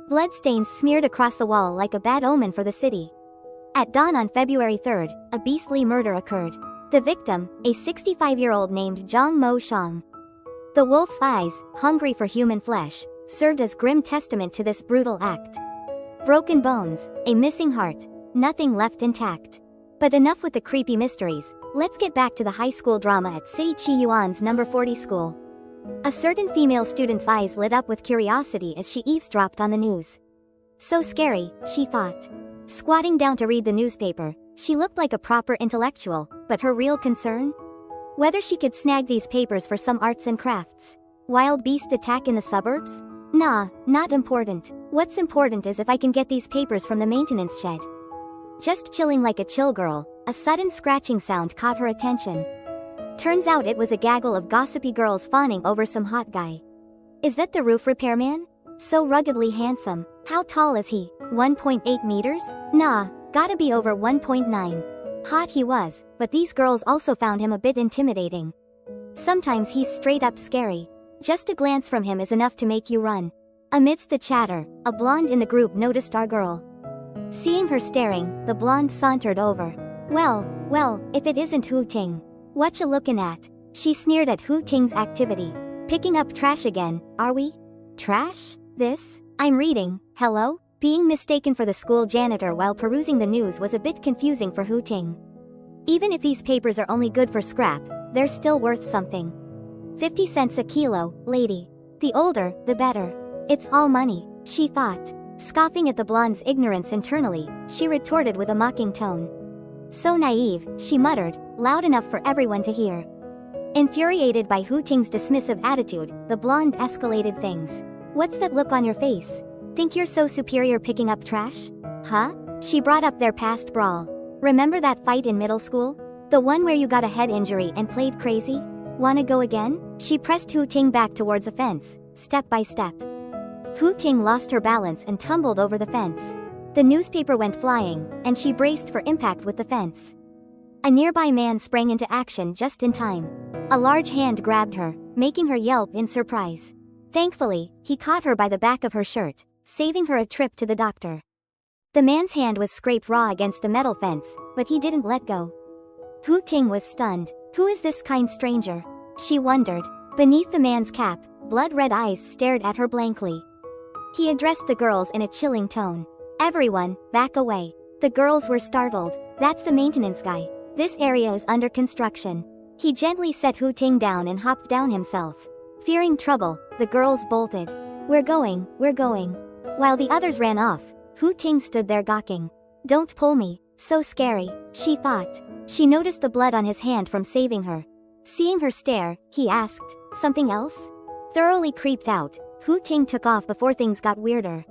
Bloodstains smeared across the wall like a bad omen for the city. At dawn on February 3rd, a beastly murder occurred. The victim, a 65-year-old named Zhang Mo Shang. The wolf's eyes, hungry for human flesh, served as grim testament to this brutal act. Broken bones, a missing heart, nothing left intact. But enough with the creepy mysteries, let's get back to the high school drama at City Chi Yuan's number 40 school. A certain female student's eyes lit up with curiosity as she eavesdropped on the news. So scary, she thought. Squatting down to read the newspaper, she looked like a proper intellectual, but her real concern? Whether she could snag these papers for some arts and crafts. Wild beast attack in the suburbs? Nah, not important. What's important is if I can get these papers from the maintenance shed. Just chilling like a chill girl, a sudden scratching sound caught her attention. Turns out it was a gaggle of gossipy girls fawning over some hot guy. Is that the roof repairman? So ruggedly handsome. How tall is he? 1.8 meters? Nah, gotta be over 1.9. Hot he was, but these girls also found him a bit intimidating. Sometimes he's straight up scary. Just a glance from him is enough to make you run. Amidst the chatter, a blonde in the group noticed our girl. Seeing her staring, the blonde sauntered over. Well, if it isn't Hu Ting. Whatcha looking at? She sneered at Hu Ting's activity. Picking up trash again, are we? Trash? This? I'm reading, hello? Being mistaken for the school janitor while perusing the news was a bit confusing for Hu Ting. Even if these papers are only good for scrap, they're still worth something. 50 cents a kilo, lady. The older, the better. It's all money, she thought. Scoffing at the blonde's ignorance internally, she retorted with a mocking tone. So naive, she muttered, loud enough for everyone to hear. Infuriated by Hu Ting's dismissive attitude, the blonde escalated things. What's that look on your face? Think you're so superior picking up trash? Huh? She brought up their past brawl. Remember that fight in middle school? The one where you got a head injury and played crazy? Wanna go again? She pressed Hu Ting back towards a fence, step by step. Hu Ting lost her balance and tumbled over the fence. The newspaper went flying, and she braced for impact with the fence. A nearby man sprang into action just in time. A large hand grabbed her, making her yelp in surprise. Thankfully, he caught her by the back of her shirt, saving her a trip to the doctor. The man's hand was scraped raw against the metal fence, but he didn't let go. Hu Ting was stunned. Who is this kind stranger? She wondered. Beneath the man's cap, blood-red eyes stared at her blankly. He addressed the girls in a chilling tone. Everyone, back away. The girls were startled. That's the maintenance guy. This area is under construction. He gently set Hu Ting down and hopped down himself. Fearing trouble, the girls bolted. We're going. While the others ran off, Hu Ting stood there gawking. Don't pull me, so scary, she thought. She noticed the blood on his hand from saving her. Seeing her stare, he asked, something else? Thoroughly creeped out, Hu Ting took off before things got weirder.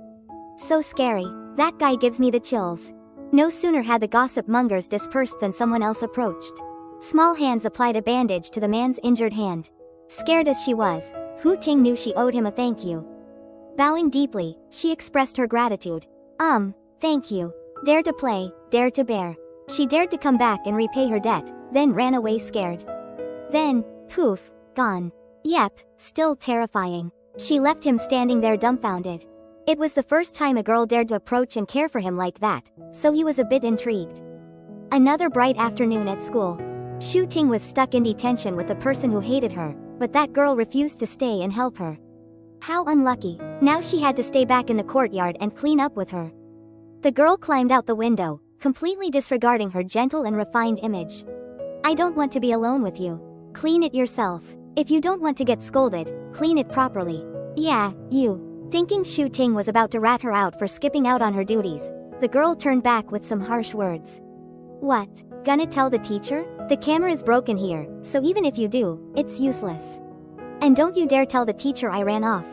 So scary, that guy gives me the chills. No sooner had the gossip mongers dispersed than someone else approached. Small hands applied a bandage to the man's injured hand. Scared as she was, Hu Ting knew she owed him a thank you. Bowing deeply, she expressed her gratitude. Thank you. Dare to play, dare to bear. She dared to come back and repay her debt, then ran away scared. Then, poof, gone. Yep, still terrifying. She left him standing there dumbfounded. It was the first time a girl dared to approach and care for him like that, so he was a bit intrigued. Another bright afternoon at school. Hu Ting was stuck in detention with the person who hated her, but that girl refused to stay and help her. How unlucky. Now she had to stay back in the courtyard and clean up with her. The girl climbed out the window, completely disregarding her gentle and refined image. I don't want to be alone with you. Clean it yourself. If you don't want to get scolded, clean it properly. Yeah, you. Thinking Hu Ting was about to rat her out for skipping out on her duties, the girl turned back with some harsh words. What? Gonna tell the teacher? The camera is broken here, so even if you do, it's useless. And don't you dare tell the teacher I ran off.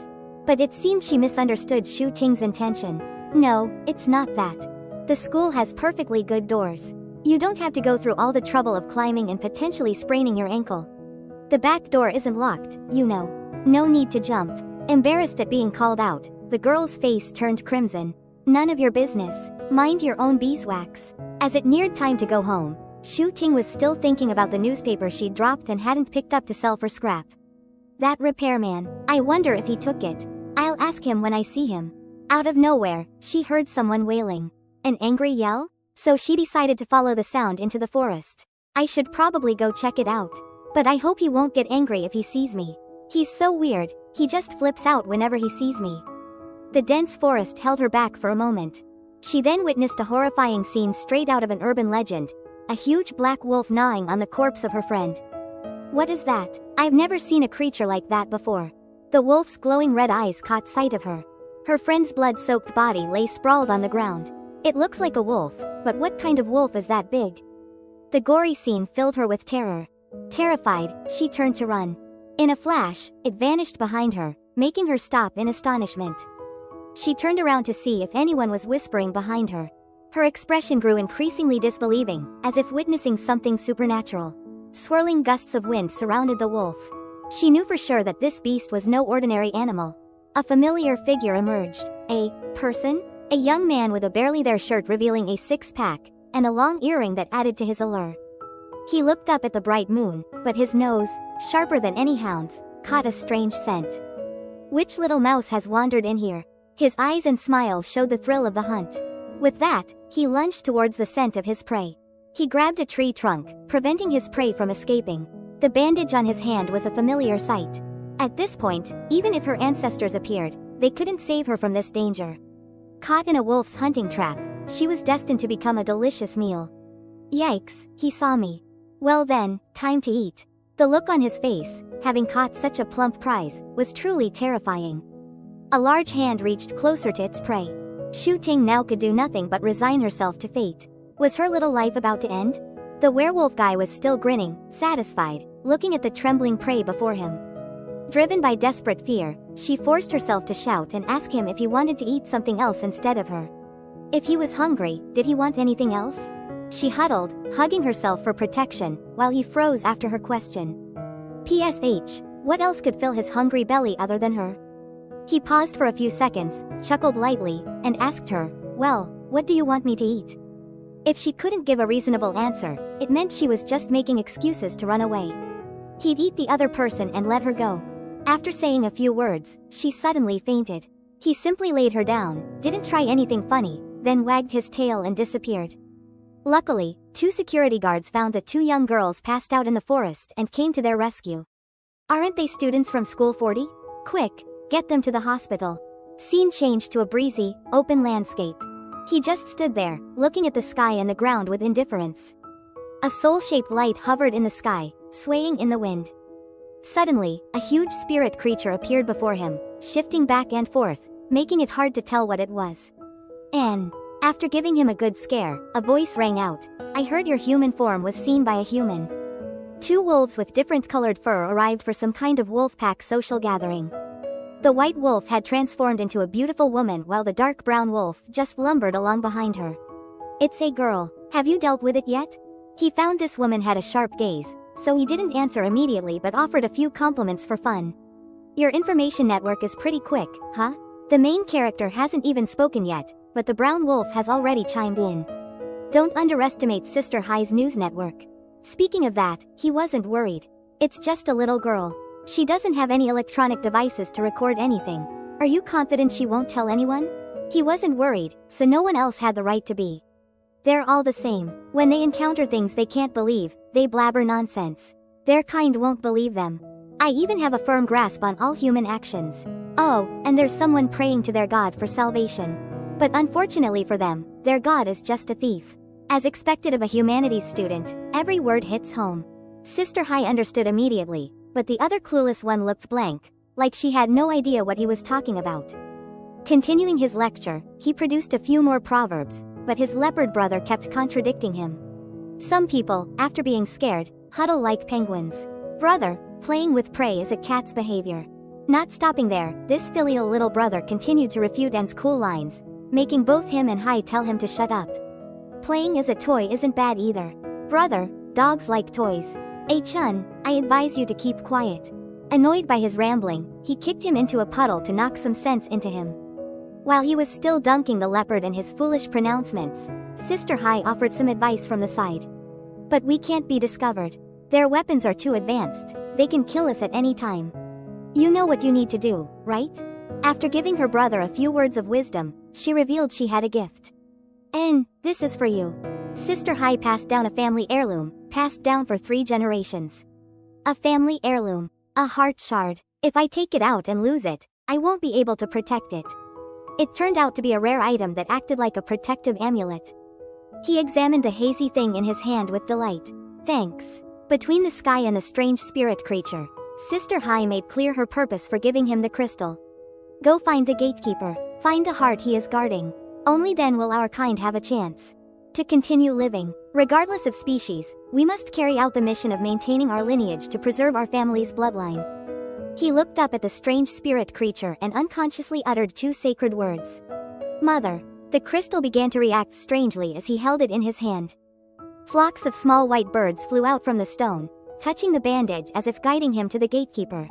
But it seemed she misunderstood Hu Ting's intention. No, it's not that. The school has perfectly good doors. You don't have to go through all the trouble of climbing and potentially spraining your ankle. The back door isn't locked, you know. No need to jump. Embarrassed at being called out, the girl's face turned crimson. None of your business. Mind your own beeswax. As it neared time to go home, Hu Ting was still thinking about the newspaper she'd dropped and hadn't picked up to sell for scrap. That repairman, I wonder if he took it. I'll ask him when I see him. Out of nowhere, she heard someone wailing. An angry yell? So she decided to follow the sound into the forest. I should probably go check it out. But I hope he won't get angry if he sees me. He's so weird, he just flips out whenever he sees me. The dense forest held her back for a moment. She then witnessed a horrifying scene straight out of an urban legend. A huge black wolf gnawing on the corpse of her friend. What is that? I've never seen a creature like that before. The wolf's glowing red eyes caught sight of her. Her friend's blood-soaked body lay sprawled on the ground. It looks like a wolf, but what kind of wolf is that big? The gory scene filled her with terror. Terrified, she turned to run. In a flash, it vanished behind her, making her stop in astonishment. She turned around to see if anyone was whispering behind her. Her expression grew increasingly disbelieving, as if witnessing something supernatural. Swirling gusts of wind surrounded the wolf. She knew for sure that this beast was no ordinary animal. A familiar figure emerged. A person? A young man with a barely there shirt revealing a six-pack, and a long earring that added to his allure. He looked up at the bright moon, but his nose, sharper than any hound's, caught a strange scent. Which little mouse has wandered in here? His eyes and smile showed the thrill of the hunt. With that, he lunged towards the scent of his prey. He grabbed a tree trunk, preventing his prey from escaping. The bandage on his hand was a familiar sight. At this point, even if her ancestors appeared, they couldn't save her from this danger. Caught in a wolf's hunting trap, she was destined to become a delicious meal. Yikes, he saw me. Well then, time to eat. The look on his face, having caught such a plump prize, was truly terrifying. A large hand reached closer to its prey. Shu Ting now could do nothing but resign herself to fate. Was her little life about to end? The werewolf guy was still grinning, satisfied, looking at the trembling prey before him. Driven by desperate fear, she forced herself to shout and ask him if he wanted to eat something else instead of her. If he was hungry, did he want anything else? She huddled, hugging herself for protection, while he froze after her question. PSH, what else could fill his hungry belly other than her? He paused for a few seconds, chuckled lightly, and asked her, well, what do you want me to eat? If she couldn't give a reasonable answer, it meant she was just making excuses to run away. He'd eat the other person and let her go. After saying a few words, she suddenly fainted. He simply laid her down, didn't try anything funny, then wagged his tail and disappeared. Luckily, 2 security guards found the 2 young girls passed out in the forest and came to their rescue. Aren't they students from School 40? Quick, get them to the hospital. Scene changed to a breezy, open landscape. He just stood there, looking at the sky and the ground with indifference. A soul-shaped light hovered in the sky, swaying in the wind. Suddenly, a huge spirit creature appeared before him, shifting back and forth, making it hard to tell what it was. And, after giving him a good scare, a voice rang out, I heard your human form was seen by a human. 2 wolves with different colored fur arrived for some kind of wolf pack social gathering. The white wolf had transformed into a beautiful woman while the dark brown wolf just lumbered along behind her. It's a girl. Have you dealt with it yet? He found this woman had a sharp gaze, so he didn't answer immediately but offered a few compliments for fun. Your information network is pretty quick, huh? The main character hasn't even spoken yet, but the brown wolf has already chimed in. Don't underestimate Sister Hi's news network. Speaking of that, he wasn't worried. It's just a little girl. She doesn't have any electronic devices to record anything. Are you confident she won't tell anyone? He wasn't worried, so no one else had the right to be. They're all the same. When they encounter things they can't believe, they blabber nonsense. Their kind won't believe them. I even have a firm grasp on all human actions. Oh, and there's someone praying to their god for salvation. But unfortunately for them, their god is just a thief. As expected of a humanities student, every word hits home. Sister Hi understood immediately, but the other clueless one looked blank, like she had no idea what he was talking about. Continuing his lecture, he produced a few more proverbs, but his leopard brother kept contradicting him. Some people, after being scared, huddle like penguins. Brother, playing with prey is a cat's behavior. Not stopping there, this filial little brother continued to refute An's cool lines, making both him and Hai tell him to shut up. Playing as a toy isn't bad either. Brother, dogs like toys. Chun, I advise you to keep quiet. Annoyed by his rambling, he kicked him into a puddle to knock some sense into him. While he was still dunking the leopard and his foolish pronouncements, Sister Hai offered some advice from the side. But we can't be discovered. Their weapons are too advanced, they can kill us at any time. You know what you need to do, right? After giving her brother a few words of wisdom, she revealed she had a gift. "And this is for you." Sister Hai passed down a family heirloom, passed down for 3 generations. A family heirloom. A heart shard. If I take it out and lose it, I won't be able to protect it. It turned out to be a rare item that acted like a protective amulet. He examined the hazy thing in his hand with delight. "Thanks." Between the sky and the strange spirit creature, Sister Hai made clear her purpose for giving him the crystal. "Go find the gatekeeper. Find the heart he is guarding. Only then will our kind have a chance to continue living. Regardless of species, we must carry out the mission of maintaining our lineage to preserve our family's bloodline." He looked up at the strange spirit creature and unconsciously uttered 2 sacred words. "Mother." The crystal began to react strangely as he held it in his hand. Flocks of small white birds flew out from the stone, touching the bandage as if guiding him to the gatekeeper.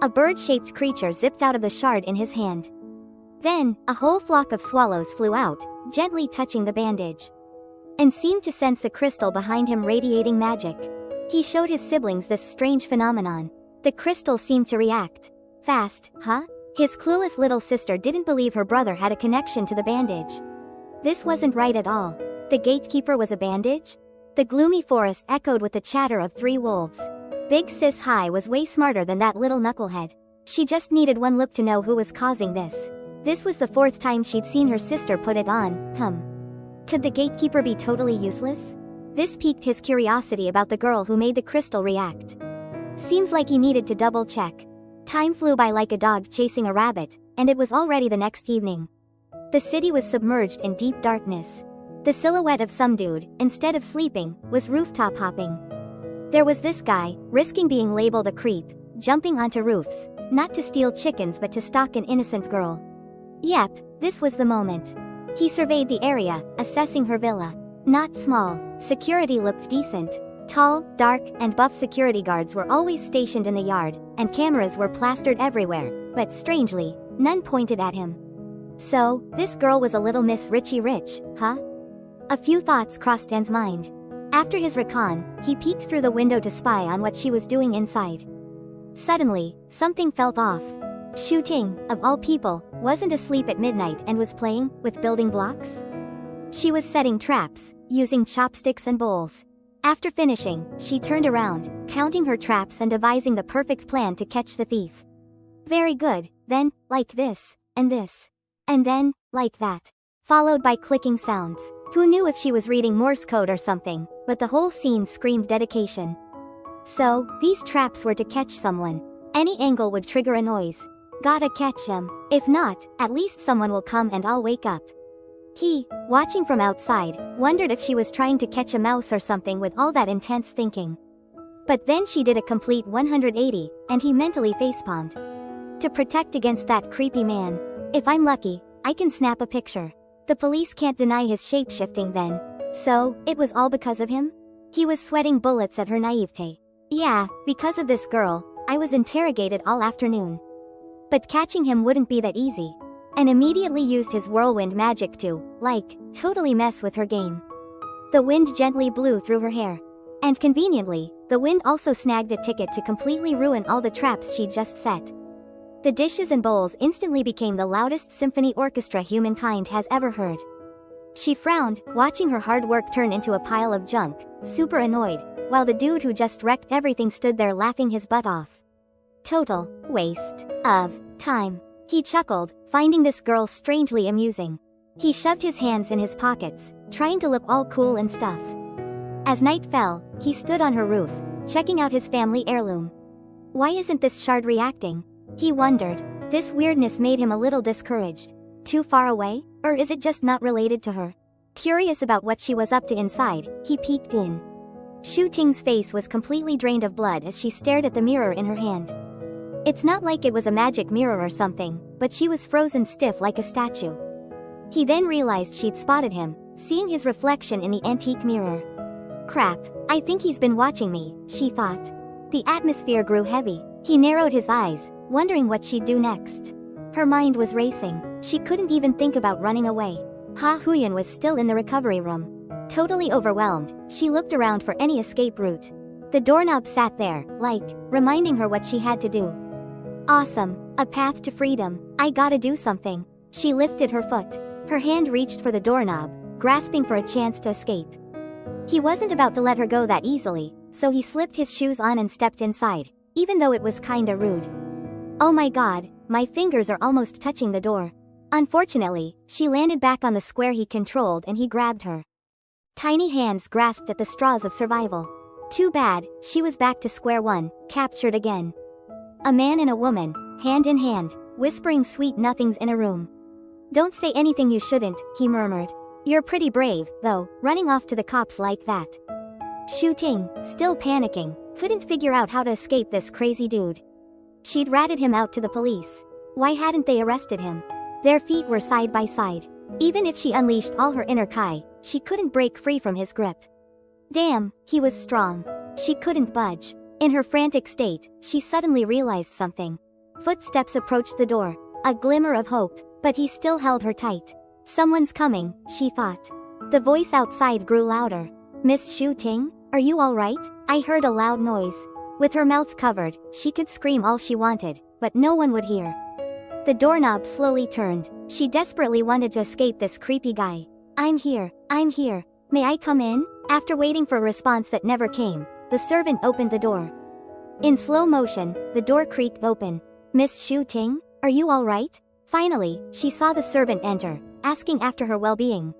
A bird-shaped creature zipped out of the shard in his hand. Then, a whole flock of swallows flew out, gently touching the bandage, and seemed to sense the crystal behind him radiating magic. He showed his siblings this strange phenomenon. The crystal seemed to react fast, huh? His clueless little sister didn't believe her brother had a connection to the bandage. This wasn't right at all. The gatekeeper was a bandage? The gloomy forest echoed with the chatter of 3 wolves. Big Sis Hai was way smarter than that little knucklehead. She just needed one look to know who was causing this. This was the 4th time she'd seen her sister put it on. Could the gatekeeper be totally useless? This piqued his curiosity about the girl who made the crystal react. Seems like he needed to double check. Time flew by like a dog chasing a rabbit, and it was already the next evening. The city was submerged in deep darkness. The silhouette of some dude, instead of sleeping, was rooftop hopping. There was this guy, risking being labeled a creep, jumping onto roofs, not to steal chickens but to stalk an innocent girl. Yep, this was the moment. He surveyed the area, assessing her villa. Not small, security looked decent. Tall, dark, and buff security guards were always stationed in the yard, and cameras were plastered everywhere, but strangely, none pointed at him. So, this girl was a little Miss Richie Rich, huh? A few thoughts crossed Dan's mind. After his recon, he peeked through the window to spy on what she was doing inside. Suddenly, something felt off. Shu Ting, of all people, wasn't asleep at midnight and was playing with building blocks? She was setting traps, using chopsticks and bowls. After finishing, she turned around, counting her traps and devising the perfect plan to catch the thief. Very good, then, like this, and then, like that. Followed by clicking sounds. Who knew if she was reading Morse code or something, but the whole scene screamed dedication. So, these traps were to catch someone. Any angle would trigger a noise. Gotta catch him. If not, at least someone will come and I'll wake up. He, watching from outside, wondered if she was trying to catch a mouse or something with all that intense thinking. But then she did a complete 180, and he mentally facepalmed. To protect against that creepy man. If I'm lucky, I can snap a picture. The police can't deny his shape-shifting then. So, it was all because of him? He was sweating bullets at her naivete. Yeah, because of this girl, I was interrogated all afternoon. But catching him wouldn't be that easy. And immediately used his whirlwind magic to, totally mess with her game. The wind gently blew through her hair. And conveniently, the wind also snagged a ticket to completely ruin all the traps she'd just set. The dishes and bowls instantly became the loudest symphony orchestra humankind has ever heard. She frowned, watching her hard work turn into a pile of junk, super annoyed, while the dude who just wrecked everything stood there laughing his butt off. Total waste of time. He chuckled, finding this girl strangely amusing. He shoved his hands in his pockets, trying to look all cool and stuff. As night fell, he stood on her roof, checking out his family heirloom. Why isn't this shard reacting? He wondered. This weirdness made him a little discouraged. Too far away? Or is it just not related to her? Curious about what she was up to inside, he peeked in. Shu Ting's face was completely drained of blood as she stared at the mirror in her hand. It's not like it was a magic mirror or something, but she was frozen stiff like a statue. He then realized she'd spotted him, seeing his reflection in the antique mirror. Crap, I think he's been watching me, she thought. The atmosphere grew heavy. He narrowed his eyes, wondering what she'd do next. Her mind was racing. She couldn't even think about running away. Ha Huyan was still in the recovery room. Totally overwhelmed, she looked around for any escape route. The doorknob sat there, reminding her what she had to do. Awesome. A path to freedom. I gotta do something. She lifted her foot. Her hand reached for the doorknob, grasping for a chance to escape. He wasn't about to let her go that easily, so he slipped his shoes on and stepped inside, even though it was kinda rude. Oh my god, my fingers are almost touching the door. Unfortunately, she landed back on the square he controlled and he grabbed her. Tiny hands grasped at the straws of survival. Too bad, she was back to square one, captured again. A man and a woman, hand in hand, whispering sweet nothings in a room. Don't say anything you shouldn't, he murmured. You're pretty brave, though, running off to the cops like that. Shu Ting, still panicking, couldn't figure out how to escape this crazy dude. She'd ratted him out to the police. Why hadn't they arrested him? Their feet were side by side. Even if she unleashed all her inner Kai, she couldn't break free from his grip. Damn, he was strong. She couldn't budge. In her frantic state, she suddenly realized something. Footsteps approached the door, a glimmer of hope, but he still held her tight. Someone's coming, she thought. The voice outside grew louder. Miss Shu Ting, are you all right? I heard a loud noise. With her mouth covered, she could scream all she wanted, but no one would hear. The doorknob slowly turned. She desperately wanted to escape this creepy guy. I'm here, may I come in? After waiting for a response that never came, the servant opened the door. In slow motion, the door creaked open. Miss Shu Ting, are you all right? Finally, she saw the servant enter, asking after her well-being.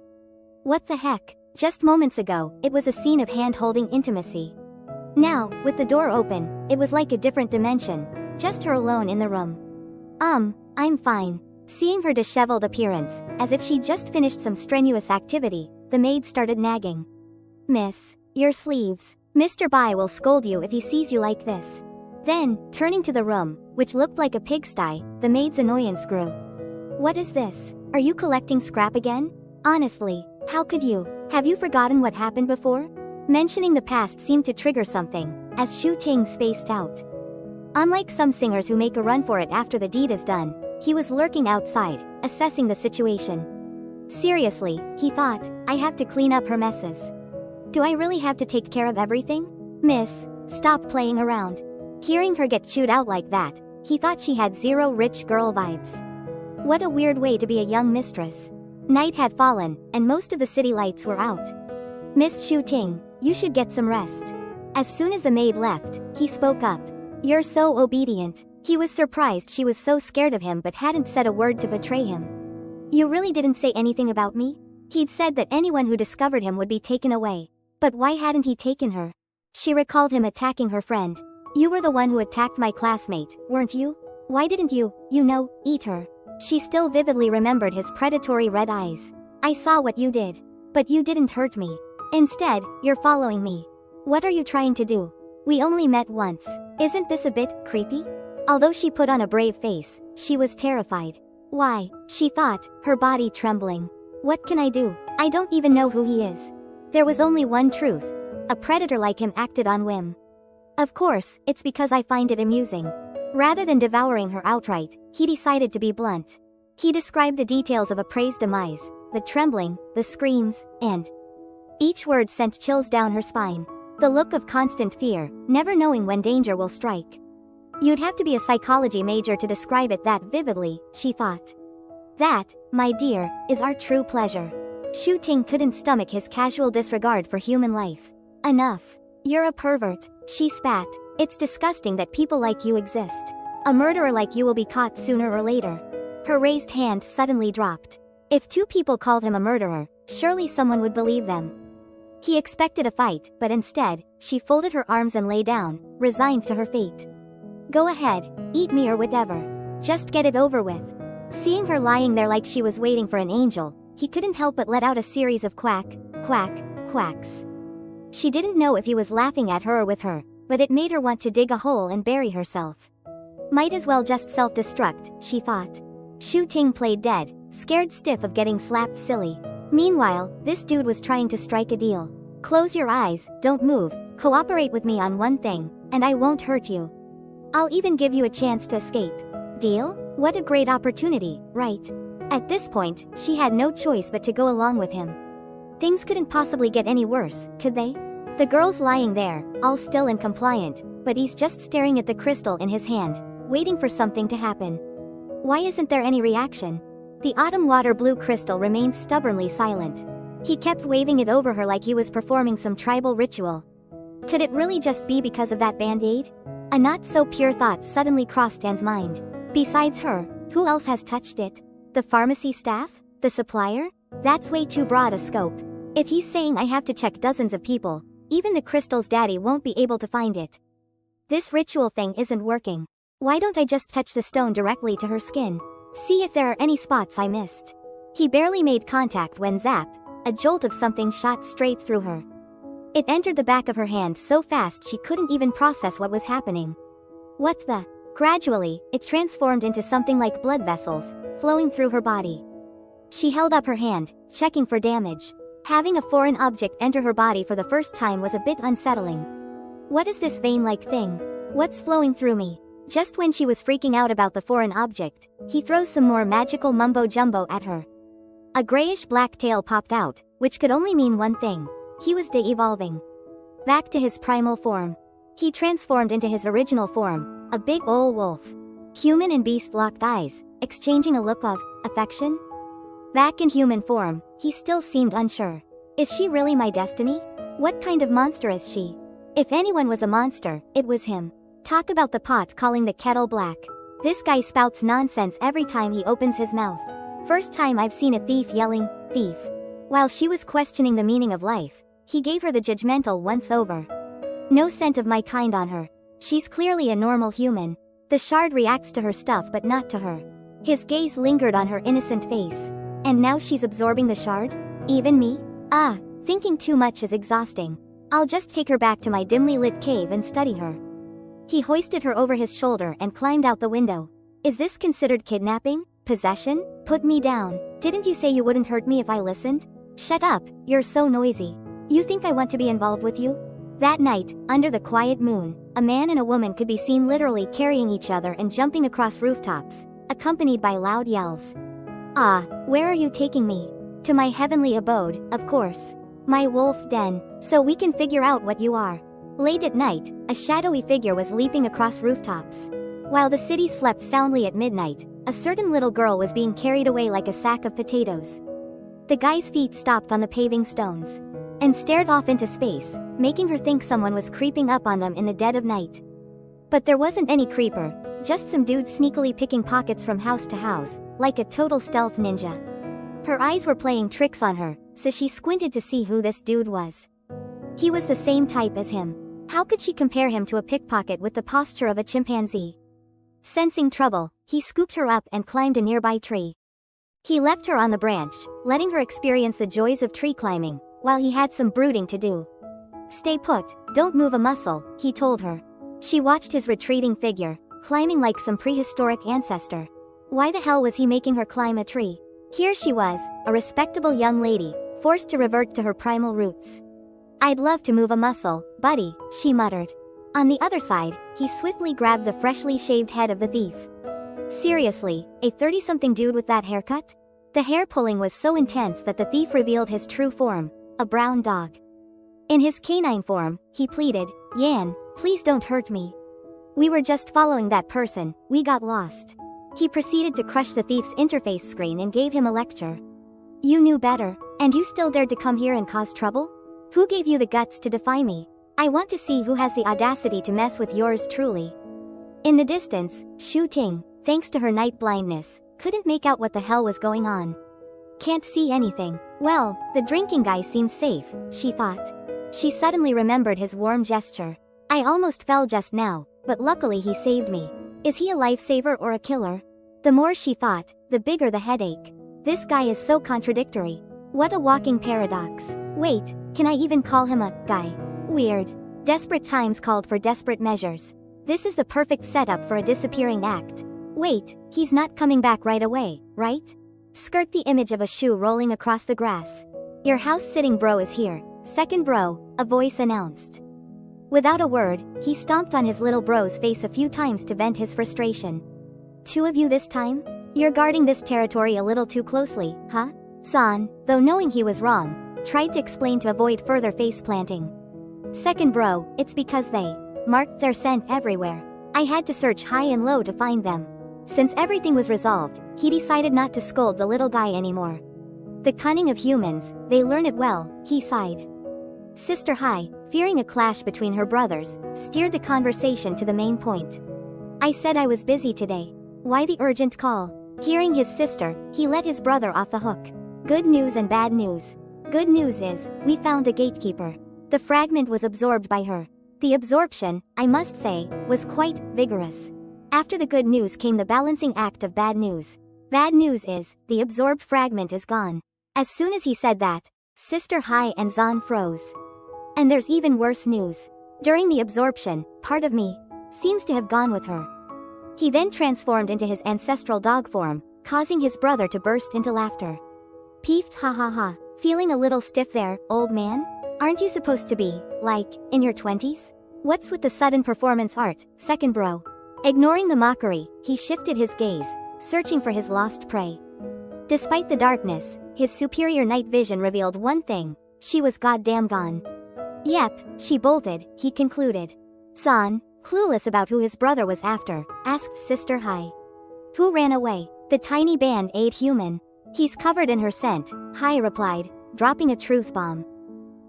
What the heck? Just moments ago, it was a scene of hand-holding intimacy. Now, with the door open, it was like a different dimension, just her alone in the room. I'm fine. Seeing her disheveled appearance, as if she'd just finished some strenuous activity, the maid started nagging. Miss, your sleeves. Mr. Bai will scold you if he sees you like this. Then, turning to the room, which looked like a pigsty, the maid's annoyance grew. What is this? Are you collecting scrap again? Honestly, how could you? Have you forgotten what happened before? Mentioning the past seemed to trigger something, as Shu Ting spaced out. Unlike some singers who make a run for it after the deed is done, he was lurking outside, assessing the situation. Seriously, he thought, I have to clean up her messes. Do I really have to take care of everything? Miss, stop playing around. Hearing her get chewed out like that, he thought she had zero rich girl vibes. What a weird way to be a young mistress. Night had fallen, and most of the city lights were out. Miss Shu Ting, you should get some rest. As soon as the maid left, he spoke up. You're so obedient. He was surprised she was so scared of him but hadn't said a word to betray him. You really didn't say anything about me? He'd said that anyone who discovered him would be taken away. But why hadn't he taken her? She recalled him attacking her friend. You were the one who attacked my classmate, weren't you? Why didn't you, eat her? She still vividly remembered his predatory red eyes. I saw what you did. But you didn't hurt me. Instead, you're following me. What are you trying to do? We only met once. Isn't this a bit creepy? Although she put on a brave face, she was terrified. Why? She thought, her body trembling. What can I do? I don't even know who he is. There was only one truth. A predator like him acted on whim. Of course, it's because I find it amusing. Rather than devouring her outright, he decided to be blunt. He described the details of a prey's demise, the trembling, the screams, and each word sent chills down her spine. The look of constant fear, never knowing when danger will strike. You'd have to be a psychology major to describe it that vividly, she thought. That, my dear, is our true pleasure. Shu Ting couldn't stomach his casual disregard for human life. Enough. You're a pervert, she spat. It's disgusting that people like you exist. A murderer like you will be caught sooner or later. Her raised hand suddenly dropped. If two people called him a murderer, surely someone would believe them. He expected a fight, but instead, she folded her arms and lay down, resigned to her fate. Go ahead, eat me or whatever. Just get it over with. Seeing her lying there like she was waiting for an angel, he couldn't help but let out a series of quack, quack, quacks. She didn't know if he was laughing at her or with her, but it made her want to dig a hole and bury herself. Might as well just self-destruct, she thought. Shu Ting played dead, scared stiff of getting slapped silly. Meanwhile, this dude was trying to strike a deal. Close your eyes, don't move, cooperate with me on one thing, and I won't hurt you. I'll even give you a chance to escape. Deal? What a great opportunity, right? At this point, she had no choice but to go along with him. Things couldn't possibly get any worse, could they? The girl's lying there, all still and compliant, but he's just staring at the crystal in his hand, waiting for something to happen. Why isn't there any reaction? The autumn water blue crystal remained stubbornly silent. He kept waving it over her like he was performing some tribal ritual. Could it really just be because of that band-aid? A not-so-pure thought suddenly crossed Anne's mind. Besides her, who else has touched it? The pharmacy staff? The supplier? That's way too broad a scope. If he's saying I have to check dozens of people, even the crystal's daddy won't be able to find it. This ritual thing isn't working. Why don't I just touch the stone directly to her skin? See if there are any spots I missed. He barely made contact when zap, a jolt of something shot straight through her. It entered the back of her hand so fast she couldn't even process what was happening. What the? Gradually, it transformed into something like blood vessels, flowing through her body. She held up her hand, checking for damage. Having a foreign object enter her body for the first time was a bit unsettling. What is this vein-like thing? What's flowing through me? Just when she was freaking out about the foreign object, he throws some more magical mumbo-jumbo at her. A grayish-black tail popped out, which could only mean one thing. He was de-evolving. Back to his primal form. He transformed into his original form, a big ol' wolf. Human and beast locked eyes, exchanging a look of affection. Back in human form, he still seemed unsure. Is she really my destiny? What kind of monster is she? If anyone was a monster, it was him. Talk about the pot calling the kettle black. This guy spouts nonsense every time he opens his mouth. First time I've seen a thief yelling, thief. While she was questioning the meaning of life, he gave her the judgmental once-over. No scent of my kind on her. She's clearly a normal human. The shard reacts to her stuff but not to her. His gaze lingered on her innocent face. And now she's absorbing the shard? Even me? Thinking too much is exhausting. I'll just take her back to my dimly lit cave and study her. He hoisted her over his shoulder and climbed out the window. Is this considered kidnapping? Possession? Put me down. Didn't you say you wouldn't hurt me if I listened? Shut up, you're so noisy. You think I want to be involved with you? That night, under the quiet moon, a man and a woman could be seen literally carrying each other and jumping across rooftops, accompanied by loud yells. Where are you taking me? To my heavenly abode, of course. My wolf den, so we can figure out what you are. Late at night, a shadowy figure was leaping across rooftops. While the city slept soundly at midnight, a certain little girl was being carried away like a sack of potatoes. The guy's feet stopped on the paving stones and stared off into space, making her think someone was creeping up on them in the dead of night. But there wasn't any creeper, just some dude sneakily picking pockets from house to house, like a total stealth ninja. Her eyes were playing tricks on her, so she squinted to see who this dude was. He was the same type as him. How could she compare him to a pickpocket with the posture of a chimpanzee? Sensing trouble, he scooped her up and climbed a nearby tree. He left her on the branch, letting her experience the joys of tree climbing, while he had some brooding to do. Stay put, don't move a muscle, he told her. She watched his retreating figure, climbing like some prehistoric ancestor. Why the hell was he making her climb a tree? Here she was, a respectable young lady, forced to revert to her primal roots. I'd love to move a muscle, buddy, she muttered. On the other side, he swiftly grabbed the freshly shaved head of the thief. Seriously, a 30-something dude with that haircut? The hair pulling was so intense that the thief revealed his true form, a brown dog. In his canine form, he pleaded, Yan, please don't hurt me. We were just following that person, we got lost. He proceeded to crush the thief's interface screen and gave him a lecture. You knew better, and you still dared to come here and cause trouble? Who gave you the guts to defy me? I want to see who has the audacity to mess with yours truly. In the distance, Shu Ting, thanks to her night blindness, couldn't make out what the hell was going on. Can't see anything. Well, the drinking guy seems safe, she thought. She suddenly remembered his warm gesture. I almost fell just now, but luckily he saved me. Is he a lifesaver or a killer? The more she thought, the bigger the headache. This guy is so contradictory. What a walking paradox. Wait, can I even call him a guy? Weird. Desperate times called for desperate measures. This is the perfect setup for a disappearing act. Wait, he's not coming back right away, right? Skirt the image of a shoe rolling across the grass. Your house-sitting bro is here. Second bro, a voice announced. Without a word, he stomped on his little bro's face a few times to vent his frustration. Two of you this time? You're guarding this territory a little too closely, huh? San, though knowing he was wrong, tried to explain to avoid further face-planting. Second bro, it's because they marked their scent everywhere. I had to search high and low to find them. Since everything was resolved, he decided not to scold the little guy anymore. The cunning of humans, they learn it well, he sighed. Sister Hai, fearing a clash between her brothers, steered the conversation to the main point. I said I was busy today. Why the urgent call? Hearing his sister, he let his brother off the hook. Good news and bad news. Good news is, we found the gatekeeper. The fragment was absorbed by her. The absorption, I must say, was quite vigorous. After the good news came the balancing act of bad news. Bad news is, the absorbed fragment is gone. As soon as he said that, Sister Hai and Zan froze. And there's even worse news. During the absorption, part of me seems to have gone with her. He then transformed into his ancestral dog form, causing his brother to burst into laughter. Peeved ha ha ha, feeling a little stiff there, old man? Aren't you supposed to be, like, in your 20s? What's with the sudden performance art, second bro? Ignoring the mockery, he shifted his gaze, searching for his lost prey. Despite the darkness, his superior night vision revealed one thing: she was goddamn gone. Yep, she bolted, he concluded. San, clueless about who his brother was after, asked Sister Hai. Who ran away? The tiny band-aid human. He's covered in her scent, Hai replied, dropping a truth bomb.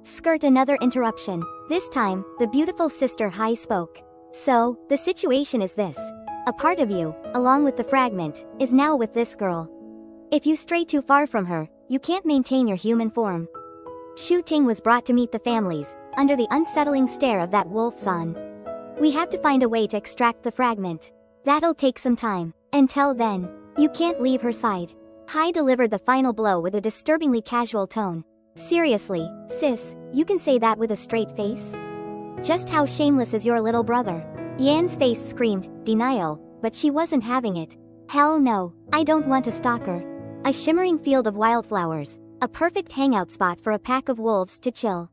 Skirt another interruption. This time, the beautiful Sister Hai spoke. So, the situation is this. A part of you, along with the fragment, is now with this girl. If you stray too far from her, you can't maintain your human form. Shu Ting was brought to meet the families, under the unsettling stare of that wolf Zan. We have to find a way to extract the fragment. That'll take some time. Until then, you can't leave her side. Hai delivered the final blow with a disturbingly casual tone. Seriously, sis, you can say that with a straight face? Just how shameless is your little brother? Yan's face screamed, denial, but she wasn't having it. Hell no, I don't want to stalk her. A shimmering field of wildflowers, a perfect hangout spot for a pack of wolves to chill.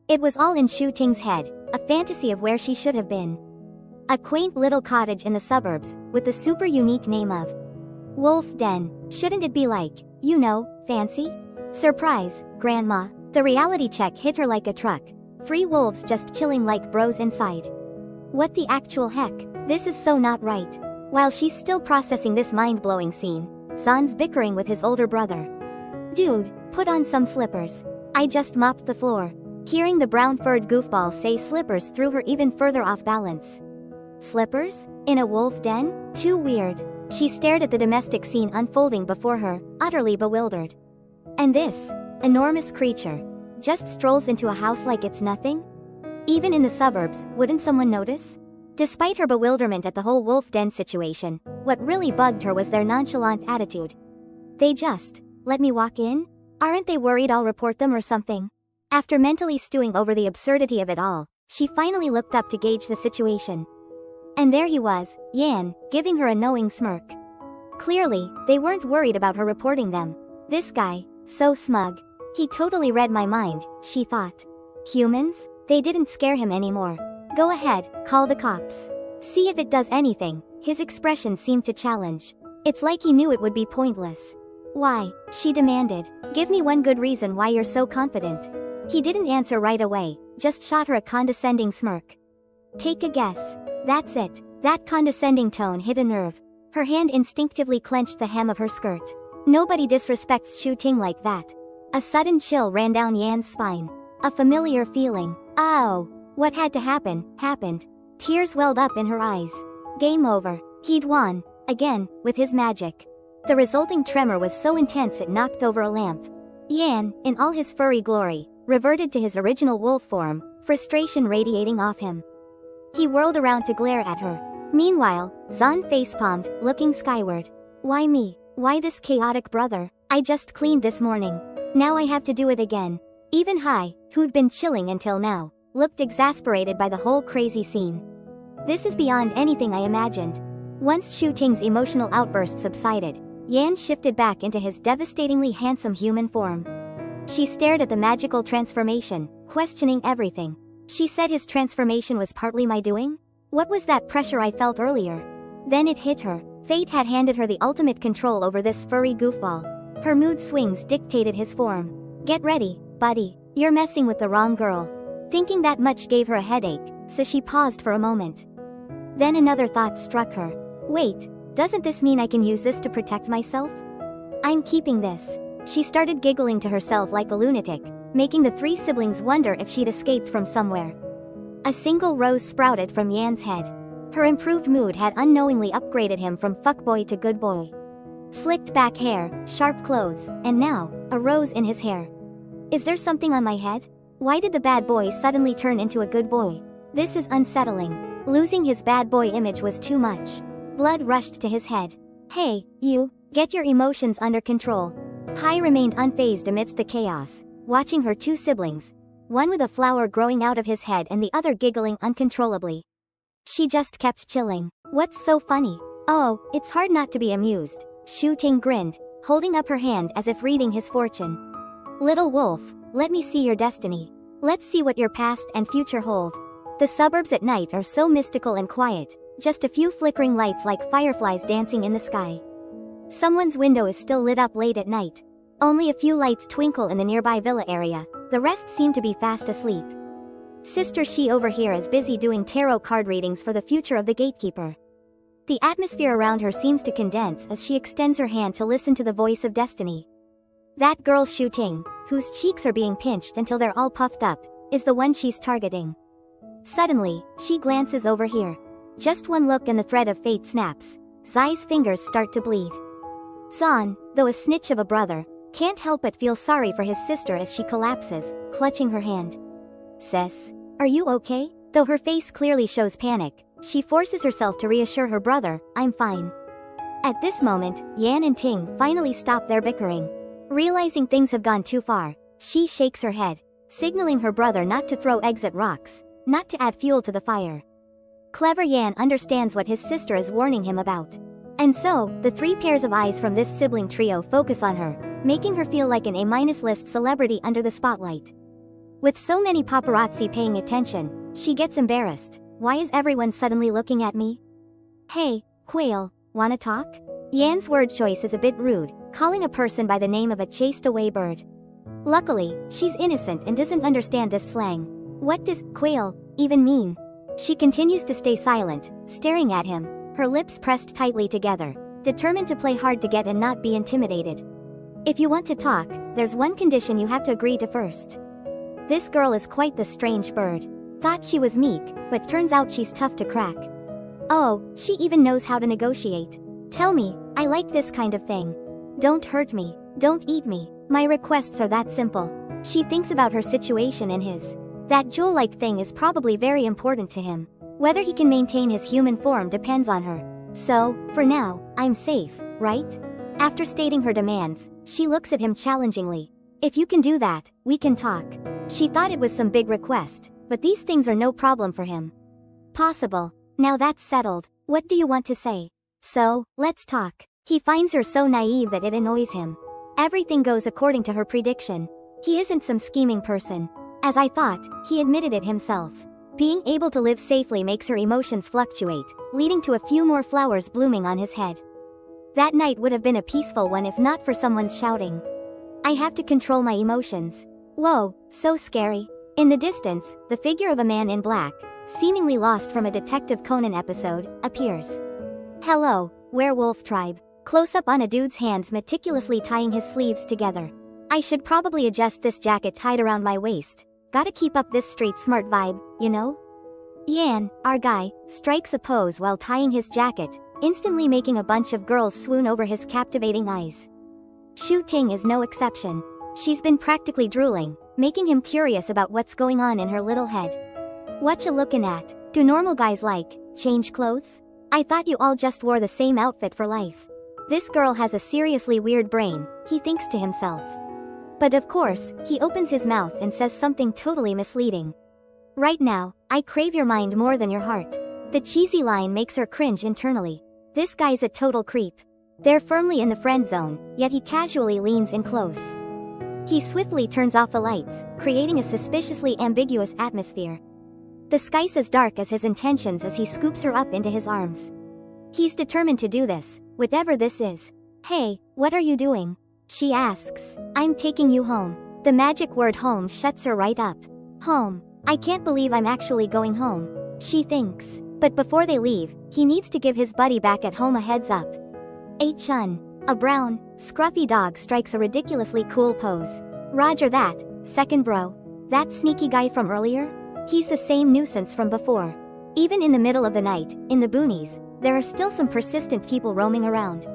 It was all in Shu Ting's head, a fantasy of where she should have been. A quaint little cottage in the suburbs, with the super unique name of Wolf Den. Shouldn't it be like, you know, fancy? Surprise, Grandma. The reality check hit her like a truck. 3 wolves just chilling like bros inside. What the actual heck? This is so not right. While she's still processing this mind-blowing scene, Zan's bickering with his older brother. Dude, put on some slippers. I just mopped the floor. Hearing the brown-furred goofball say slippers threw her even further off balance. Slippers? In a wolf den? Too weird. She stared at the domestic scene unfolding before her, utterly bewildered. And this enormous creature just strolls into a house like it's nothing? Even in the suburbs, wouldn't someone notice? Despite her bewilderment at the whole wolf den situation, what really bugged her was their nonchalant attitude. They just let me walk in? Aren't they worried I'll report them or something? After mentally stewing over the absurdity of it all, she finally looked up to gauge the situation. And there he was, Yan, giving her a knowing smirk. Clearly, they weren't worried about her reporting them. This guy, so smug. He totally read my mind, she thought. Humans? They didn't scare him anymore. Go ahead, call the cops. See if it does anything. His expression seemed to challenge. It's like he knew it would be pointless. Why? She demanded. Give me one good reason why you're so confident. He didn't answer right away, just shot her a condescending smirk. Take a guess. That's it. That condescending tone hit a nerve. Her hand instinctively clenched the hem of her skirt. Nobody disrespects Shu Ting like that. A sudden chill ran down Yan's spine. A familiar feeling. Oh, what had to happen, happened. Tears welled up in her eyes. Game over. He'd won, again, with his magic. The resulting tremor was so intense it knocked over a lamp. Yan, in all his furry glory, reverted to his original wolf form, frustration radiating off him. He whirled around to glare at her. Meanwhile, Zan facepalmed, looking skyward. Why me? Why this chaotic brother? I just cleaned this morning. Now I have to do it again. Even Hai, who'd been chilling until now, looked exasperated by the whole crazy scene. This is beyond anything I imagined. Once Shu Ting's emotional outburst subsided, Yan shifted back into his devastatingly handsome human form. She stared at the magical transformation, questioning everything. She said his transformation was partly my doing? What was that pressure I felt earlier? Then it hit her. Fate had handed her the ultimate control over this furry goofball. Her mood swings dictated his form. Get ready, buddy. You're messing with the wrong girl. Thinking that much gave her a headache, so she paused for a moment. Then another thought struck her. Wait, doesn't this mean I can use this to protect myself? I'm keeping this. She started giggling to herself like a lunatic, making the three siblings wonder if she'd escaped from somewhere. A single rose sprouted from Yan's head. Her improved mood had unknowingly upgraded him from fuckboy to good boy. Slicked back hair, sharp clothes, and now, a rose in his hair. Is there something on my head? Why did the bad boy suddenly turn into a good boy? This is unsettling. Losing his bad boy image was too much. Blood rushed to his head. Hey, you, get your emotions under control. Hai remained unfazed amidst the chaos, watching her two siblings, one with a flower growing out of his head and the other giggling uncontrollably. She just kept chilling. What's so funny? Oh, it's hard not to be amused. Shu Ting grinned, holding up her hand as if reading his fortune. Little wolf, let me see your destiny. Let's see what your past and future hold. The suburbs at night are so mystical and quiet, just a few flickering lights like fireflies dancing in the sky. Someone's window is still lit up late at night. Only a few lights twinkle in the nearby villa area, the rest seem to be fast asleep. Sister Shi over here is busy doing tarot card readings for the future of the gatekeeper. The atmosphere around her seems to condense as she extends her hand to listen to the voice of destiny. That girl Shu Ting, whose cheeks are being pinched until they're all puffed up, is the one she's targeting. Suddenly, she glances over here. Just one look and the thread of fate snaps. Zai's fingers start to bleed. Zan, though a snitch of a brother, can't help but feel sorry for his sister as she collapses, clutching her hand. Sis, are you okay? Though her face clearly shows panic, she forces herself to reassure her brother, I'm fine. At this moment, Yan and Ting finally stop their bickering. Realizing things have gone too far, she shakes her head, signaling her brother not to throw eggs at rocks, not to add fuel to the fire. Clever Yan understands what his sister is warning him about. And so, the three pairs of eyes from this sibling trio focus on her, making her feel like an A-list celebrity under the spotlight. With so many paparazzi paying attention, she gets embarrassed. Why is everyone suddenly looking at me? Hey, Quail, wanna talk? Yan's word choice is a bit rude, calling a person by the name of a chased away bird. Luckily, she's innocent and doesn't understand this slang. What does quail even mean? She continues to stay silent, staring at him, her lips pressed tightly together, determined to play hard to get and not be intimidated. If you want to talk, there's one condition you have to agree to first. This girl is quite the strange bird. Thought she was meek, but turns out she's tough to crack. Oh, she even knows how to negotiate. Tell me, I like this kind of thing. Don't hurt me, don't eat me, my requests are that simple. She thinks about her situation and his. That jewel-like thing is probably very important to him. Whether he can maintain his human form depends on her. So, for now, I'm safe, right? After stating her demands, she looks at him challengingly. If you can do that, we can talk. She thought it was some big request, but these things are no problem for him. Possible. Now that's settled, what do you want to say? So, let's talk. He finds her so naive that it annoys him. Everything goes according to her prediction. He isn't some scheming person. As I thought, he admitted it himself. Being able to live safely makes her emotions fluctuate, leading to a few more flowers blooming on his head. That night would have been a peaceful one if not for someone's shouting. I have to control my emotions. Whoa, so scary. In the distance, the figure of a man in black, seemingly lost from a Detective Conan episode, appears. Hello, werewolf tribe. Close up on a dude's hands meticulously tying his sleeves together. I should probably adjust this jacket tied around my waist. Gotta keep up this street smart vibe, you know? Yan, our guy, strikes a pose while tying his jacket, instantly making a bunch of girls swoon over his captivating eyes. Shu Ting is no exception. She's been practically drooling, making him curious about what's going on in her little head. What you looking at? Do normal guys change clothes? I thought you all just wore the same outfit for life. This girl has a seriously weird brain, he thinks to himself. But of course, he opens his mouth and says something totally misleading. Right now, I crave your mind more than your heart. The cheesy line makes her cringe internally. This guy's a total creep. They're firmly in the friend zone, yet he casually leans in close. He swiftly turns off the lights, creating a suspiciously ambiguous atmosphere. The sky's as dark as his intentions as he scoops her up into his arms. He's determined to do this, whatever this is. Hey, what are you doing? She asks. I'm taking you home. The magic word home shuts her right up. Home. I can't believe I'm actually going home. She thinks. But before they leave, he needs to give his buddy back at home a heads up. Chun, a brown, scruffy dog, strikes a ridiculously cool pose. Roger that, second bro. That sneaky guy from earlier? He's the same nuisance from before. Even in the middle of the night, in the boonies, there are still some persistent people roaming around.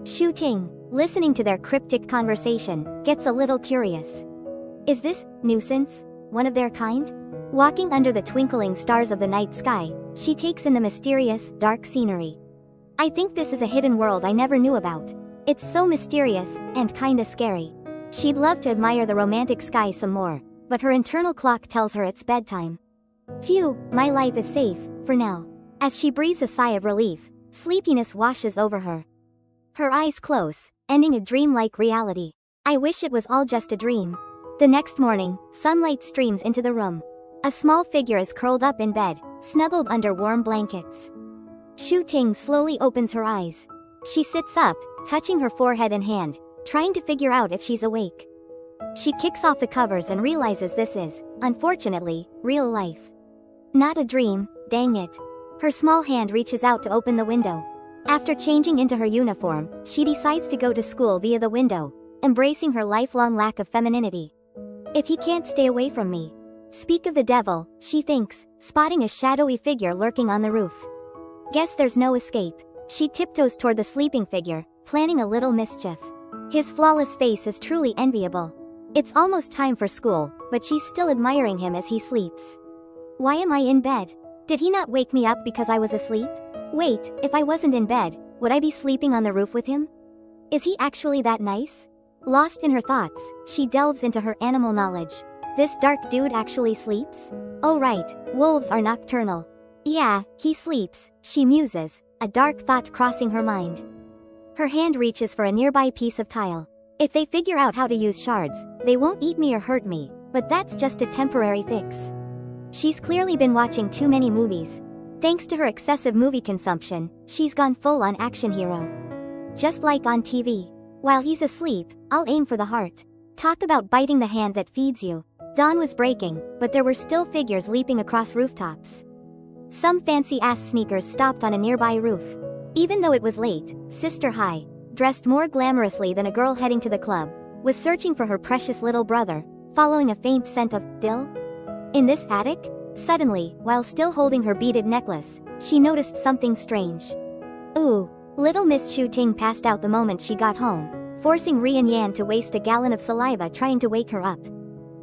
Shu Ting, listening to their cryptic conversation, gets a little curious. Is this nuisance one of their kind? Walking under the twinkling stars of the night sky, she takes in the mysterious, dark scenery. I think this is a hidden world I never knew about. It's so mysterious, and kinda scary. She'd love to admire the romantic sky some more, but her internal clock tells her it's bedtime. Phew, my life is safe, for now. As she breathes a sigh of relief, sleepiness washes over her. Her eyes close, ending a dreamlike reality. I wish it was all just a dream. The next morning, sunlight streams into the room. A small figure is curled up in bed, snuggled under warm blankets. Shu Ting slowly opens her eyes. She sits up, touching her forehead and hand, trying to figure out if she's awake. She kicks off the covers and realizes this is, unfortunately, real life. Not a dream, dang it. Her small hand reaches out to open the window. After changing into her uniform, she decides to go to school via the window, embracing her lifelong lack of femininity. If he can't stay away from me. Speak of the devil, she thinks, spotting a shadowy figure lurking on the roof. Guess there's no escape. She tiptoes toward the sleeping figure, planning a little mischief. His flawless face is truly enviable. It's almost time for school, but she's still admiring him as he sleeps. Why am I in bed? Did he not wake me up because I was asleep? Wait, if I wasn't in bed, would I be sleeping on the roof with him? Is he actually that nice? Lost in her thoughts, she delves into her animal knowledge. This dark dude actually sleeps? Oh right, wolves are nocturnal. Yeah, he sleeps, she muses, a dark thought crossing her mind. Her hand reaches for a nearby piece of tile. If they figure out how to use shards, they won't eat me or hurt me, but that's just a temporary fix. She's clearly been watching too many movies. Thanks to her excessive movie consumption, she's gone full on action hero. Just like on TV. While he's asleep, I'll aim for the heart. Talk about biting the hand that feeds you. Dawn was breaking, but there were still figures leaping across rooftops. Some fancy-ass sneakers stopped on a nearby roof. Even though it was late, Sister Hai, dressed more glamorously than a girl heading to the club, was searching for her precious little brother, following a faint scent of dill. In this attic? Suddenly, while still holding her beaded necklace, she noticed something strange. Ooh, little Miss Shu Ting passed out the moment she got home, forcing Rian Yan to waste a gallon of saliva trying to wake her up.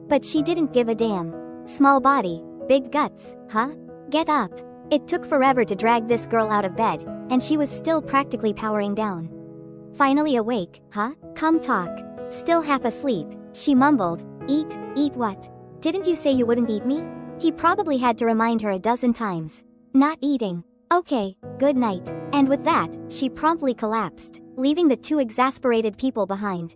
But she didn't give a damn. Small body, big guts, huh? Get up. It took forever to drag this girl out of bed, and she was still practically powering down. Finally awake, huh? Come talk. Still half asleep, she mumbled, eat what? Didn't you say you wouldn't eat me? He probably had to remind her a dozen times. Not eating. Okay, good night. And with that, she promptly collapsed, leaving the two exasperated people behind.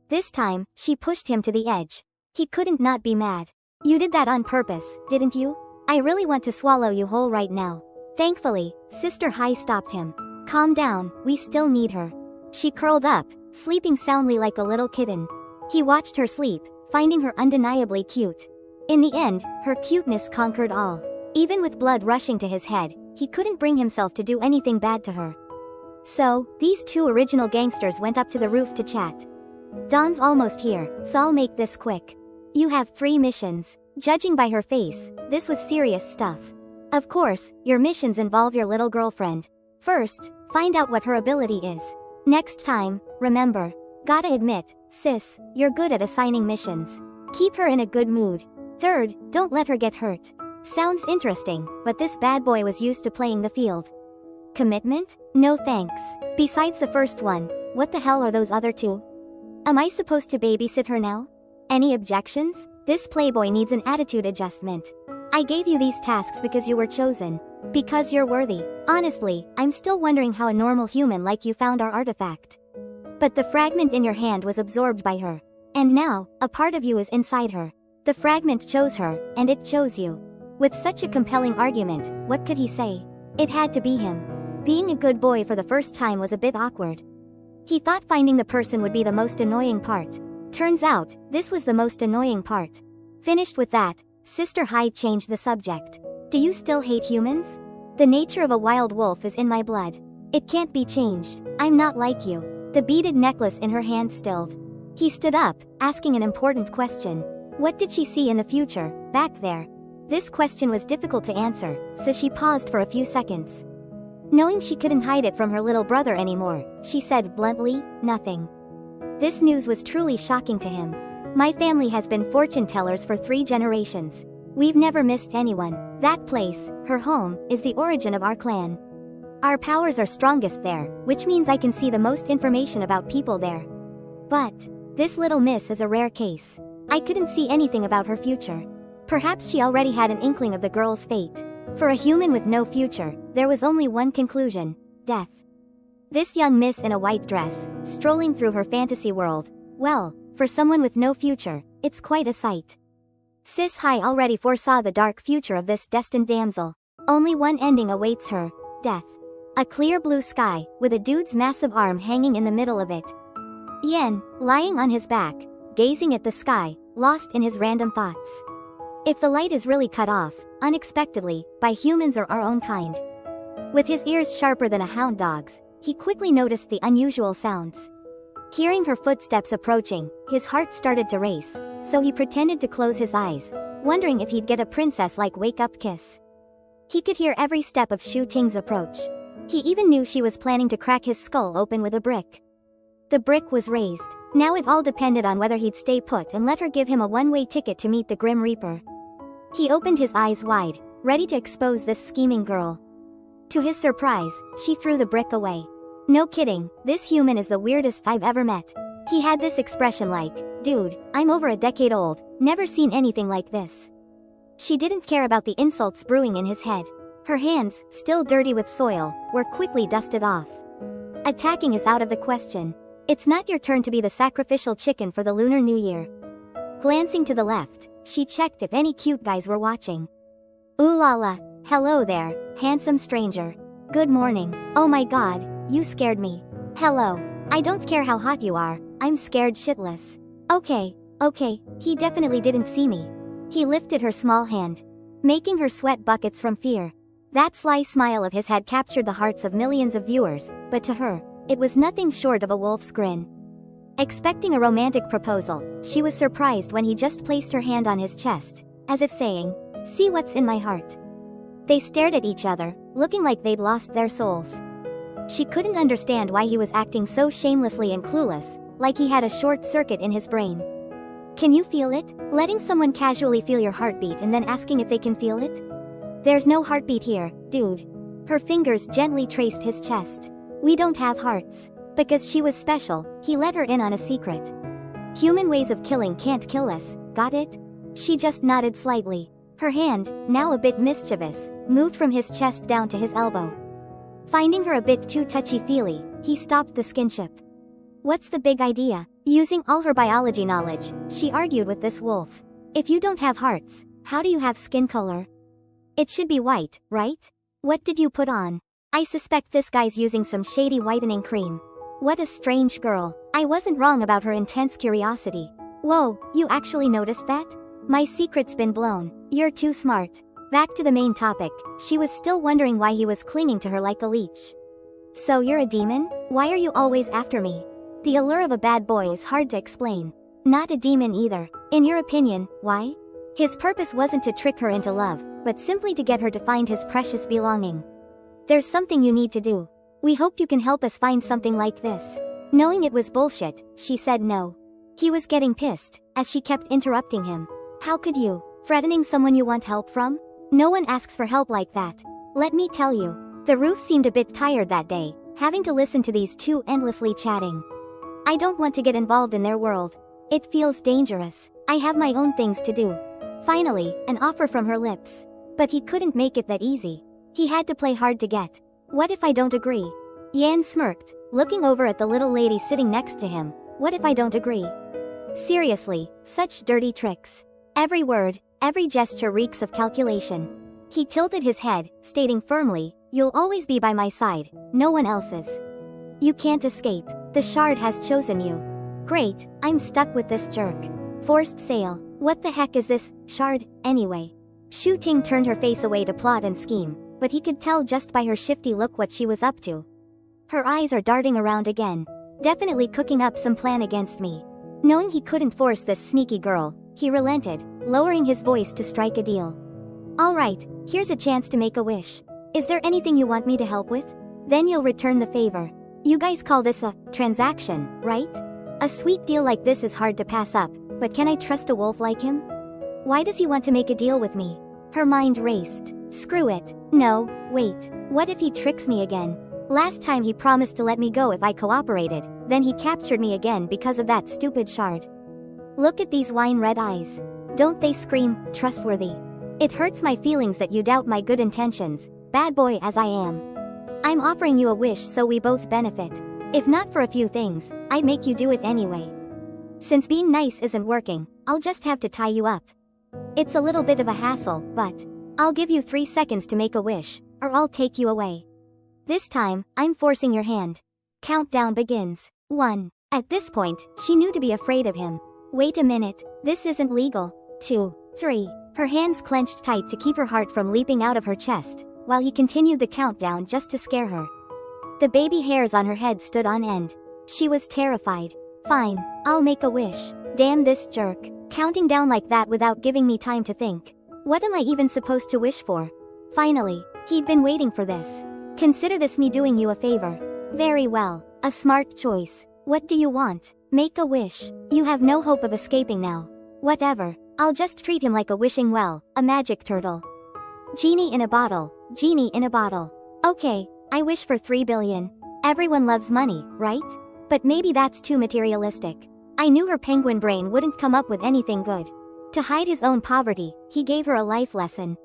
This time, she pushed him to the edge. He couldn't not be mad. You did that on purpose, didn't you? I really want to swallow you whole right now. Thankfully, Sister Hai stopped him. Calm down, we still need her. She curled up, sleeping soundly like a little kitten. He watched her sleep, finding her undeniably cute. In the end, her cuteness conquered all. Even with blood rushing to his head, he couldn't bring himself to do anything bad to her. So, these two original gangsters went up to the roof to chat. Dawn's almost here, so I'll make this quick. You have 3 missions. Judging by her face, this was serious stuff. Of course, your missions involve your little girlfriend. First, find out what her ability is. Next time, remember. Gotta admit, sis, you're good at assigning missions. Keep her in a good mood. Third, don't let her get hurt. Sounds interesting, but this bad boy was used to playing the field. Commitment? No thanks. Besides the first one, what the hell are those other 2? Am I supposed to babysit her now? Any objections? This playboy needs an attitude adjustment. I gave you these tasks because you were chosen. Because you're worthy. Honestly, I'm still wondering how a normal human like you found our artifact. But the fragment in your hand was absorbed by her. And now, a part of you is inside her. The fragment chose her, and it chose you. With such a compelling argument, what could he say? It had to be him. Being a good boy for the first time was a bit awkward. He thought finding the person would be the most annoying part. Turns out, this was the most annoying part. Finished with that, Sister Hyde changed the subject. Do you still hate humans? The nature of a wild wolf is in my blood. It can't be changed. I'm not like you. The beaded necklace in her hand stilled. He stood up, asking an important question. What did she see in the future, back there? This question was difficult to answer, so she paused for a few seconds. Knowing she couldn't hide it from her little brother anymore, she said bluntly, nothing. This news was truly shocking to him. My family has been fortune tellers for 3 generations. We've never missed anyone. That place, her home, is the origin of our clan. Our powers are strongest there, which means I can see the most information about people there. But this little miss is a rare case. I couldn't see anything about her future. Perhaps she already had an inkling of the girl's fate. For a human with no future, there was only one conclusion: death. This young miss in a white dress, strolling through her fantasy world. Well, for someone with no future, it's quite a sight. Sis Hai already foresaw the dark future of this destined damsel. Only one ending awaits her: death. A clear blue sky, with a dude's massive arm hanging in the middle of it. Yen, lying on his back, gazing at the sky, lost in his random thoughts. If the light is really cut off, unexpectedly, by humans or our own kind. With his ears sharper than a hound dog's, he quickly noticed the unusual sounds. Hearing her footsteps approaching, his heart started to race, so he pretended to close his eyes, wondering if he'd get a princess-like wake-up kiss. He could hear every step of Shu Ting's approach. He even knew she was planning to crack his skull open with a brick. The brick was raised. Now it all depended on whether he'd stay put and let her give him a one-way ticket to meet the Grim Reaper. He opened his eyes wide, ready to expose this scheming girl. To his surprise, she threw the brick away. No kidding, this human is the weirdest I've ever met. He had this expression like, dude, I'm over a decade old, never seen anything like this. She didn't care about the insults brewing in his head. Her hands, still dirty with soil, were quickly dusted off. Attacking is out of the question. It's not your turn to be the sacrificial chicken for the Lunar New Year. Glancing to the left, she checked if any cute guys were watching. Ooh la la, hello there, handsome stranger. Good morning. Oh my god, you scared me. Hello. I don't care how hot you are, I'm scared shitless. Okay, he definitely didn't see me. He lifted her small hand, making her sweat buckets from fear. That sly smile of his had captured the hearts of millions of viewers, but to her, it was nothing short of a wolf's grin. Expecting a romantic proposal, she was surprised when he just placed her hand on his chest, as if saying, see what's in my heart. They stared at each other, looking like they'd lost their souls. She couldn't understand why he was acting so shamelessly and clueless, like he had a short circuit in his brain. Can you feel it? Letting someone casually feel your heartbeat and then asking if they can feel it? There's no heartbeat here, dude. Her fingers gently traced his chest. We don't have hearts. Because she was special, he let her in on a secret. Human ways of killing can't kill us, got it? She just nodded slightly. Her hand, now a bit mischievous, moved from his chest down to his elbow. Finding her a bit too touchy-feely, he stopped the skinship. What's the big idea? Using all her biology knowledge, she argued with this wolf. If you don't have hearts, how do you have skin color? It should be white, right? What did you put on? I suspect this guy's using some shady whitening cream. What a strange girl. I wasn't wrong about her intense curiosity. Whoa, you actually noticed that? My secret's been blown. You're too smart. Back to the main topic, she was still wondering why he was clinging to her like a leech. So you're a demon? Why are you always after me? The allure of a bad boy is hard to explain. Not a demon either. In your opinion, why? His purpose wasn't to trick her into love, but simply to get her to find his precious belonging. There's something you need to do. We hope you can help us find something like this. Knowing it was bullshit, she said no. He was getting pissed, as she kept interrupting him. How could you? Threatening someone you want help from? No one asks for help like that. Let me tell you. The roof seemed a bit tired that day, having to listen to these two endlessly chatting. I don't want to get involved in their world. It feels dangerous. I have my own things to do. Finally, an offer from her lips. But he couldn't make it that easy. He had to play hard to get. What if I don't agree? Yan smirked, looking over at the little lady sitting next to him. What if I don't agree? Seriously, such dirty tricks. Every word, every gesture reeks of calculation. He tilted his head, stating firmly, you'll always be by my side, no one else's. You can't escape. The shard has chosen you. Great, I'm stuck with this jerk. Forced sale. What the heck is this shard, anyway? Shu Ting turned her face away to plot and scheme, but he could tell just by her shifty look what she was up to. Her eyes are darting around again. Definitely cooking up some plan against me. Knowing he couldn't force this sneaky girl, he relented, lowering his voice to strike a deal. Alright, here's a chance to make a wish. Is there anything you want me to help with? Then you'll return the favor. You guys call this a transaction, right? A sweet deal like this is hard to pass up, but can I trust a wolf like him? Why does he want to make a deal with me? Her mind raced. Screw it. No, wait. What if he tricks me again? Last time he promised to let me go if I cooperated, then he captured me again because of that stupid shard. Look at these wine-red eyes. Don't they scream trustworthy? It hurts my feelings that you doubt my good intentions, bad boy as I am. I'm offering you a wish so we both benefit. If not for a few things, I'd make you do it anyway. Since being nice isn't working, I'll just have to tie you up. It's a little bit of a hassle, but I'll give you 3 seconds to make a wish, or I'll take you away. This time, I'm forcing your hand. Countdown begins. 1. At this point, she knew to be afraid of him. Wait a minute, this isn't legal. 2. 3. Her hands clenched tight to keep her heart from leaping out of her chest, while he continued the countdown just to scare her. The baby hairs on her head stood on end. She was terrified. Fine, I'll make a wish. Damn this jerk. Counting down like that without giving me time to think. What am I even supposed to wish for? Finally, he'd been waiting for this. Consider this me doing you a favor. Very well, a smart choice. What do you want? Make a wish. You have no hope of escaping now. Whatever, I'll just treat him like a wishing well, a magic turtle. Genie in a bottle, genie in a bottle. Okay, I wish for 3 billion. Everyone loves money, right? But maybe that's too materialistic. I knew her penguin brain wouldn't come up with anything good. To hide his own poverty, he gave her a life lesson.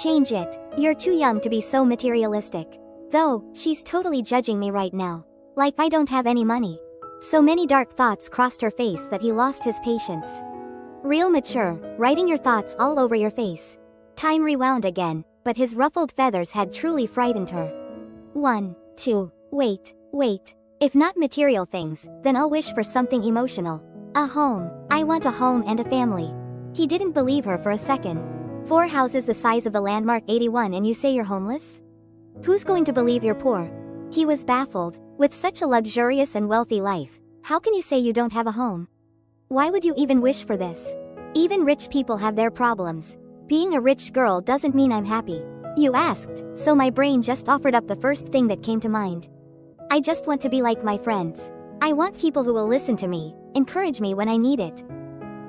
Change it. You're too young to be so materialistic. Though, she's totally judging me right now. Like I don't have any money. So many dark thoughts crossed her face that he lost his patience. Real mature, writing your thoughts all over your face. Time rewound again, but his ruffled feathers had truly frightened her. 1, 2, wait. If not material things, then I'll wish for something emotional. A home. I want a home and a family. He didn't believe her for a second. 4 houses the size of the landmark 81 and you say you're homeless? Who's going to believe you're poor? He was baffled. With such a luxurious and wealthy life, how can you say you don't have a home? Why would you even wish for this? Even rich people have their problems. Being a rich girl doesn't mean I'm happy. You asked, so my brain just offered up the first thing that came to mind. I just want to be like my friends. I want people who will listen to me, encourage me when I need it.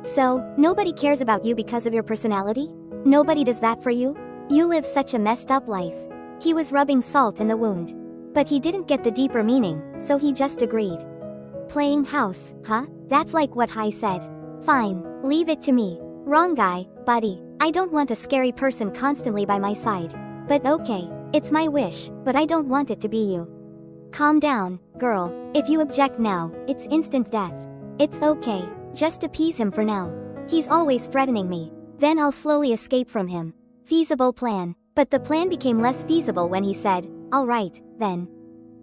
So, nobody cares about you because of your personality? Nobody does that for you? You live such a messed up life. He was rubbing salt in the wound. But he didn't get the deeper meaning, so he just agreed. Playing house, huh? That's like what Hai said. Fine, leave it to me. Wrong guy, buddy. I don't want a scary person constantly by my side. But okay, it's my wish, but I don't want it to be you. Calm down, girl. If you object now, it's instant death. It's okay, just appease him for now. He's always threatening me. Then I'll slowly escape from him. Feasible plan. But the plan became less feasible when he said, alright, then.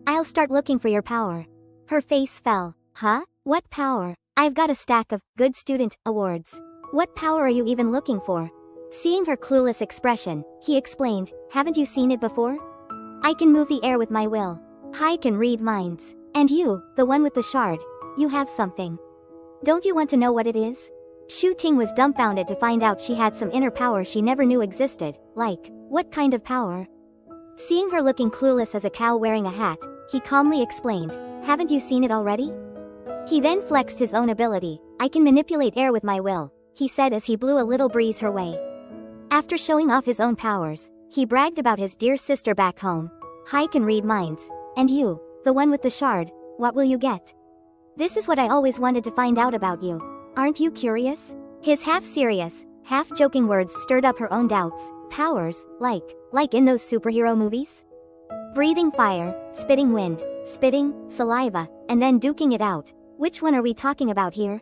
I'll start looking for your power. Her face fell. Huh? What power? I've got a stack of good student awards. What power are you even looking for? Seeing her clueless expression, he explained, haven't you seen it before? I can move the air with my will. Hai can read minds. And you, the one with the shard, you have something. Don't you want to know what it is? Shu Ting was dumbfounded to find out she had some inner power she never knew existed. Like, what kind of power? Seeing her looking clueless as a cow wearing a hat, he calmly explained, haven't you seen it already? He then flexed his own ability. I can manipulate air with my will, he said as he blew a little breeze her way. After showing off his own powers, he bragged about his dear sister back home. Hai can read minds. And you, the one with the shard, what will you get? This is what I always wanted to find out about you. Aren't you curious? His half-serious, half-joking words stirred up her own doubts. Powers, like in those superhero movies? Breathing fire, spitting wind, spitting, saliva, and then duking it out. Which one are we talking about here?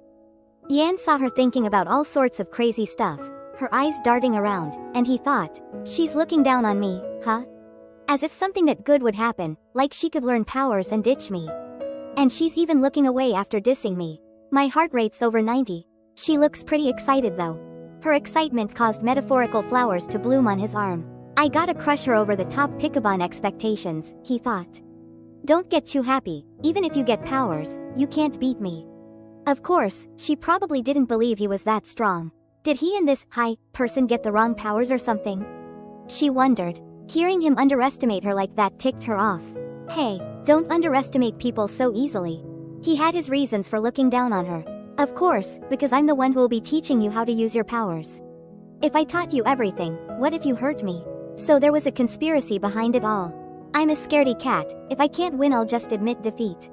Yan saw her thinking about all sorts of crazy stuff, her eyes darting around, and he thought, she's looking down on me, huh? As if something that good would happen, like she could learn powers and ditch me. And she's even looking away after dissing me. My heart rate's over 90. She looks pretty excited though. Her excitement caused metaphorical flowers to bloom on his arm. I gotta crush her over the top Pikabon expectations, he thought. Don't get too happy, even if you get powers, you can't beat me. Of course, she probably didn't believe he was that strong. Did he and this high person get the wrong powers or something? She wondered. Hearing him underestimate her like that ticked her off. Hey, don't underestimate people so easily. He had his reasons for looking down on her. Of course, because I'm the one who will be teaching you how to use your powers. If I taught you everything, what if you hurt me? So there was a conspiracy behind it all. I'm a scaredy cat, if I can't win I'll just admit defeat.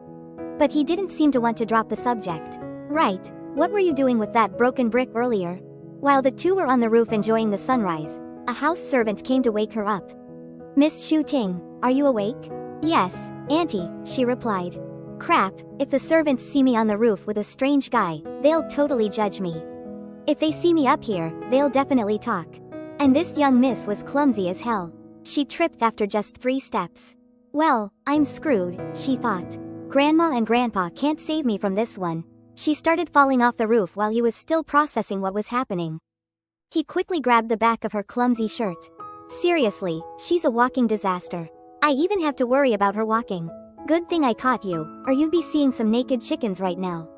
But he didn't seem to want to drop the subject. Right, what were you doing with that broken brick earlier? While the two were on the roof enjoying the sunrise, a house servant came to wake her up. Miss Shu Ting, are you awake? Yes, Auntie, she replied. Crap, if the servants see me on the roof with a strange guy, they'll totally judge me. If they see me up here, they'll definitely talk. And this young miss was clumsy as hell. She tripped after just 3 steps. Well, I'm screwed, she thought. Grandma and Grandpa can't save me from this one. She started falling off the roof while he was still processing what was happening. He quickly grabbed the back of her clumsy shirt. Seriously, she's a walking disaster. I even have to worry about her walking. Good thing I caught you, or you'd be seeing some naked chickens right now.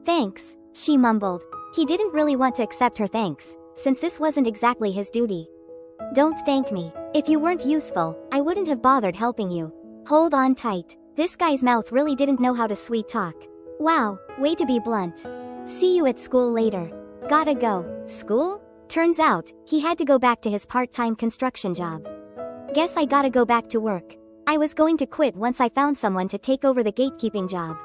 Thanks, she mumbled. He didn't really want to accept her thanks, since this wasn't exactly his duty. Don't thank me. If you weren't useful, I wouldn't have bothered helping you. Hold on tight. This guy's mouth really didn't know how to sweet talk. Wow, way to be blunt. See you at school later. Gotta go. School? Turns out, he had to go back to his part-time construction job. Guess I gotta go back to work. I was going to quit once I found someone to take over the gatekeeping job.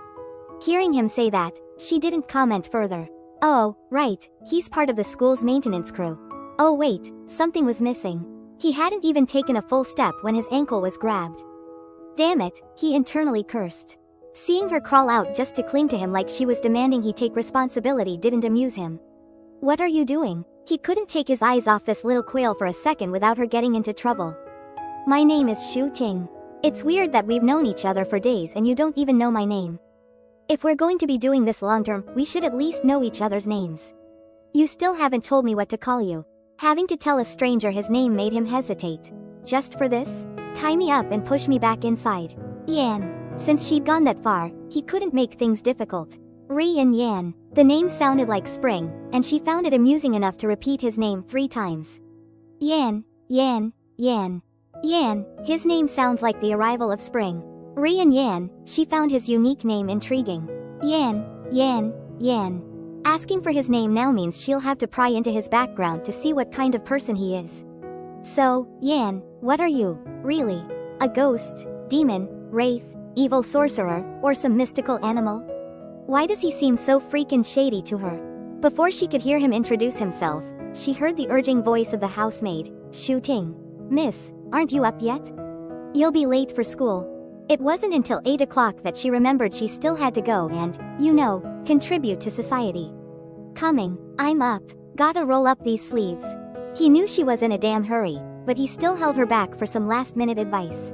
Hearing him say that, she didn't comment further. Oh, right, he's part of the school's maintenance crew. Oh wait, something was missing. He hadn't even taken a full step when his ankle was grabbed. Damn it, he internally cursed. Seeing her crawl out just to cling to him like she was demanding he take responsibility didn't amuse him. What are you doing? He couldn't take his eyes off this little quail for a second without her getting into trouble. My name is Shu Ting. It's weird that we've known each other for days and you don't even know my name. If we're going to be doing this long term, we should at least know each other's names. You still haven't told me what to call you. Having to tell a stranger his name made him hesitate. Just for this? Tie me up and push me back inside. Yan. Since she'd gone that far, he couldn't make things difficult. Ri and Yan. The name sounded like spring, and she found it amusing enough to repeat his name 3 times. Yan, Yan, Yan. Yan, his name sounds like the arrival of spring. Ri and Yan, she found his unique name intriguing. Yan, Yan, Yan. Asking for his name now means she'll have to pry into his background to see what kind of person he is. So, Yan, what are you, really? A ghost, demon, wraith, evil sorcerer, or some mystical animal? Why does he seem so freaking shady to her? Before she could hear him introduce himself, she heard the urging voice of the housemaid, Shu Ting. Miss, aren't you up yet? You'll be late for school. It wasn't until 8 o'clock that she remembered she still had to go and, you know, contribute to society. Coming, I'm up. Gotta roll up these sleeves. He knew she was in a damn hurry, but he still held her back for some last-minute advice.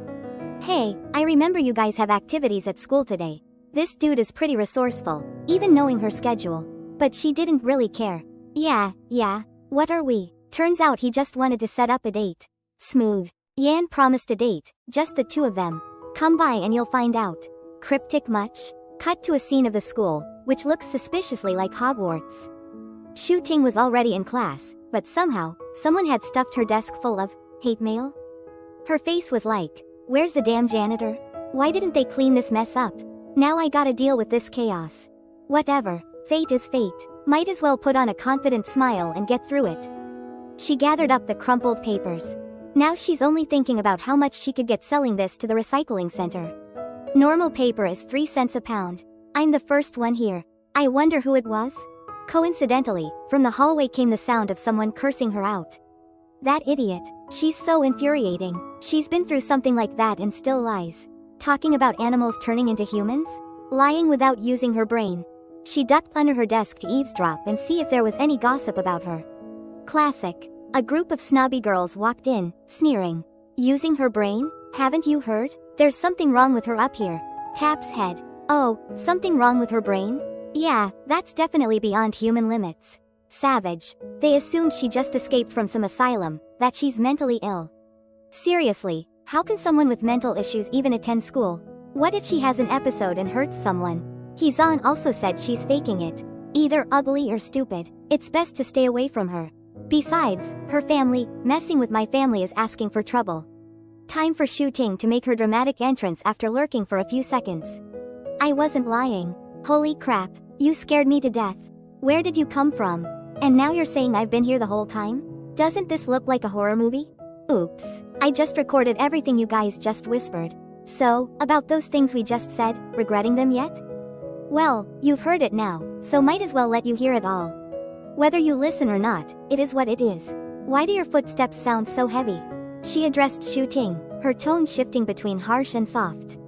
Hey, I remember you guys have activities at school today. This dude is pretty resourceful, even knowing her schedule. But she didn't really care. Yeah, what are we? Turns out he just wanted to set up a date. Smooth. Yan promised a date, just the 2 of them. Come by and you'll find out. Cryptic much? Cut to a scene of the school, which looks suspiciously like Hogwarts. Shu Ting was already in class, but somehow, someone had stuffed her desk full of hate mail. Her face was like, where's the damn janitor? Why didn't they clean this mess up? Now I gotta deal with this chaos. Whatever, fate is fate. Might as well put on a confident smile and get through it. She gathered up the crumpled papers. Now she's only thinking about how much she could get selling this to the recycling center. Normal paper is 3 cents a pound. I'm the first one here. I wonder who it was? Coincidentally, from the hallway came the sound of someone cursing her out. That idiot. She's so infuriating. She's been through something like that and still lies. Talking about animals turning into humans? Lying without using her brain. She ducked under her desk to eavesdrop and see if there was any gossip about her. Classic. A group of snobby girls walked in, sneering. Using her brain? Haven't you heard? There's something wrong with her up here. Taps head. Oh, something wrong with her brain? Yeah, that's definitely beyond human limits. Savage. They assumed she just escaped from some asylum, that she's mentally ill. Seriously, how can someone with mental issues even attend school? What if she has an episode and hurts someone? Hee-zan also said she's faking it. Either ugly or stupid. It's best to stay away from her. Besides, her family, messing with my family is asking for trouble. Time for Shu Ting to make her dramatic entrance after lurking for a few seconds. I wasn't lying. Holy crap, you scared me to death. Where did you come from? And now you're saying I've been here the whole time? Doesn't this look like a horror movie? Oops, I just recorded everything you guys just whispered. So, about those things we just said, regretting them yet? Well, you've heard it now, so might as well let you hear it all. Whether you listen or not, it is what it is. Why do your footsteps sound so heavy? She addressed Shu Ting, her tone shifting between harsh and soft.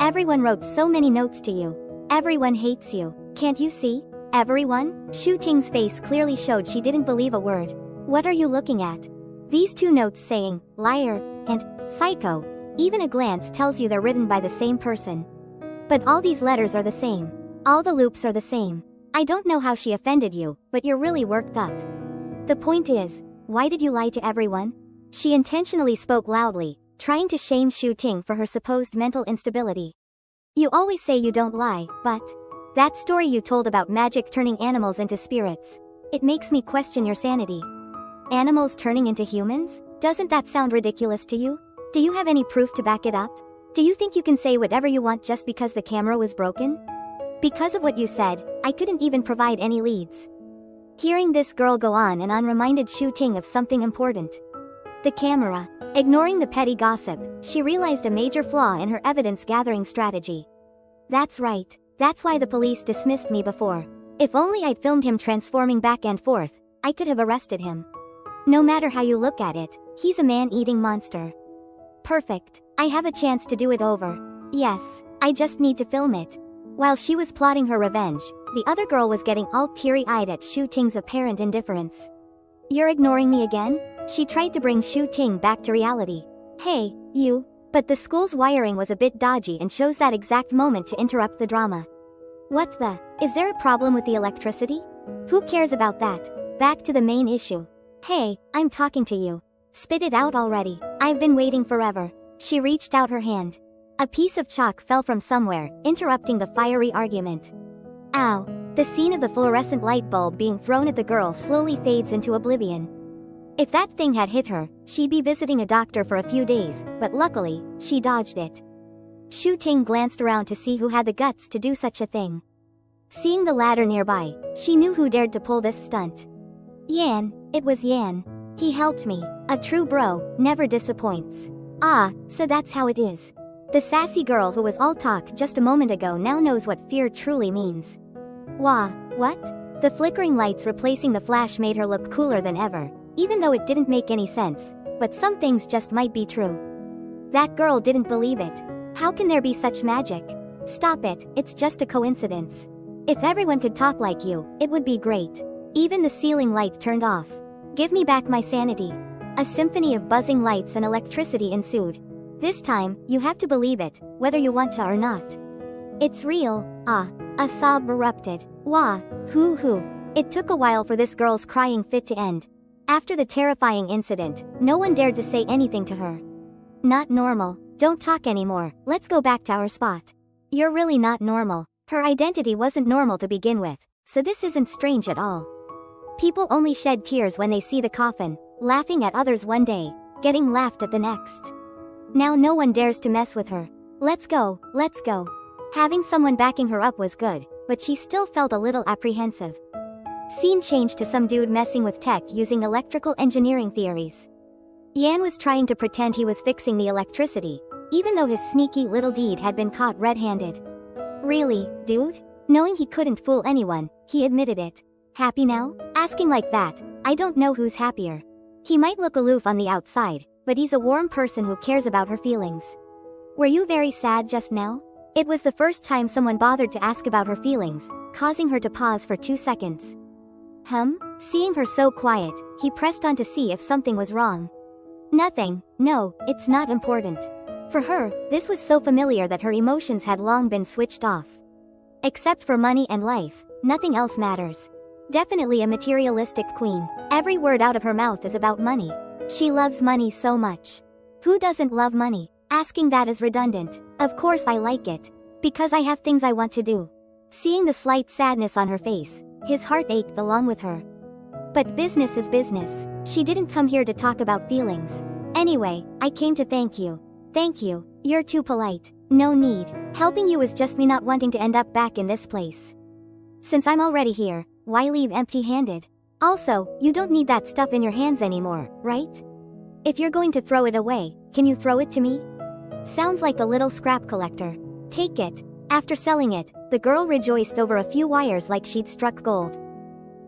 Everyone wrote so many notes to you. Everyone hates you, can't you see? Everyone? Shu Ting's face clearly showed she didn't believe a word. What are you looking at? These two notes saying, liar, and, psycho. Even a glance tells you they're written by the same person. But all these letters are the same. All the loops are the same. I don't know how she offended you, but you're really worked up. The point is, why did you lie to everyone? She intentionally spoke loudly, trying to shame Shu Ting for her supposed mental instability. You always say you don't lie, but that story you told about magic turning animals into spirits. It makes me question your sanity. Animals turning into humans? Doesn't that sound ridiculous to you? Do you have any proof to back it up? Do you think you can say whatever you want just because the camera was broken? Because of what you said, I couldn't even provide any leads. Hearing this girl go on and on reminded Shu Ting of something important. The camera. Ignoring the petty gossip, she realized a major flaw in her evidence-gathering strategy. That's right. That's why the police dismissed me before. If only I'd filmed him transforming back and forth, I could have arrested him. No matter how you look at it, he's a man-eating monster. Perfect. I have a chance to do it over. Yes, I just need to film it. While she was plotting her revenge, the other girl was getting all teary-eyed at Shu Ting's apparent indifference. You're ignoring me again? She tried to bring Shu Ting back to reality. Hey, you. But the school's wiring was a bit dodgy and chose that exact moment to interrupt the drama. What the? Is there a problem with the electricity? Who cares about that? Back to the main issue. Hey, I'm talking to you. Spit it out already. I've been waiting forever. She reached out her hand. A piece of chalk fell from somewhere, interrupting the fiery argument. Ow. The scene of the fluorescent light bulb being thrown at the girl slowly fades into oblivion. If that thing had hit her, she'd be visiting a doctor for a few days, but luckily, she dodged it. Shu Ting glanced around to see who had the guts to do such a thing. Seeing the ladder nearby, she knew who dared to pull this stunt. Yan. It was Yan. He helped me. A true bro never disappoints. Ah, so that's how it is. The sassy girl who was all talk just a moment ago now knows what fear truly means. Wah, what? The flickering lights replacing the flash made her look cooler than ever, even though it didn't make any sense, but some things just might be true. That girl didn't believe it. How can there be such magic? Stop it, it's just a coincidence. If everyone could talk like you, it would be great. Even the ceiling light turned off. Give me back my sanity. A symphony of buzzing lights and electricity ensued. This time, you have to believe it, whether you want to or not. It's real. Ah. A sob erupted. Wah. Hoo. It took a while for this girl's crying fit to end. After the terrifying incident, no one dared to say anything to her. Not normal. Don't talk anymore. Let's go back to our spot. You're really not normal. Her identity wasn't normal to begin with, so this isn't strange at all. People only shed tears when they see the coffin, laughing at others one day, getting laughed at the next. Now no one dares to mess with her. Let's go. Having someone backing her up was good, but she still felt a little apprehensive. Scene changed to some dude messing with tech using electrical engineering theories. Yan was trying to pretend he was fixing the electricity, even though his sneaky little deed had been caught red-handed. Really, dude? Knowing he couldn't fool anyone, he admitted it. Happy now? Asking like that, I don't know who's happier. He might look aloof on the outside, but he's a warm person who cares about her feelings. Were you very sad just now? It was the first time someone bothered to ask about her feelings, causing her to pause for 2 seconds. Seeing her so quiet, he pressed on to see if something was wrong. Nothing. No, it's not important. For her, this was so familiar that her emotions had long been switched off. Except for money and life, nothing else matters. Definitely a materialistic queen. Every word out of her mouth is about money. She loves money so much. Who doesn't love money? Asking that is redundant. Of course I like it. Because I have things I want to do. Seeing the slight sadness on her face, his heart ached along with her. But business is business. She didn't come here to talk about feelings. Anyway, I came to thank you. Thank you. You're too polite. No need. Helping you is just me not wanting to end up back in this place. Since I'm already here, why leave empty-handed? Also, you don't need that stuff in your hands anymore, right? If you're going to throw it away, can you throw it to me? Sounds like a little scrap collector. Take it. After selling it, the girl rejoiced over a few wires like she'd struck gold.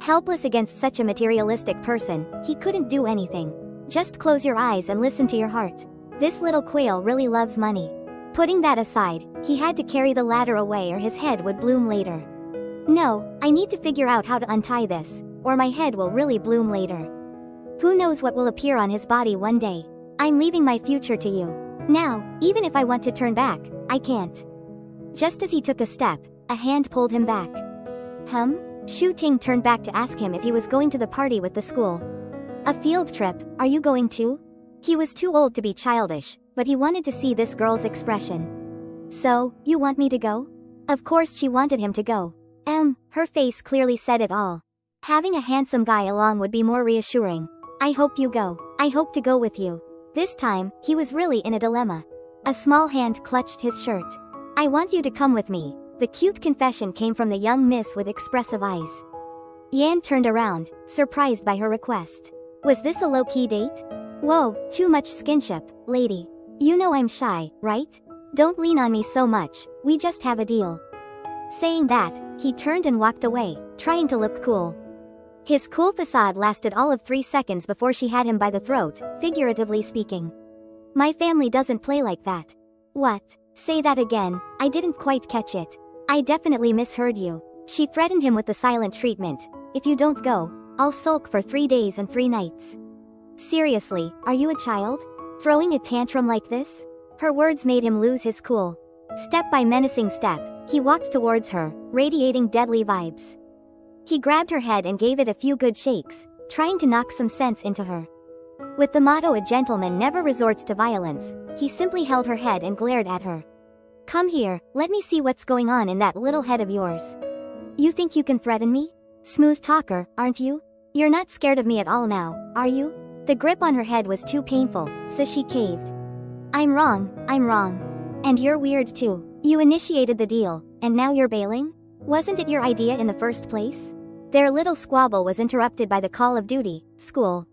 Helpless against such a materialistic person, he couldn't do anything. Just close your eyes and listen to your heart. This little quail really loves money. Putting that aside, he had to carry the ladder away or his head would bloom later. No, I need to figure out how to untie this, or my head will really bloom later. Who knows what will appear on his body one day? I'm leaving my future to you. Now, even if I want to turn back, I can't. Just as he took a step, a hand pulled him back. Shu Ting turned back to ask him if he was going to the party with the school. A field trip, are you going too? He was too old to be childish, but he wanted to see this girl's expression. So, you want me to go? Of course she wanted him to go. Her face clearly said it all. Having a handsome guy along would be more reassuring. I hope you go. I hope to go with you. This time, he was really in a dilemma. A small hand clutched his shirt. I want you to come with me. The cute confession came from the young miss with expressive eyes. Yan turned around, surprised by her request. Was this a low-key date? Whoa, too much skinship, lady. You know I'm shy, right? Don't lean on me so much, we just have a deal. Saying that, he turned and walked away, trying to look cool. His cool facade lasted all of 3 seconds before she had him by the throat, figuratively speaking. My family doesn't play like that. What? Say that again, I didn't quite catch it. I definitely misheard you. She threatened him with the silent treatment. If you don't go, I'll sulk for 3 days and 3 nights. Seriously, are you a child? Throwing a tantrum like this? Her words made him lose his cool. Step by menacing step, he walked towards her, radiating deadly vibes. He grabbed her head and gave it a few good shakes, trying to knock some sense into her. With the motto a gentleman never resorts to violence, he simply held her head and glared at her. Come here, let me see what's going on in that little head of yours. You think you can threaten me? Smooth talker, aren't you? You're not scared of me at all now, are you? The grip on her head was too painful, so she caved. I'm wrong. And you're weird too. You initiated the deal, and now you're bailing? Wasn't it your idea in the first place? Their little squabble was interrupted by the call of duty, school.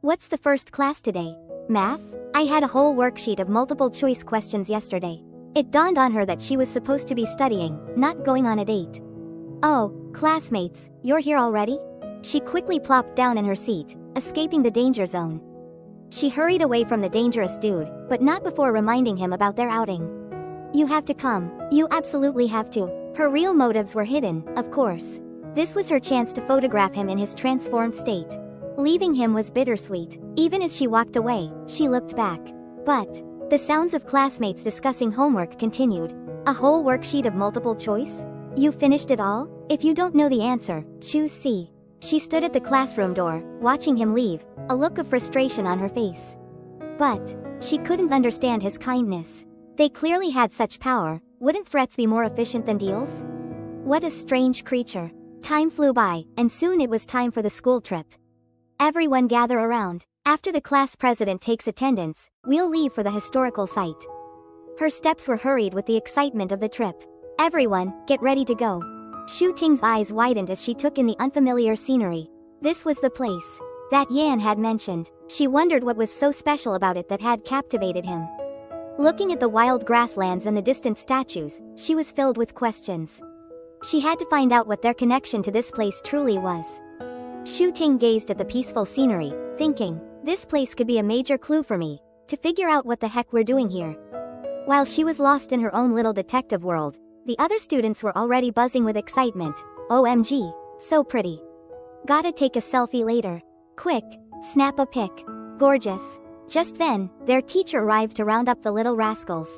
What's the first class today? Math? I had a whole worksheet of multiple choice questions yesterday. It dawned on her that she was supposed to be studying, not going on a date. Oh, classmates, you're here already? She quickly plopped down in her seat, escaping the danger zone. She hurried away from the dangerous dude, but not before reminding him about their outing. You have to come. You absolutely have to. Her real motives were hidden, of course. This was her chance to photograph him in his transformed state. Leaving him was bittersweet. Even as she walked away, she looked back. But the sounds of classmates discussing homework continued. A whole worksheet of multiple choice? You finished it all? If you don't know the answer, choose C. She stood at the classroom door, watching him leave, a look of frustration on her face. But she couldn't understand his kindness. They clearly had such power. Wouldn't threats be more efficient than deals? What a strange creature. Time flew by, and soon it was time for the school trip. Everyone gather around. After the class president takes attendance, we'll leave for the historical site. Her steps were hurried with the excitement of the trip. Everyone, get ready to go. Shu Ting's eyes widened as she took in the unfamiliar scenery. This was the place that Yan had mentioned. She wondered what was so special about it that had captivated him. Looking at the wild grasslands and the distant statues, she was filled with questions. She had to find out what their connection to this place truly was. Shu Ting gazed at the peaceful scenery, thinking, this place could be a major clue for me, to figure out what the heck we're doing here. While she was lost in her own little detective world, the other students were already buzzing with excitement. OMG, so pretty. Gotta take a selfie later. Quick, snap a pic. Gorgeous. Just then, their teacher arrived to round up the little rascals.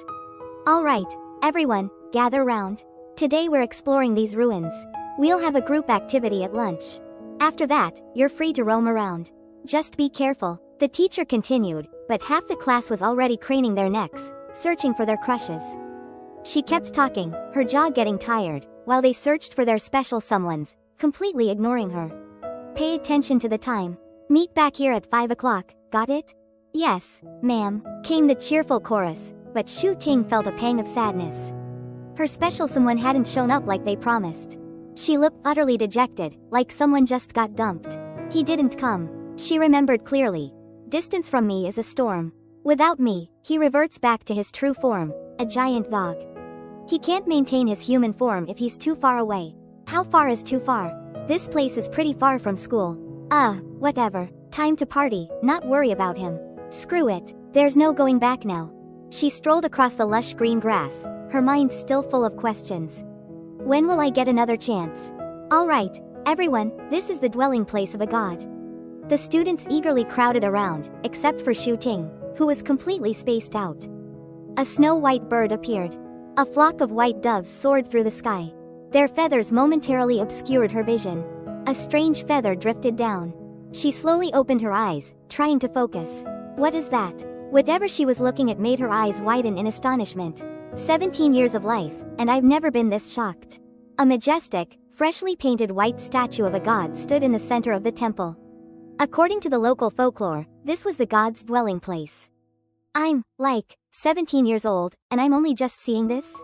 Alright, everyone, gather round. Today we're exploring these ruins. We'll have a group activity at lunch. After that, you're free to roam around. Just be careful, the teacher continued, but half the class was already craning their necks, searching for their crushes. She kept talking, her jaw getting tired, while they searched for their special someones, completely ignoring her. Pay attention to the time. Meet back here at 5 o'clock, got it? Yes, ma'am, came the cheerful chorus, but Shu Ting felt a pang of sadness. Her special someone hadn't shown up like they promised. She looked utterly dejected, like someone just got dumped. He didn't come. She remembered clearly. Distance from me is a storm. Without me, he reverts back to his true form, a giant dog. He can't maintain his human form if he's too far away. How far is too far? This place is pretty far from school. Whatever. Time to party, not worry about him. Screw it, there's no going back now. She strolled across the lush green grass, her mind still full of questions. When will I get another chance? Alright, everyone, this is the dwelling place of a god. The students eagerly crowded around, except for Shu Ting, who was completely spaced out. A snow-white bird appeared. A flock of white doves soared through the sky. Their feathers momentarily obscured her vision. A strange feather drifted down. She slowly opened her eyes, trying to focus. What is that? Whatever she was looking at made her eyes widen in astonishment. 17 years of life, and I've never been this shocked. A majestic, freshly painted white statue of a god stood in the center of the temple. According to the local folklore, this was the god's dwelling place. I'm, 17 years old, and I'm only just seeing this?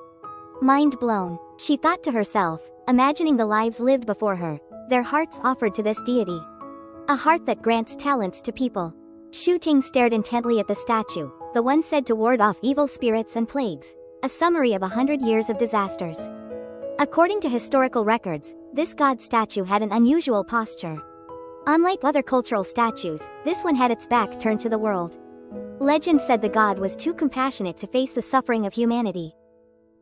Mind blown, she thought to herself, imagining the lives lived before her, their hearts offered to this deity. A heart that grants talents to people. Shu Ting stared intently at the statue, the one said to ward off evil spirits and plagues, a summary of 100 years of disasters. According to historical records, this god statue had an unusual posture. Unlike other cultural statues, this one had its back turned to the world. Legend said the god was too compassionate to face the suffering of humanity.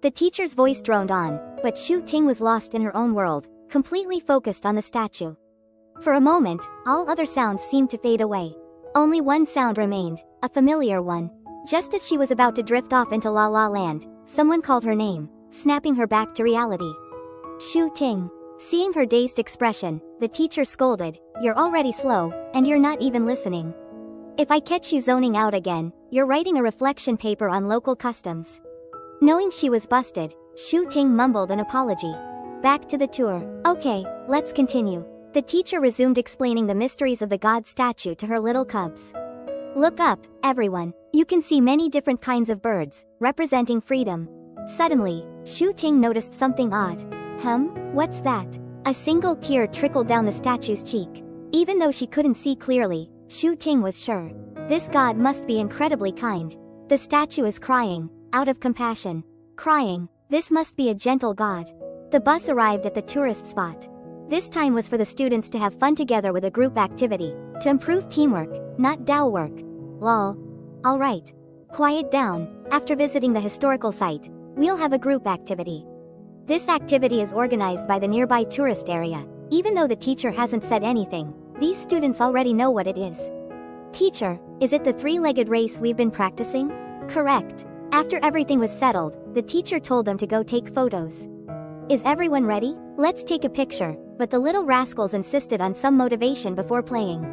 The teacher's voice droned on, but Shu Ting was lost in her own world, completely focused on the statue. For a moment, all other sounds seemed to fade away. Only one sound remained, a familiar one. Just as she was about to drift off into La La Land, someone called her name, snapping her back to reality. Shu Ting. Seeing her dazed expression, the teacher scolded, "You're already slow, and you're not even listening. If I catch you zoning out again, you're writing a reflection paper on local customs." Knowing she was busted, Shu Ting mumbled an apology. Back to the tour. Okay, let's continue. The teacher resumed explaining the mysteries of the god statue to her little cubs. Look up, everyone. You can see many different kinds of birds, representing freedom. Suddenly, Shu Ting noticed something odd. What's that? A single tear trickled down the statue's cheek. Even though she couldn't see clearly, Shu Ting was sure. This god must be incredibly kind. The statue is crying, out of compassion. Crying, this must be a gentle god. The bus arrived at the tourist spot. This time was for the students to have fun together with a group activity, to improve teamwork, not Dao work. Lol. Alright. Quiet down, after visiting the historical site, we'll have a group activity. This activity is organized by the nearby tourist area. Even though the teacher hasn't said anything, these students already know what it is. Teacher, is it the three-legged race we've been practicing? Correct. After everything was settled, the teacher told them to go take photos. Is everyone ready? Let's take a picture, but the little rascals insisted on some motivation before playing.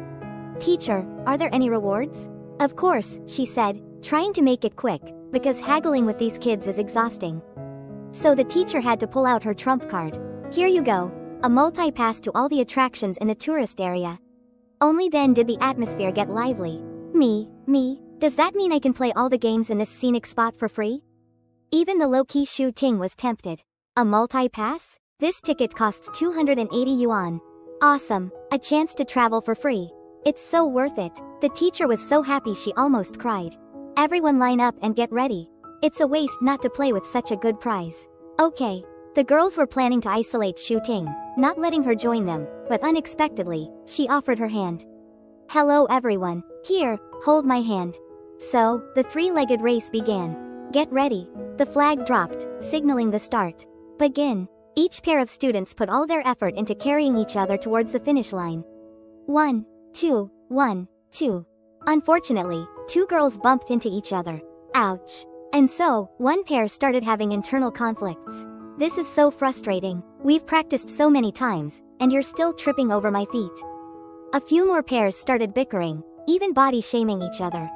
Teacher, are there any rewards? Of course, she said, trying to make it quick, because haggling with these kids is exhausting. So the teacher had to pull out her trump card. Here you go. A multi-pass to all the attractions in the tourist area. Only then did the atmosphere get lively. Me? Does that mean I can play all the games in this scenic spot for free? Even the low-key Shu Ting was tempted. A multi-pass? This ticket costs 280 yuan. Awesome, a chance to travel for free. It's so worth it. The teacher was so happy she almost cried. Everyone line up and get ready. It's a waste not to play with such a good prize. Okay. The girls were planning to isolate Shu Ting, not letting her join them, but unexpectedly, she offered her hand. Hello everyone. Here, hold my hand. So, the three-legged race began. Get ready. The flag dropped, signaling the start. Begin. Each pair of students put all their effort into carrying each other towards the finish line. 1, 2, 1, 2. Unfortunately, two girls bumped into each other. Ouch. And so, one pair started having internal conflicts. This is so frustrating. We've practiced so many times, and you're still tripping over my feet. A few more pairs started bickering, even body shaming each other.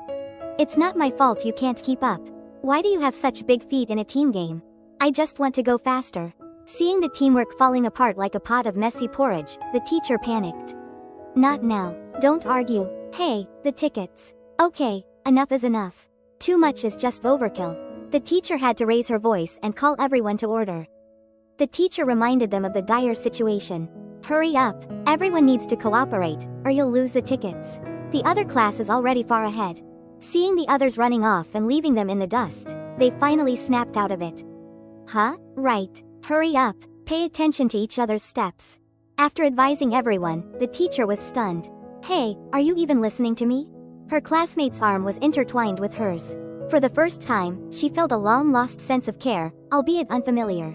It's not my fault you can't keep up. Why do you have such big feet in a team game? I just want to go faster. Seeing the teamwork falling apart like a pot of messy porridge, the teacher panicked. Not now. Don't argue. Hey, the tickets. Okay, enough is enough. Too much is just overkill. The teacher had to raise her voice and call everyone to order. The teacher reminded them of the dire situation. Hurry up, everyone needs to cooperate, or you'll lose the tickets. The other class is already far ahead. Seeing the others running off and leaving them in the dust, they finally snapped out of it. Huh? Right. Hurry up, pay attention to each other's steps. After advising everyone, the teacher was stunned. Hey, are you even listening to me? Her classmate's arm was intertwined with hers. For the first time, she felt a long-lost sense of care, albeit unfamiliar.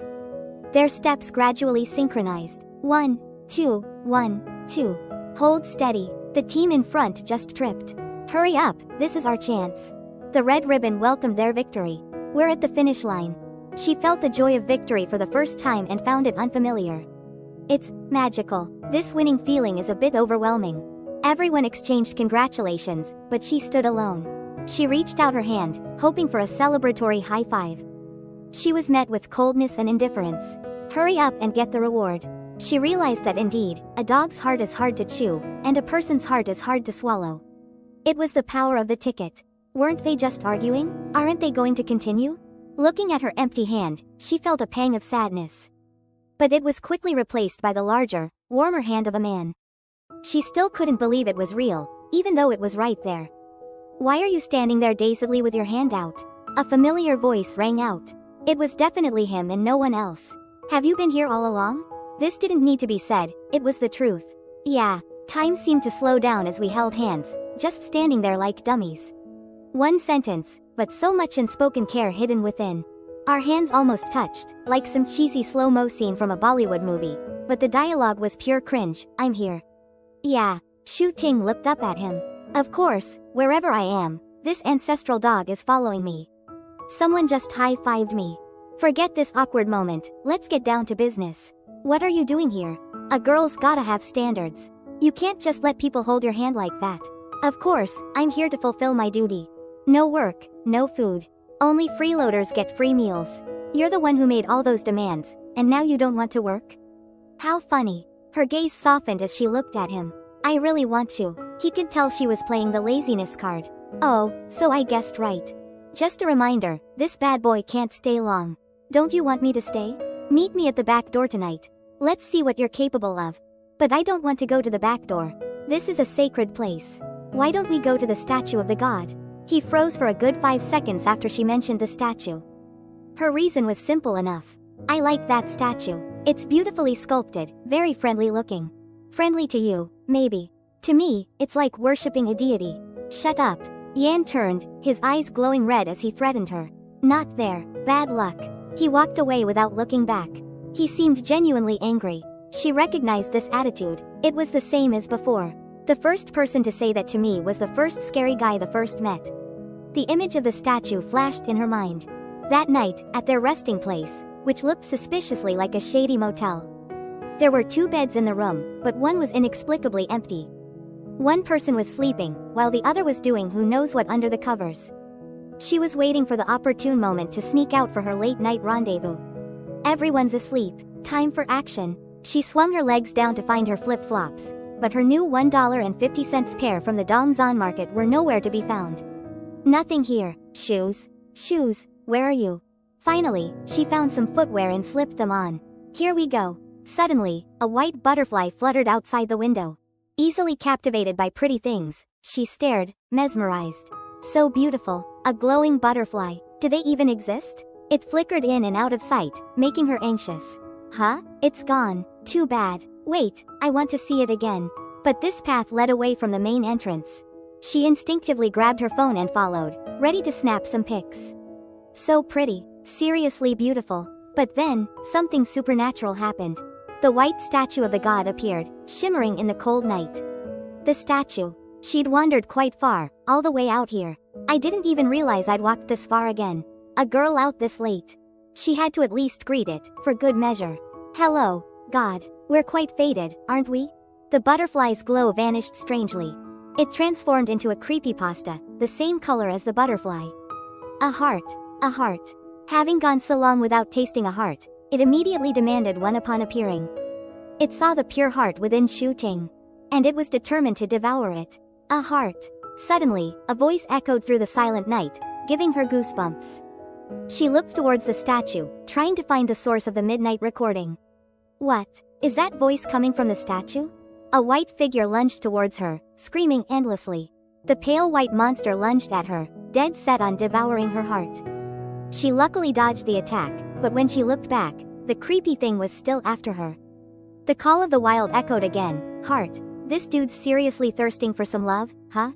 Their steps gradually synchronized. 1, 2, 1, 2. Hold steady. The team in front just tripped. Hurry up, this is our chance. The red ribbon welcomed their victory. We're at the finish line. She felt the joy of victory for the first time and found it unfamiliar. It's magical. This winning feeling is a bit overwhelming. Everyone exchanged congratulations, but she stood alone. She reached out her hand, hoping for a celebratory high five. She was met with coldness and indifference. Hurry up and get the reward. She realized that indeed, a dog's heart is hard to chew, and a person's heart is hard to swallow. It was the power of the ticket. Weren't they just arguing? Aren't they going to continue? Looking at her empty hand, she felt a pang of sadness. But it was quickly replaced by the larger, warmer hand of a man. She still couldn't believe it was real, even though it was right there. Why are you standing there dazedly with your hand out? A familiar voice rang out. It was definitely him and no one else. Have you been here all along? This didn't need to be said, it was the truth. Yeah, time seemed to slow down as we held hands, just standing there like dummies. One sentence, but so much unspoken care hidden within. Our hands almost touched, like some cheesy slow-mo scene from a Bollywood movie, but the dialogue was pure cringe. I'm here. Yeah, Shu Ting looked up at him. Of course, wherever I am, this ancestral dog is following me. Someone just high-fived me. Forget this awkward moment, let's get down to business. What are you doing here? A girl's gotta have standards. You can't just let people hold your hand like that. Of course, I'm here to fulfill my duty. No work, no food. Only freeloaders get free meals. You're the one who made all those demands, and now you don't want to work? How funny. Her gaze softened as she looked at him. I really want to. He could tell she was playing the laziness card. Oh, so I guessed right. Just a reminder, this bad boy can't stay long. Don't you want me to stay? Meet me at the back door tonight. Let's see what you're capable of. But I don't want to go to the back door. This is a sacred place. Why don't we go to the statue of the god? He froze for a good 5 seconds after she mentioned the statue. Her reason was simple enough. I like that statue. It's beautifully sculpted, very friendly looking. Friendly to you, maybe. To me, it's like worshipping a deity. Shut up. Yan turned, his eyes glowing red as he threatened her. Not there, bad luck. He walked away without looking back. He seemed genuinely angry. She recognized this attitude. It was the same as before. The first person to say that to me was the first scary guy the first met. The image of the statue flashed in her mind. That night, at their resting place, which looked suspiciously like a shady motel. There were 2 beds in the room, but one was inexplicably empty. One person was sleeping, while the other was doing who knows what under the covers. She was waiting for the opportune moment to sneak out for her late-night rendezvous. Everyone's asleep. Time for action. She swung her legs down to find her flip-flops, but her new $1.50 pair from the Dongzan market were nowhere to be found. Nothing here. Shoes. Shoes, where are you? Finally, she found some footwear and slipped them on. Here we go. Suddenly, a white butterfly fluttered outside the window. Easily captivated by pretty things, she stared, mesmerized. So beautiful, a glowing butterfly. Do they even exist? It flickered in and out of sight, making her anxious. Huh? It's gone. Too bad. Wait, I want to see it again. But this path led away from the main entrance. She instinctively grabbed her phone and followed, ready to snap some pics. So pretty, seriously beautiful. But then, something supernatural happened. The white statue of the god appeared, shimmering in the cold night. The statue. She'd wandered quite far, all the way out here. I didn't even realize I'd walked this far again. A girl out this late. She had to at least greet it, for good measure. Hello, God. We're quite faded, aren't we? The butterfly's glow vanished strangely. It transformed into a creepypasta, the same color as the butterfly. A heart. A heart. Having gone so long without tasting a heart, it immediately demanded one upon appearing. It saw the pure heart within Shu Ting, and it was determined to devour it. A heart. Suddenly, a voice echoed through the silent night, giving her goosebumps. She looked towards the statue, trying to find the source of the midnight recording. What? Is that voice coming from the statue? A white figure lunged towards her, screaming endlessly. The pale white monster lunged at her, dead set on devouring her heart. She luckily dodged the attack, but when she looked back, the creepy thing was still after her. The call of the wild echoed again. Heart. This dude's seriously thirsting for some love, huh?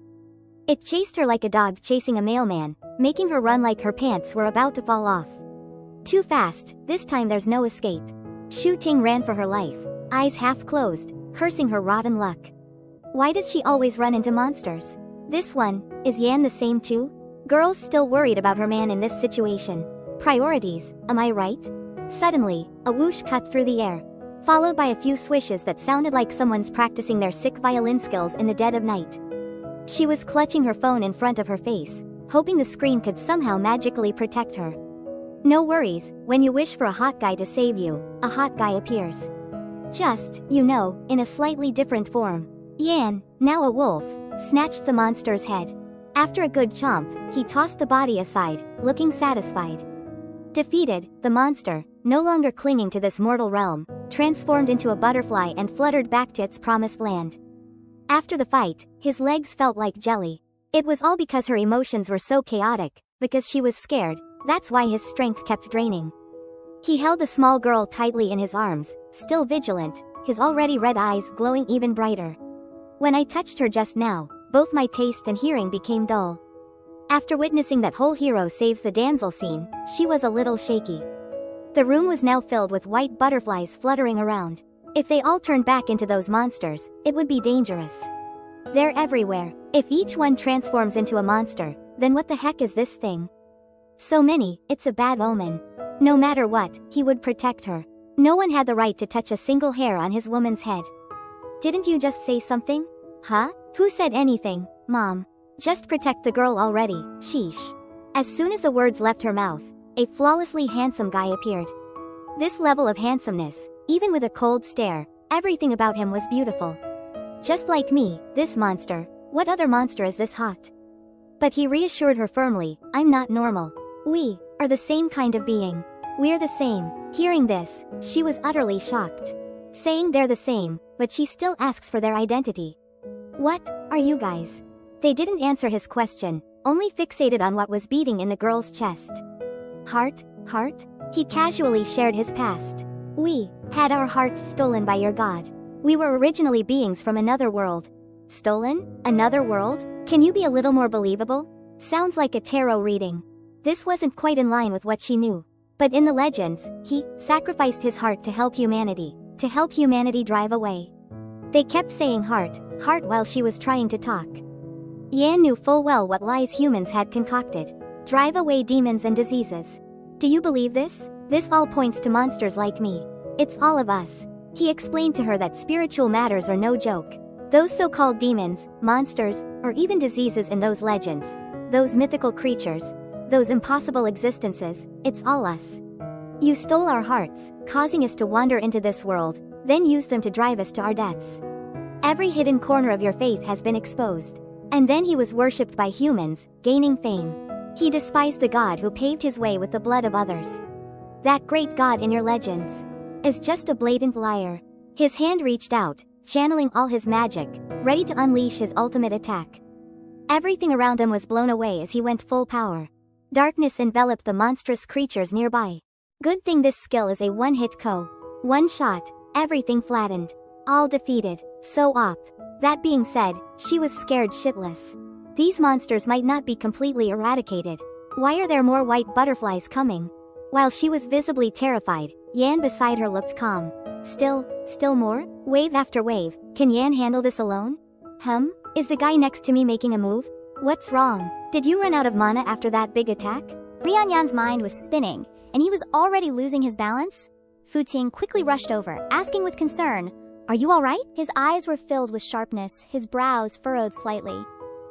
It chased her like a dog chasing a mailman, making her run like her pants were about to fall off. Too fast, this time there's no escape. Shu Ting ran for her life, eyes half closed, cursing her rotten luck. Why does she always run into monsters? This one, is Yan the same too? Girl's still worried about her man in this situation. Priorities, am I right? Suddenly, a whoosh cut through the air, followed by a few swishes that sounded like someone's practicing their sick violin skills in the dead of night. She was clutching her phone in front of her face, hoping the screen could somehow magically protect her. No worries, when you wish for a hot guy to save you, a hot guy appears. Just, you know, in a slightly different form. Yan, now a wolf, snatched the monster's head. After a good chomp, he tossed the body aside, looking satisfied. Defeated, the monster, no longer clinging to this mortal realm, transformed into a butterfly and fluttered back to its promised land. After the fight, his legs felt like jelly. It was all because her emotions were so chaotic, because she was scared, that's why his strength kept draining. He held the small girl tightly in his arms, still vigilant, his already red eyes glowing even brighter. When I touched her just now, both my taste and hearing became dull. After witnessing that whole hero saves the damsel scene, she was a little shaky. The room was now filled with white butterflies fluttering around. If they all turned back into those monsters, it would be dangerous. They're everywhere. If each one transforms into a monster, then what the heck is this thing? So many, it's a bad omen. No matter what, he would protect her. No one had the right to touch a single hair on his woman's head. Didn't you just say something? Huh? Who said anything, Mom? Just protect the girl already, sheesh. As soon as the words left her mouth, a flawlessly handsome guy appeared. This level of handsomeness, even with a cold stare, everything about him was beautiful. Just like me, this monster, what other monster is this hot? But he reassured her firmly, I'm not normal. We are the same kind of being. We're the same. Hearing this, she was utterly shocked. Saying they're the same, but she still asks for their identity. What are you guys? They didn't answer his question, only fixated on what was beating in the girl's chest. Heart? Heart? He casually shared his past. We had our hearts stolen by your god. We were originally beings from another world. Stolen? Another world? Can you be a little more believable? Sounds like a tarot reading. This wasn't quite in line with what she knew. But in the legends, he sacrificed his heart to help humanity drive away. They kept saying heart, heart while she was trying to talk. Yan knew full well what lies humans had concocted. Drive away demons and diseases. Do you believe this? This all points to monsters like me. It's all of us. He explained to her that spiritual matters are no joke. Those so-called demons, monsters, or even diseases in those legends, those mythical creatures, those impossible existences, it's all us. You stole our hearts, causing us to wander into this world, then used them to drive us to our deaths. Every hidden corner of your faith has been exposed. And then he was worshipped by humans, gaining fame. He despised the God who paved his way with the blood of others. That great God in your legends is just a blatant liar. His hand reached out, channeling all his magic, ready to unleash his ultimate attack. Everything around them was blown away as he went full power. Darkness enveloped the monstrous creatures nearby. Good thing this skill is a one-hit KO. One shot, everything flattened. All defeated, so op. That being said, she was scared shitless. These monsters might not be completely eradicated. Why are there more white butterflies coming? While she was visibly terrified, Yan beside her looked calm. Still more? Wave after wave. Can Yan handle this alone? Is the guy next to me making a move? What's wrong? Did you run out of mana after that big attack? Rian Yan's mind was spinning, and he was already losing his balance. Fu Ting quickly rushed over, asking with concern, "Are you all right?" His eyes were filled with sharpness, his brows furrowed slightly.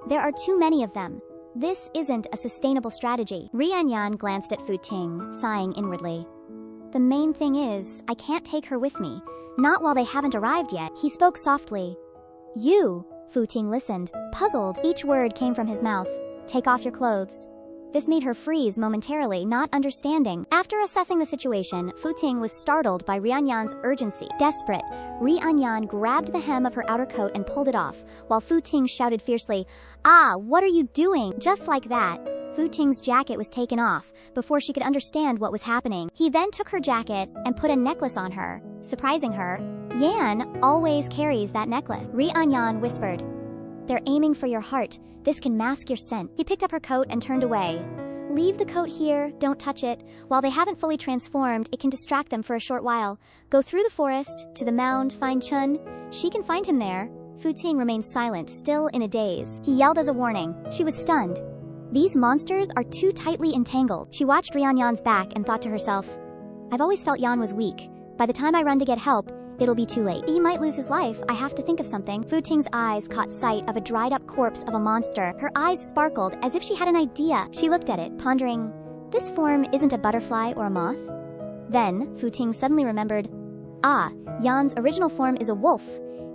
"There are too many of them. This isn't a sustainable strategy." Rianyan glanced at Fu Ting, sighing inwardly. "The main thing is, I can't take her with me. Not while they haven't arrived yet." He spoke softly. "You?" Fu Ting listened, puzzled. Each word came from his mouth. "Take off your clothes." This made her freeze momentarily, not understanding. After assessing the situation, Fu Ting was startled by Rianyan's urgency. Desperate, Rianyan grabbed the hem of her outer coat and pulled it off, while Fu Ting shouted fiercely, "Ah, what are you doing?" Just like that, Fu Ting's jacket was taken off, before she could understand what was happening. He then took her jacket and put a necklace on her, surprising her. "Yan always carries that necklace," Rianyan whispered. "They're aiming for your heart. This can mask your scent." He picked up her coat and turned away. "Leave the coat here, don't touch it. While they haven't fully transformed, it can distract them for a short while. Go through the forest, to the mound, find Chun. She can find him there." Fu Ting remained silent, still in a daze. He yelled as a warning. She was stunned. These monsters are too tightly entangled. She watched Rianyan's back and thought to herself, "I've always felt Yan was weak. By the time I run to get help, it'll be too late. He might lose his life. I have to think of something." Fu Ting's eyes caught sight of a dried-up corpse of a monster. Her eyes sparkled as if she had an idea. She looked at it, pondering, "This form isn't a butterfly or a moth?" Then, Fu Ting suddenly remembered, "Ah, Yan's original form is a wolf.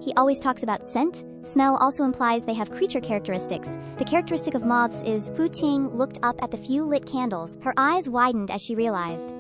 He always talks about scent. Smell also implies they have creature characteristics. The characteristic of moths is..." Fu Ting looked up at the few lit candles. Her eyes widened as she realized.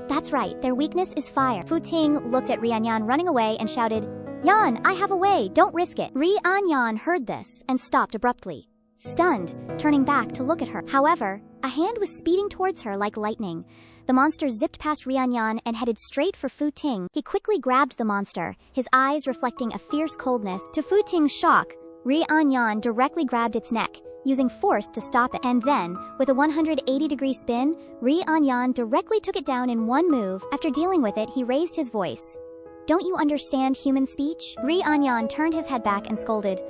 "That's right, their weakness is fire." Fu Ting looked at Rianyan running away and shouted, "Yan, I have a way, don't risk it." Rianyan heard this and stopped abruptly, stunned, turning back to look at her. However, a hand was speeding towards her like lightning. The monster zipped past Rianyan and headed straight for Fu Ting. He quickly grabbed the monster, his eyes reflecting a fierce coldness. To Fu Ting's shock, Rianyan directly grabbed its neck, using force to stop it. And then, with a 180-degree spin, Rianyan directly took it down in one move. After dealing with it, he raised his voice. "Don't you understand human speech?" Rianyan turned his head back and scolded,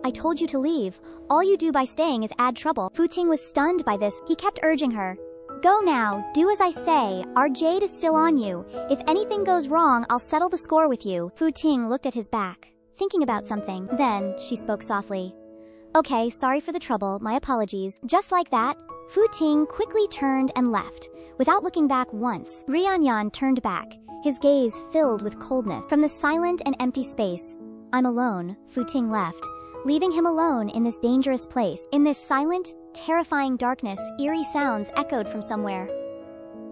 "I told you to leave. All you do by staying is add trouble." Fu Ting was stunned by this. He kept urging her, "Go now, do as I say. Our jade is still on you. If anything goes wrong, I'll settle the score with you." Fu Ting looked at his back, thinking about something. Then, she spoke softly. "Okay, sorry for the trouble, my apologies." Just like that, Fu Ting quickly turned and left, without looking back once. Rianyan turned back, his gaze filled with coldness. From the silent and empty space, "I'm alone," Fu Ting left, leaving him alone in this dangerous place. In this silent, terrifying darkness, eerie sounds echoed from somewhere.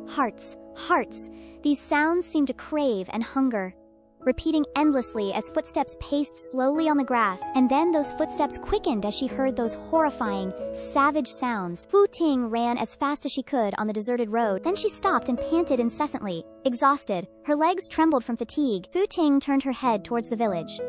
Hearts, hearts. These sounds seemed to crave and hunger, repeating endlessly as footsteps paced slowly on the grass. And then those footsteps quickened as she heard those horrifying, savage sounds. Fu Ting ran as fast as she could on the deserted road. Then she stopped and panted incessantly, exhausted. Her legs trembled from fatigue. Fu Ting turned her head towards the village.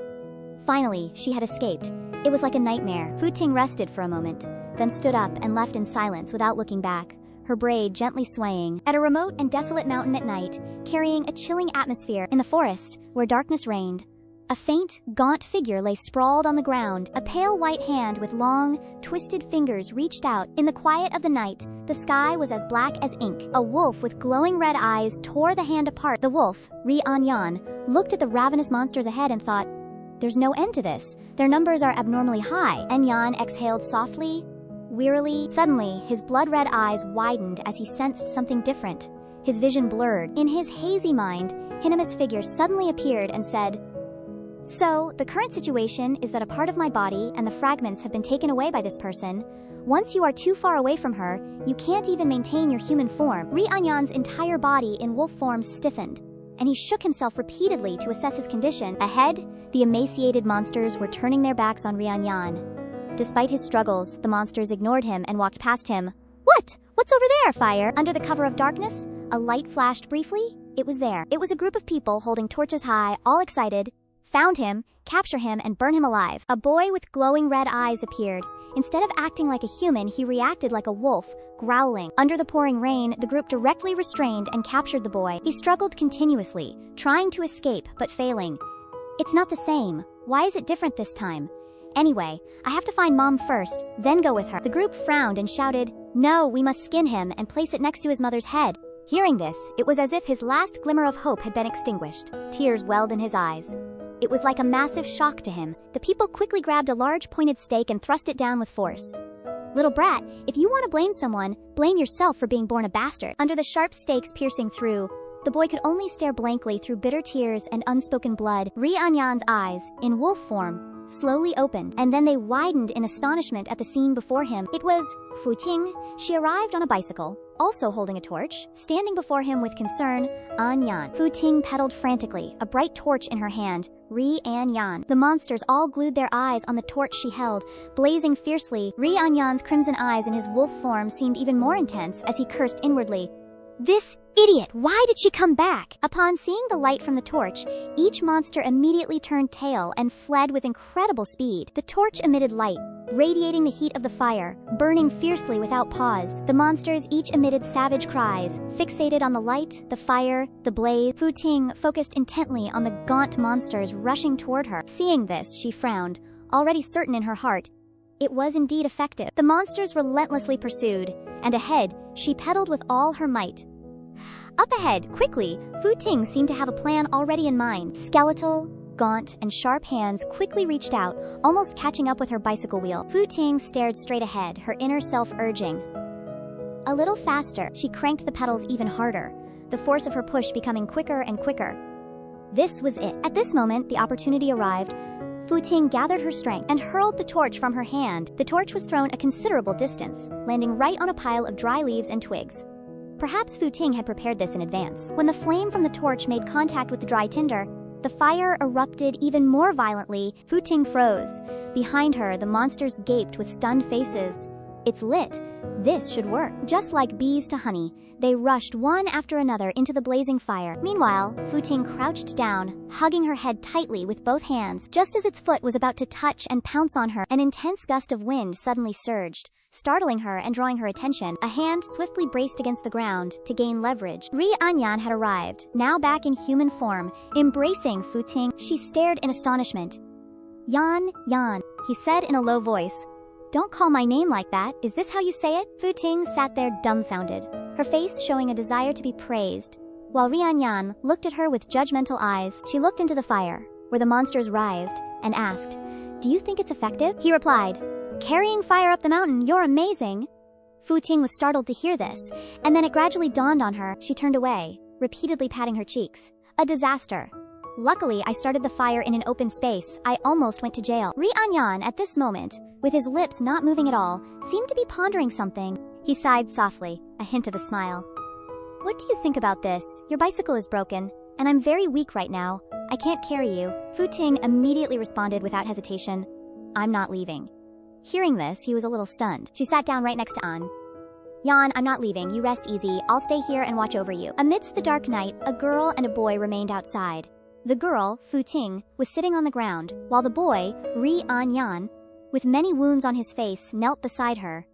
Finally, she had escaped. It was like a nightmare. Fu Ting rested for a moment, then stood up and left in silence without looking back, her braid gently swaying. At a remote and desolate mountain at night, carrying a chilling atmosphere, in the forest, where darkness reigned, a faint, gaunt figure lay sprawled on the ground. A pale white hand with long, twisted fingers reached out. In the quiet of the night, the sky was as black as ink. A wolf with glowing red eyes tore the hand apart. The wolf, Rianyan, looked at the ravenous monsters ahead and thought, "There's no end to this. Their numbers are abnormally high." And Yan exhaled softly, wearily. Suddenly, his blood-red eyes widened as he sensed something different. His vision blurred. In his hazy mind, Hinami's figure suddenly appeared and said, "So, the current situation is that a part of my body and the fragments have been taken away by this person. Once you are too far away from her, you can't even maintain your human form." Rianyan's entire body in wolf form stiffened, and he shook himself repeatedly to assess his condition. Ahead, the emaciated monsters were turning their backs on Rianyan. Despite his struggles, the monsters ignored him and walked past him. "What? What's over there, fire?" Under the cover of darkness, a light flashed briefly. It was there. It was a group of people holding torches high, all excited. Found him, capture him, and burn him alive. A boy with glowing red eyes appeared. Instead of acting like a human, he reacted like a wolf, growling. Under the pouring rain, the group directly restrained and captured the boy. He struggled continuously, trying to escape, but failing. "It's not the same. Why is it different this time? Anyway, I have to find Mom first, then go with her." The group frowned and shouted, "No, we must skin him and place it next to his mother's head." Hearing this, it was as if his last glimmer of hope had been extinguished. Tears welled in his eyes. It was like a massive shock to him. The people quickly grabbed a large pointed stake and thrust it down with force. Little brat, if you want to blame someone, blame yourself for being born a bastard. Under the sharp stakes piercing through, the boy could only stare blankly through bitter tears and unspoken blood. Ri Anyan's eyes, in wolf form, slowly opened, and then they widened in astonishment at the scene before him. It was Fu Ting. She arrived on a bicycle, also holding a torch, standing before him with concern. Anyan. Fu Ting pedaled frantically, a bright torch in her hand. Ri Anyan. The monsters all glued their eyes on the torch she held, blazing fiercely. Ri Anyan's crimson eyes in his wolf form seemed even more intense as he cursed inwardly. This idiot! Why did she come back? Upon seeing the light from the torch, each monster immediately turned tail and fled with incredible speed. The torch emitted light, radiating the heat of the fire, burning fiercely without pause. The monsters each emitted savage cries, fixated on the light, the fire, the blaze. Fu Ting focused intently on the gaunt monsters rushing toward her. Seeing this, she frowned, already certain in her heart. It was indeed effective. The monsters relentlessly pursued, and ahead, she pedaled with all her might. Up ahead, quickly, Fu Ting seemed to have a plan already in mind. Skeletal, gaunt, and sharp hands quickly reached out, almost catching up with her bicycle wheel. Fu Ting stared straight ahead, her inner self urging. A little faster, she cranked the pedals even harder, the force of her push becoming quicker and quicker. This was it. At this moment, the opportunity arrived. Fu Ting gathered her strength and hurled the torch from her hand. The torch was thrown a considerable distance, landing right on a pile of dry leaves and twigs. Perhaps Fu Ting had prepared this in advance. When the flame from the torch made contact with the dry tinder, the fire erupted even more violently. Fu Ting froze. Behind her, the monsters gaped with stunned faces. It's lit. This should work. Just like bees to honey, they rushed one after another into the blazing fire. Meanwhile, Fu Ting crouched down, hugging her head tightly with both hands. Just as its foot was about to touch and pounce on her, an intense gust of wind suddenly surged, startling her and drawing her attention. A hand swiftly braced against the ground to gain leverage. Ri Anyan had arrived, now back in human form, embracing Fu Ting. She stared in astonishment. Yan, he said in a low voice. Don't call my name like that. Is this how you say it? Fu Ting sat there dumbfounded, her face showing a desire to be praised. While Ri Anyan looked at her with judgmental eyes, she looked into the fire, where the monsters writhed, and asked, "Do you think it's effective?" He replied, "Carrying fire up the mountain, you're amazing." Fu Ting was startled to hear this, and then it gradually dawned on her. She turned away, repeatedly patting her cheeks. A disaster. Luckily, I started the fire in an open space. I almost went to jail. Ri Anyan, at this moment, with his lips not moving at all, seemed to be pondering something. He sighed softly, a hint of a smile. What do you think about this? Your bicycle is broken, and I'm very weak right now. I can't carry you. Fu Ting immediately responded without hesitation. I'm not leaving. Hearing this, he was a little stunned. She sat down right next to An. Yan, I'm not leaving. You rest easy. I'll stay here and watch over you. Amidst the dark night, a girl and a boy remained outside. The girl, Fu Ting, was sitting on the ground, while the boy, Ri Anyan, with many wounds on his face, knelt beside her.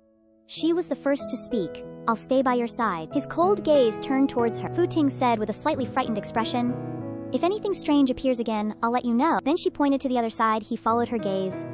She was the first to speak. I'll stay by your side. His cold gaze turned towards her. Fu Ting said with a slightly frightened expression, If anything strange appears again, I'll let you know. Then she pointed to the other side. He followed her gaze.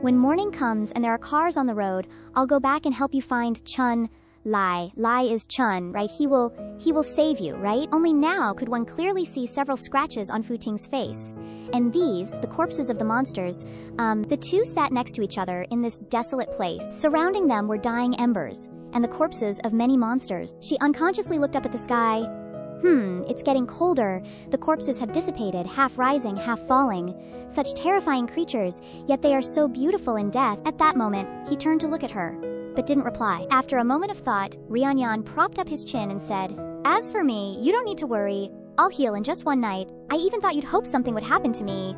When morning comes and there are cars on the road, I'll go back and help you find Chun Lai. Lai is Chun, right? He will save you, right? Only now could one clearly see several scratches on Fu Ting's face. And these, the corpses of the monsters, the two sat next to each other in this desolate place. Surrounding them were dying embers, and the corpses of many monsters. She unconsciously looked up at the sky. It's getting colder. The corpses have dissipated, half rising, half falling. Such terrifying creatures, yet they are so beautiful in death. At that moment, he turned to look at her, but didn't reply. After a moment of thought, Ri Anyan propped up his chin and said, As for me, you don't need to worry. I'll heal in just one night. I even thought you'd hope something would happen to me.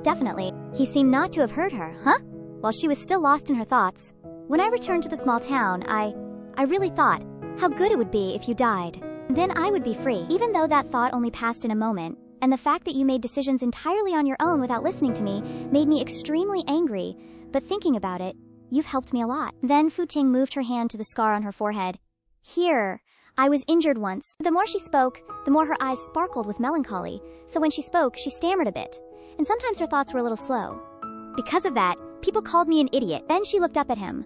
Definitely. He seemed not to have heard her, huh? While she was still lost in her thoughts. When I returned to the small town, I really thought, how good it would be if you died. Then I would be free. Even though that thought only passed in a moment, and the fact that you made decisions entirely on your own without listening to me made me extremely angry, but thinking about it, you've helped me a lot. Then Fu Ting moved her hand to the scar on her forehead. Here, I was injured once. The more she spoke, the more her eyes sparkled with melancholy, so when she spoke, she stammered a bit, and sometimes her thoughts were a little slow. Because of that, people called me an idiot. Then she looked up at him.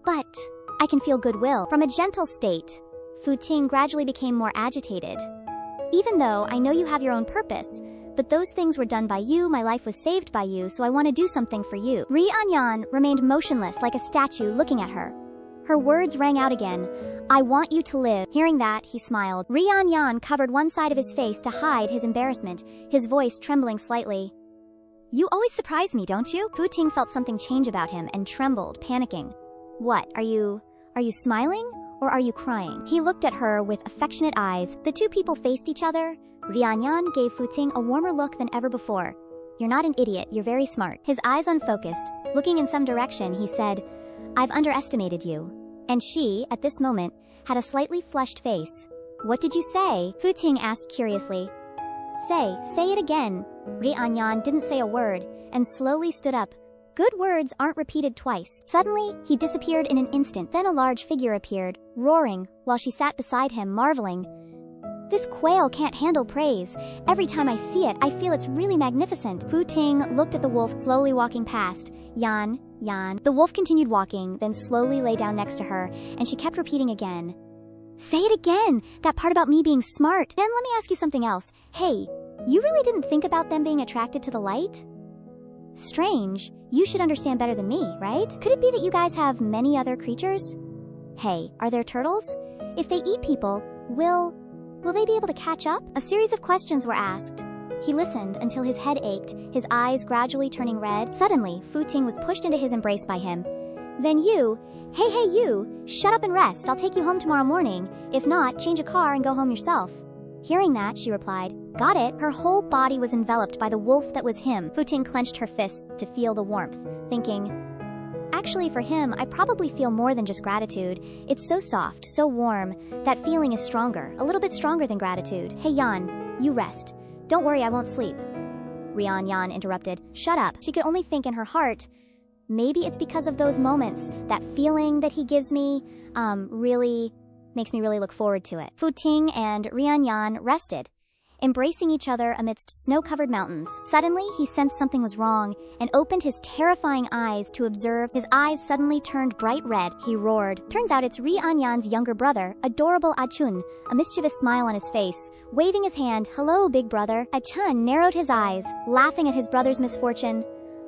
But I can feel goodwill from a gentle state. Fu Ting gradually became more agitated. Even though I know you have your own purpose, but those things were done by you, my life was saved by you, so I want to do something for you. Ri Anyan remained motionless like a statue looking at her. Her words rang out again. I want you to live. Hearing that, he smiled. Ri Anyan covered one side of his face to hide his embarrassment, his voice trembling slightly. You always surprise me, don't you? Fu Ting felt something change about him and trembled, panicking. What, are you smiling? Or are you crying? He looked at her with affectionate eyes. The two people faced each other. Ri Anyan gave Fu Ting a warmer look than ever before. You're not an idiot, you're very smart. His eyes unfocused. Looking in some direction, he said, I've underestimated you. And she, at this moment, had a slightly flushed face. What did you say? Fu Ting asked curiously. Say it again. Ri Anyan didn't say a word, and slowly stood up. Good words aren't repeated twice. Suddenly, he disappeared in an instant. Then a large figure appeared, roaring, while she sat beside him, marveling. This quail can't handle praise. Every time I see it, I feel it's really magnificent. Fu Ting looked at the wolf slowly walking past. Yan. The wolf continued walking, then slowly lay down next to her, and she kept repeating again. Say it again! That part about me being smart. Then let me ask you something else. Hey, you really didn't think about them being attracted to the light? Strange. You should understand better than me, right? Could it be that you guys have many other creatures? Hey, are there turtles? If they eat people, will they be able to catch up? A series of questions were asked. He listened until his head ached, his eyes gradually turning red. Suddenly, Fu Ting was pushed into his embrace by him. Then you, hey you, shut up and rest. I'll take you home tomorrow morning. If not, change a car and go home yourself. Hearing that, she replied, got it. Her whole body was enveloped by the wolf that was him. Fu Ting clenched her fists to feel the warmth, thinking, actually for him, I probably feel more than just gratitude. It's so soft, so warm. That feeling is stronger, a little bit stronger than gratitude. Hey Yan, you rest. Don't worry, I won't sleep. Ri Anyan interrupted. Shut up. She could only think in her heart, maybe it's because of those moments, that feeling that he gives me, really makes me really look forward to it. Fu Ting and Ri Anyan rested, embracing each other amidst snow-covered mountains. Suddenly, he sensed something was wrong and opened his terrifying eyes to observe. His eyes suddenly turned bright red. He roared. Turns out it's Ri Anyan's younger brother, adorable Achun, a mischievous smile on his face. Waving his hand, hello, big brother. Achun narrowed his eyes, laughing at his brother's misfortune.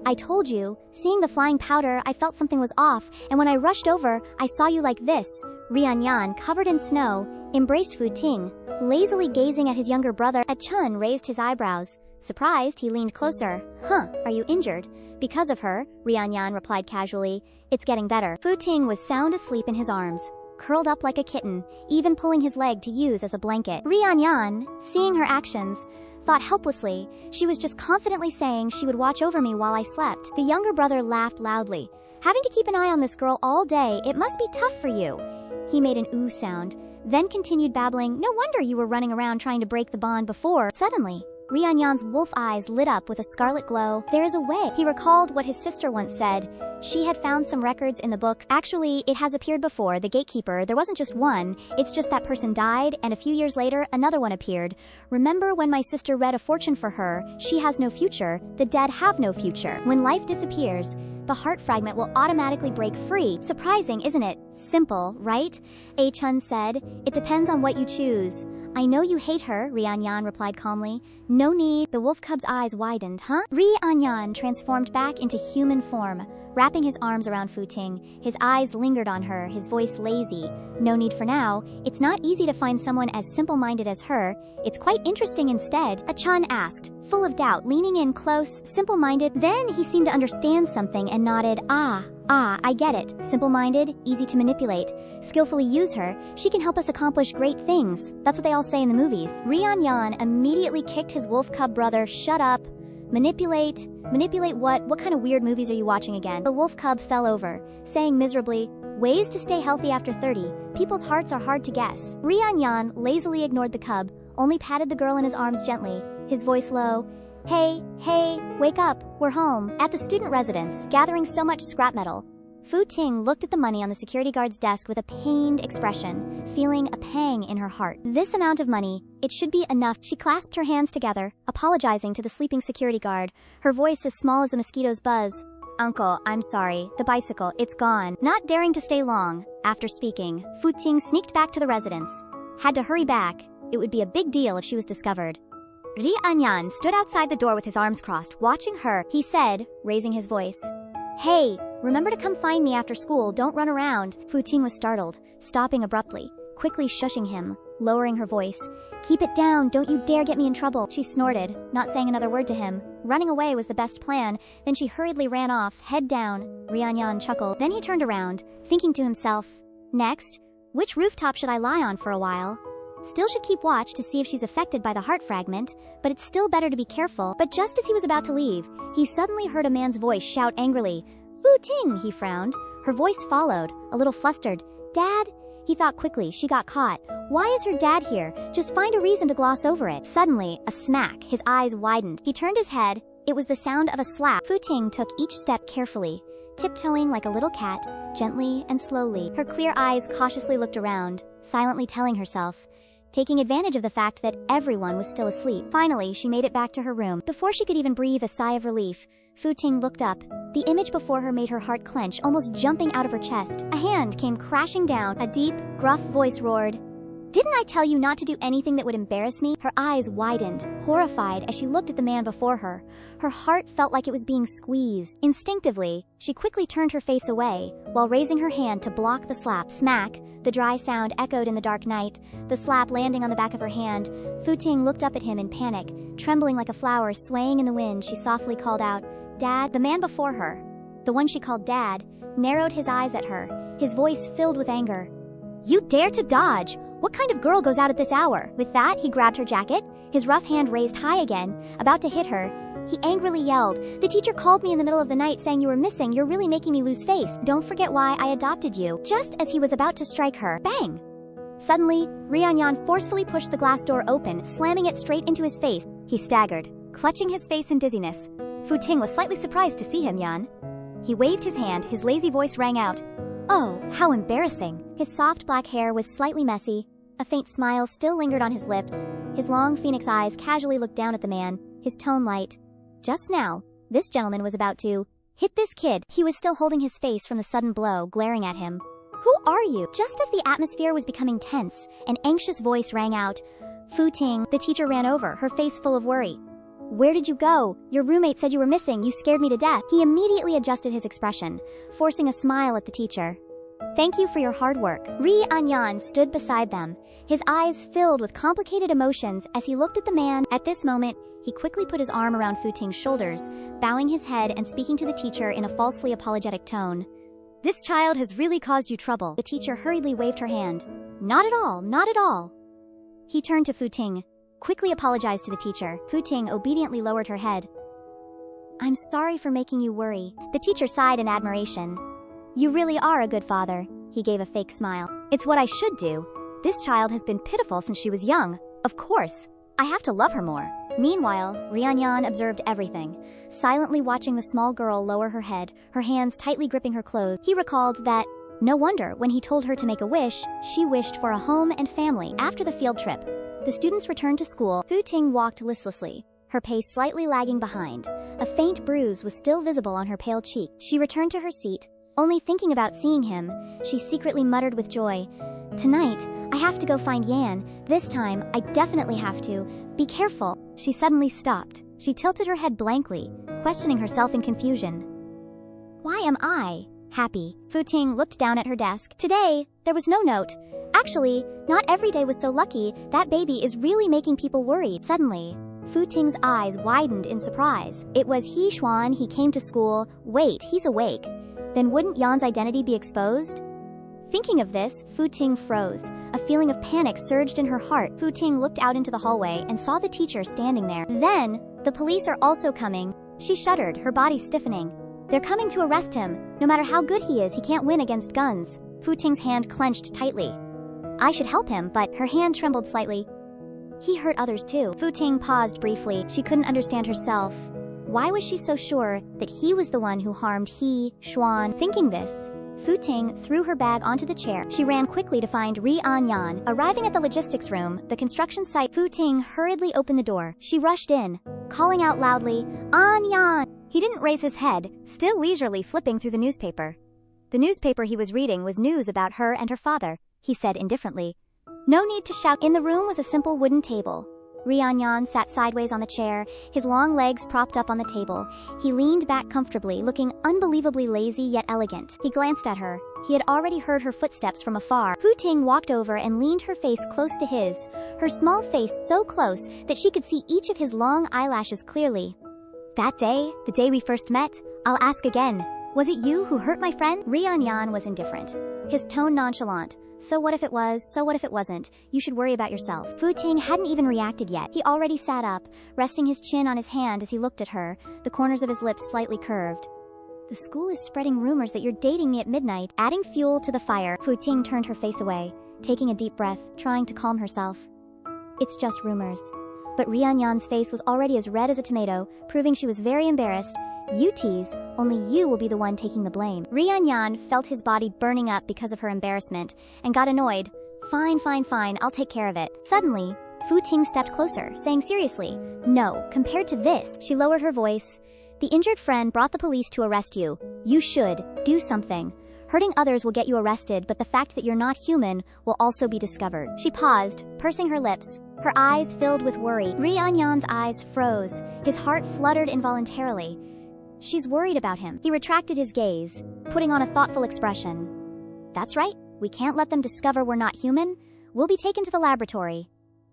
I told you, seeing the flying powder, I felt something was off, and when I rushed over, I saw you like this. Ri Anyan, covered in snow, embraced Fu Ting, lazily gazing at his younger brother. Achun raised his eyebrows. Surprised, he leaned closer. Are you injured? Because of her, Ri Anyan replied casually. It's getting better. Fu Ting was sound asleep in his arms, curled up like a kitten, even pulling his leg to use as a blanket. Ri Anyan, seeing her actions, thought helplessly she was just confidently saying she would watch over me while I slept. The younger brother laughed loudly. Having to keep an eye on this girl all day, it must be tough for you. He made an ooh sound, then continued babbling. No wonder you were running around trying to break the bond before. Suddenly, Ri Anyan's wolf eyes lit up with a scarlet glow. There is a way. He recalled what his sister once said. She had found some records in the books. Actually, it has appeared before. The gatekeeper, there wasn't just one. It's just that person died, and a few years later, another one appeared. Remember when my sister read a fortune for her? She has no future. The dead have no future. When life disappears, the heart fragment will automatically break free. Surprising, isn't it? Simple, right? Achun said. It depends on what you choose. I know you hate her, Ri Anyan replied calmly. No need. The wolf cub's eyes widened. Ri Anyan transformed back into human form, wrapping his arms around Fu Ting. His eyes lingered on her, his voice lazy. No need for now. It's not easy to find someone as simple-minded as her. It's quite interesting instead, Achun asked, full of doubt, leaning in close, simple-minded. Then he seemed to understand something and nodded. I get it. Simple-minded, easy to manipulate. Skillfully use her. She can help us accomplish great things. That's what they all say in the movies. Ri Anyan immediately kicked his wolf cub brother. Shut up. Manipulate? Manipulate what? What kind of weird movies are you watching again? The wolf cub fell over, saying miserably, ways to stay healthy after 30. People's hearts are hard to guess. Ri Anyan lazily ignored the cub, only patted the girl in his arms gently, his voice low. Hey, wake up, we're home. At the student residence, gathering so much scrap metal, Fu Ting looked at the money on the security guard's desk with a pained expression, feeling a pang in her heart. This amount of money, it should be enough. She clasped her hands together, apologizing to the sleeping security guard, her voice as small as a mosquito's buzz. Uncle, I'm sorry. The bicycle, it's gone. Not daring to stay long, after speaking, Fu Ting sneaked back to the residence. Had to hurry back. It would be a big deal if she was discovered. Ri Anyan stood outside the door with his arms crossed, watching her. He said, raising his voice, "Hey, remember to come find me after school, don't run around." Fu Ting was startled, stopping abruptly, quickly shushing him, lowering her voice. "Keep it down, don't you dare get me in trouble." She snorted, not saying another word to him. Running away was the best plan. Then she hurriedly ran off, head down. Rianyan chuckled. Then he turned around, thinking to himself, "Next, which rooftop should I lie on for a while? Still should keep watch to see if she's affected by the heart fragment, but it's still better to be careful." But just as he was about to leave, he suddenly heard a man's voice shout angrily, "Fu Ting!" He frowned. Her voice followed, a little flustered. "Dad?" He thought quickly. She got caught. Why is her dad here? Just find a reason to gloss over it. Suddenly, a smack. His eyes widened. He turned his head. It was the sound of a slap. Fu Ting took each step carefully, tiptoeing like a little cat, gently and slowly. Her clear eyes cautiously looked around, silently telling herself, taking advantage of the fact that everyone was still asleep. Finally, she made it back to her room. Before she could even breathe a sigh of relief, Fu Ting looked up. The image before her made her heart clench, almost jumping out of her chest. A hand came crashing down. A deep, gruff voice roared, "Didn't I tell you not to do anything that would embarrass me?" Her eyes widened, horrified as she looked at the man before her. Her heart felt like it was being squeezed. Instinctively, she quickly turned her face away, while raising her hand to block the slap. Smack! The dry sound echoed in the dark night, the slap landing on the back of her hand. Fu Ting looked up at him in panic, trembling like a flower swaying in the wind. She softly called out, "Dad?" The man before her, the one she called Dad, narrowed his eyes at her, his voice filled with anger. "You dare to dodge? What kind of girl goes out at this hour?" With that, he grabbed her jacket, his rough hand raised high again, about to hit her. He angrily yelled, "The teacher called me in the middle of the night saying you were missing. You're really making me lose face. Don't forget why I adopted you." Just as he was about to strike her, bang! Suddenly, Rianyan forcefully pushed the glass door open, slamming it straight into his face. He staggered, clutching his face in dizziness. Fu Ting was slightly surprised to see him, Yan. He waved his hand, his lazy voice rang out, "Oh, how embarrassing." His soft black hair was slightly messy. A faint smile still lingered on his lips. His long phoenix eyes casually looked down at the man, his tone light. Just now, this gentleman was about to hit this kid. He was still holding his face from the sudden blow, glaring at him. "Who are you?" Just as the atmosphere was becoming tense, an anxious voice rang out, "Fu Ting." The teacher ran over, her face full of worry. "Where did you go? Your roommate said you were missing. You scared me to death." He immediately adjusted his expression, forcing a smile at the teacher. "Thank you for your hard work." Ri Anyan stood beside them, his eyes filled with complicated emotions as he looked at the man. At this moment, he quickly put his arm around Fu Ting's shoulders, bowing his head and speaking to the teacher in a falsely apologetic tone. "This child has really caused you trouble." The teacher hurriedly waved her hand. "Not at all, not at all." He turned to Fu Ting, quickly apologized to the teacher. Fu Ting obediently lowered her head. "I'm sorry for making you worry." The teacher sighed in admiration. "You really are a good father." He gave a fake smile. "It's what I should do. This child has been pitiful since she was young. Of course, I have to love her more." Meanwhile, Rianyan observed everything, silently watching the small girl lower her head, her hands tightly gripping her clothes. He recalled that, no wonder, when he told her to make a wish, she wished for a home and family. After the field trip, the students returned to school. Fu Ting walked listlessly, her pace slightly lagging behind. A faint bruise was still visible on her pale cheek. She returned to her seat, only thinking about seeing him. She secretly muttered with joy, "Tonight, I have to go find Yan. This time, I definitely have to. Be careful." She suddenly stopped. She tilted her head blankly, questioning herself in confusion. "Why am I happy?" Fu Ting looked down at her desk. Today, there was no note. Actually, not every day was so lucky. That baby is really making people worried. Suddenly, Fu Ting's eyes widened in surprise. It was He Xuan. He came to school. Wait, he's awake. Then wouldn't Yan's identity be exposed? Thinking of this, Fu Ting froze. A feeling of panic surged in her heart. Fu Ting looked out into the hallway and saw the teacher standing there. Then, "The police are also coming." She shuddered, her body stiffening. "They're coming to arrest him. No matter how good he is, he can't win against guns." Fu Ting's hand clenched tightly. "I should help him, but..." Her hand trembled slightly. "He hurt others too." Fu Ting paused briefly. She couldn't understand herself. Why was she so sure that he was the one who harmed He Xuan? Thinking this, Fu Ting threw her bag onto the chair. She ran quickly to find Ri Anyan. Arriving at the logistics room, the construction site, Fu Ting hurriedly opened the door. She rushed in, calling out loudly, "Anyan!" He didn't raise his head, still leisurely flipping through the newspaper. The newspaper he was reading was news about her and her father, he said indifferently. No need to shout. In the room was a simple wooden table. Ryan sat sideways on the chair, his long legs propped up on the table. He leaned back comfortably, looking unbelievably lazy yet elegant. He glanced at her. He had already heard her footsteps from afar. Fu Ting walked over and leaned her face close to his, her small face so close that she could see each of his long eyelashes clearly. That day, the day we first met, I'll ask again. Was it you who hurt my friend? Ryan was indifferent, his tone nonchalant. So what if it was, so what if it wasn't? You should worry about yourself. Fu Ting hadn't even reacted yet. He already sat up, resting his chin on his hand as he looked at her, the corners of his lips slightly curved. The school is spreading rumors that you're dating me at midnight. Adding fuel to the fire, Fu Ting turned her face away, taking a deep breath, trying to calm herself. It's just rumors. But Ryan's face was already as red as a tomato, proving she was very embarrassed. You tease, only you will be the one taking the blame. Ryan felt his body burning up because of her embarrassment, and got annoyed. Fine, I'll take care of it. Suddenly, Fu Ting stepped closer, saying seriously, no, compared to this. She lowered her voice. The injured friend brought the police to arrest you. You should do something. Hurting others will get you arrested, but the fact that you're not human will also be discovered. She paused, pursing her lips, her eyes filled with worry. Ryan's eyes froze, his heart fluttered involuntarily. She's worried about him. He retracted his gaze, putting on a thoughtful expression. That's right, we can't let them discover we're not human. We'll be taken to the laboratory.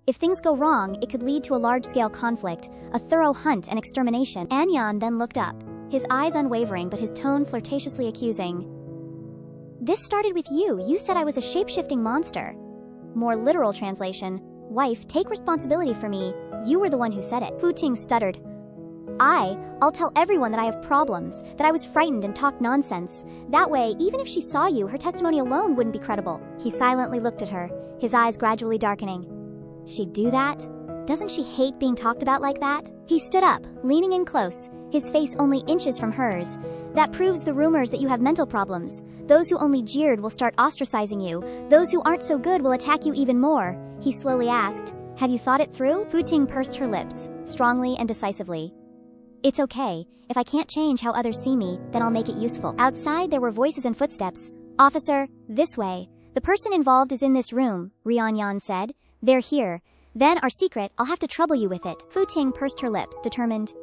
If things go wrong, it could lead to a large-scale conflict, a thorough hunt and extermination. Anyan then looked up, his eyes unwavering but his tone flirtatiously accusing. This started with you. You said I was a shape-shifting monster. More literal translation, wife, take responsibility for me. You were the one who said it. Fu Ting stuttered. I'll tell everyone that I have problems, that I was frightened and talked nonsense. That way, even if she saw you, her testimony alone wouldn't be credible. He silently looked at her, his eyes gradually darkening. She'd do that? Doesn't she hate being talked about like that? He stood up, leaning in close, his face only inches from hers. That proves the rumors that you have mental problems. Those who only jeered will start ostracizing you. Those who aren't so good will attack you even more. He slowly asked, have you thought it through? Fu Ting pursed her lips, strongly and decisively. It's okay. If I can't change how others see me, then I'll make it useful. Outside, there were voices and footsteps. Officer, this way. The person involved is in this room, Ryan said. They're here. Then our secret, I'll have to trouble you with it. Fu Ting pursed her lips, determined.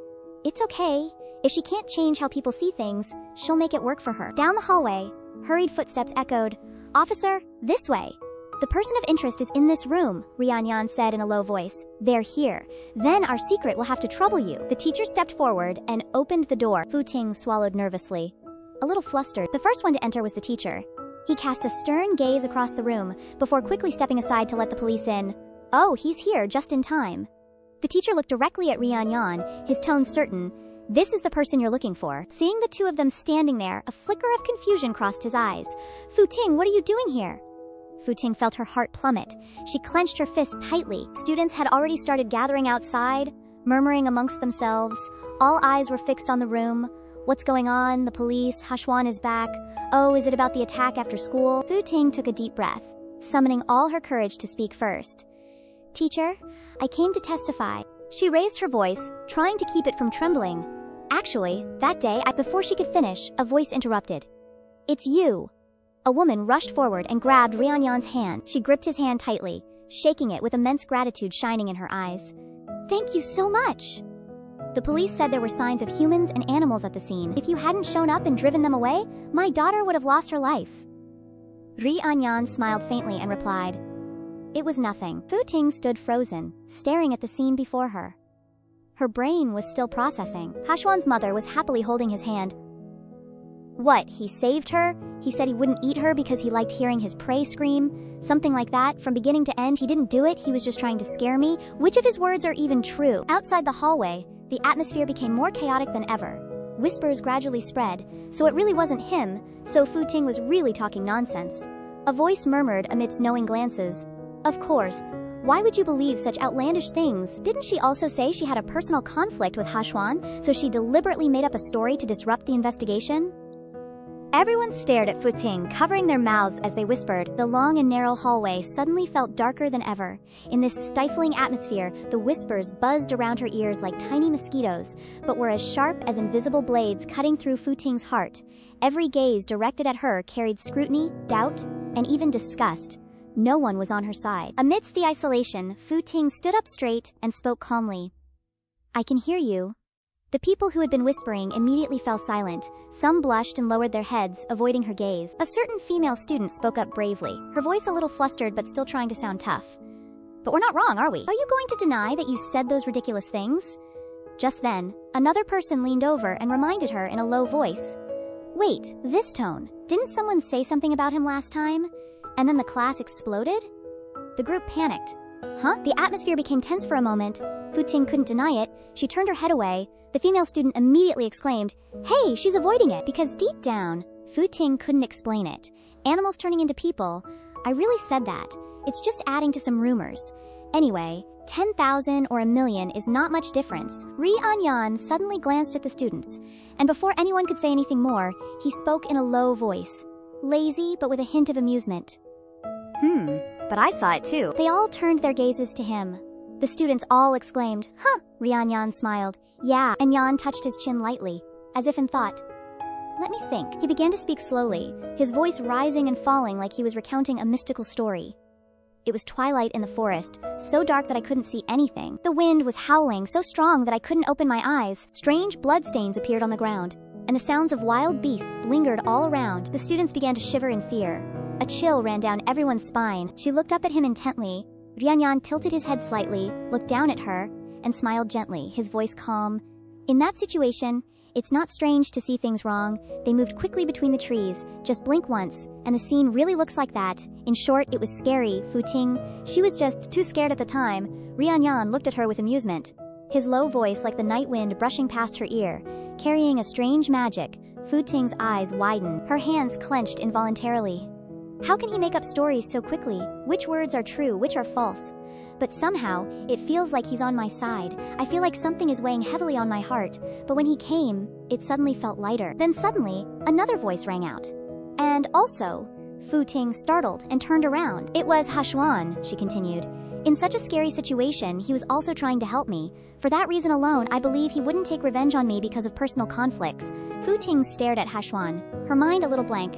It's okay. If she can't change how people see things, she'll make it work for her. Down the hallway, hurried footsteps echoed. Officer, this way. The person of interest is in this room, Ryan said in a low voice. They're here. Then our secret will have to trouble you. The teacher stepped forward and opened the door. Fu Ting swallowed nervously. A little flustered, the first one to enter was the teacher. He cast a stern gaze across the room, before quickly stepping aside to let the police in. Oh, he's here just in time. The teacher looked directly at Ryan, his tone certain. This is the person you're looking for. Seeing the two of them standing there, a flicker of confusion crossed his eyes. Fu Ting, what are you doing here? Fu Ting felt her heart plummet. She clenched her fists tightly. Students had already started gathering outside, murmuring amongst themselves. All eyes were fixed on the room. What's going on? The police? Hashwan is back. Oh, is it about the attack after school? Fu Ting took a deep breath, summoning all her courage to speak first. Teacher, I came to testify. She raised her voice, trying to keep it from trembling. Actually, that day, before she could finish, a voice interrupted. It's you. A woman rushed forward and grabbed Ryan's hand. She gripped his hand tightly, shaking it with immense gratitude shining in her eyes. Thank you so much. The police said there were signs of humans and animals at the scene. If you hadn't shown up and driven them away, my daughter would have lost her life. Ryan smiled faintly and replied, it was nothing. Fu Ting stood frozen, staring at the scene before her. Her brain was still processing. Hashwan's mother was happily holding his hand. What, he saved her? He said he wouldn't eat her because he liked hearing his prey scream? Something like that. From beginning to end, he didn't do it, he was just trying to scare me. Which of his words are even true? Outside the hallway, the atmosphere became more chaotic than ever. Whispers gradually spread, so it really wasn't him, so Fu Ting was really talking nonsense. A voice murmured amidst knowing glances. Of course. Why would you believe such outlandish things? Didn't she also say she had a personal conflict with Hashwan, so she deliberately made up a story to disrupt the investigation? Everyone stared at Fu Ting, covering their mouths as they whispered. The long and narrow hallway suddenly felt darker than ever. In this stifling atmosphere, the whispers buzzed around her ears like tiny mosquitoes, but were as sharp as invisible blades cutting through Fu Ting's heart. Every gaze directed at her carried scrutiny, doubt, and even disgust. No one was on her side. Amidst the isolation, Fu Ting stood up straight and spoke calmly. "I can hear you." The people who had been whispering immediately fell silent. Some blushed and lowered their heads, avoiding her gaze. A certain female student spoke up bravely, her voice a little flustered but still trying to sound tough. "But we're not wrong, are we? Are you going to deny that you said those ridiculous things?" Just then, another person leaned over and reminded her in a low voice. "Wait, this tone. Didn't someone say something about him last time?" And then the class exploded? The group panicked. Huh? The atmosphere became tense for a moment. Fu Ting couldn't deny it. She turned her head away. The female student immediately exclaimed, "Hey, she's avoiding it!" Because deep down, Fu Ting couldn't explain it. Animals turning into people? I really said that. It's just adding to some rumors. Anyway, 10,000 or a million is not much difference. Ri Anyan suddenly glanced at the students, and before anyone could say anything more, he spoke in a low voice. Lazy, but with a hint of amusement. But I saw it too." They all turned their gazes to him. The students all exclaimed, "Huh!" Rian smiled. "Yeah," and Yan touched his chin lightly, as if in thought. "Let me think." He began to speak slowly, his voice rising and falling like he was recounting a mystical story. It was twilight in the forest, so dark that I couldn't see anything. The wind was howling so strong that I couldn't open my eyes. Strange bloodstains appeared on the ground, and the sounds of wild beasts lingered all around. The students began to shiver in fear. A chill ran down everyone's spine. She looked up at him intently. Rianyan tilted his head slightly, looked down at her, and smiled gently, his voice calm. "In that situation, it's not strange to see things wrong. They moved quickly between the trees. Just blink once, and the scene really looks like that. In short, it was scary, Fu Ting. She was just too scared at the time." Rianyan looked at her with amusement, his low voice like the night wind brushing past her ear, carrying a strange magic. Fu Ting's eyes widened, her hands clenched involuntarily. How can he make up stories so quickly? Which words are true, which are false? But somehow, it feels like he's on my side. I feel like something is weighing heavily on my heart, but when he came, it suddenly felt lighter. Then suddenly, another voice rang out. "And also," Fu Ting startled and turned around. "It was Hashuan," she continued. "In such a scary situation, he was also trying to help me. For that reason alone, I believe he wouldn't take revenge on me because of personal conflicts." Fu Ting stared at Hashuan, her mind a little blank.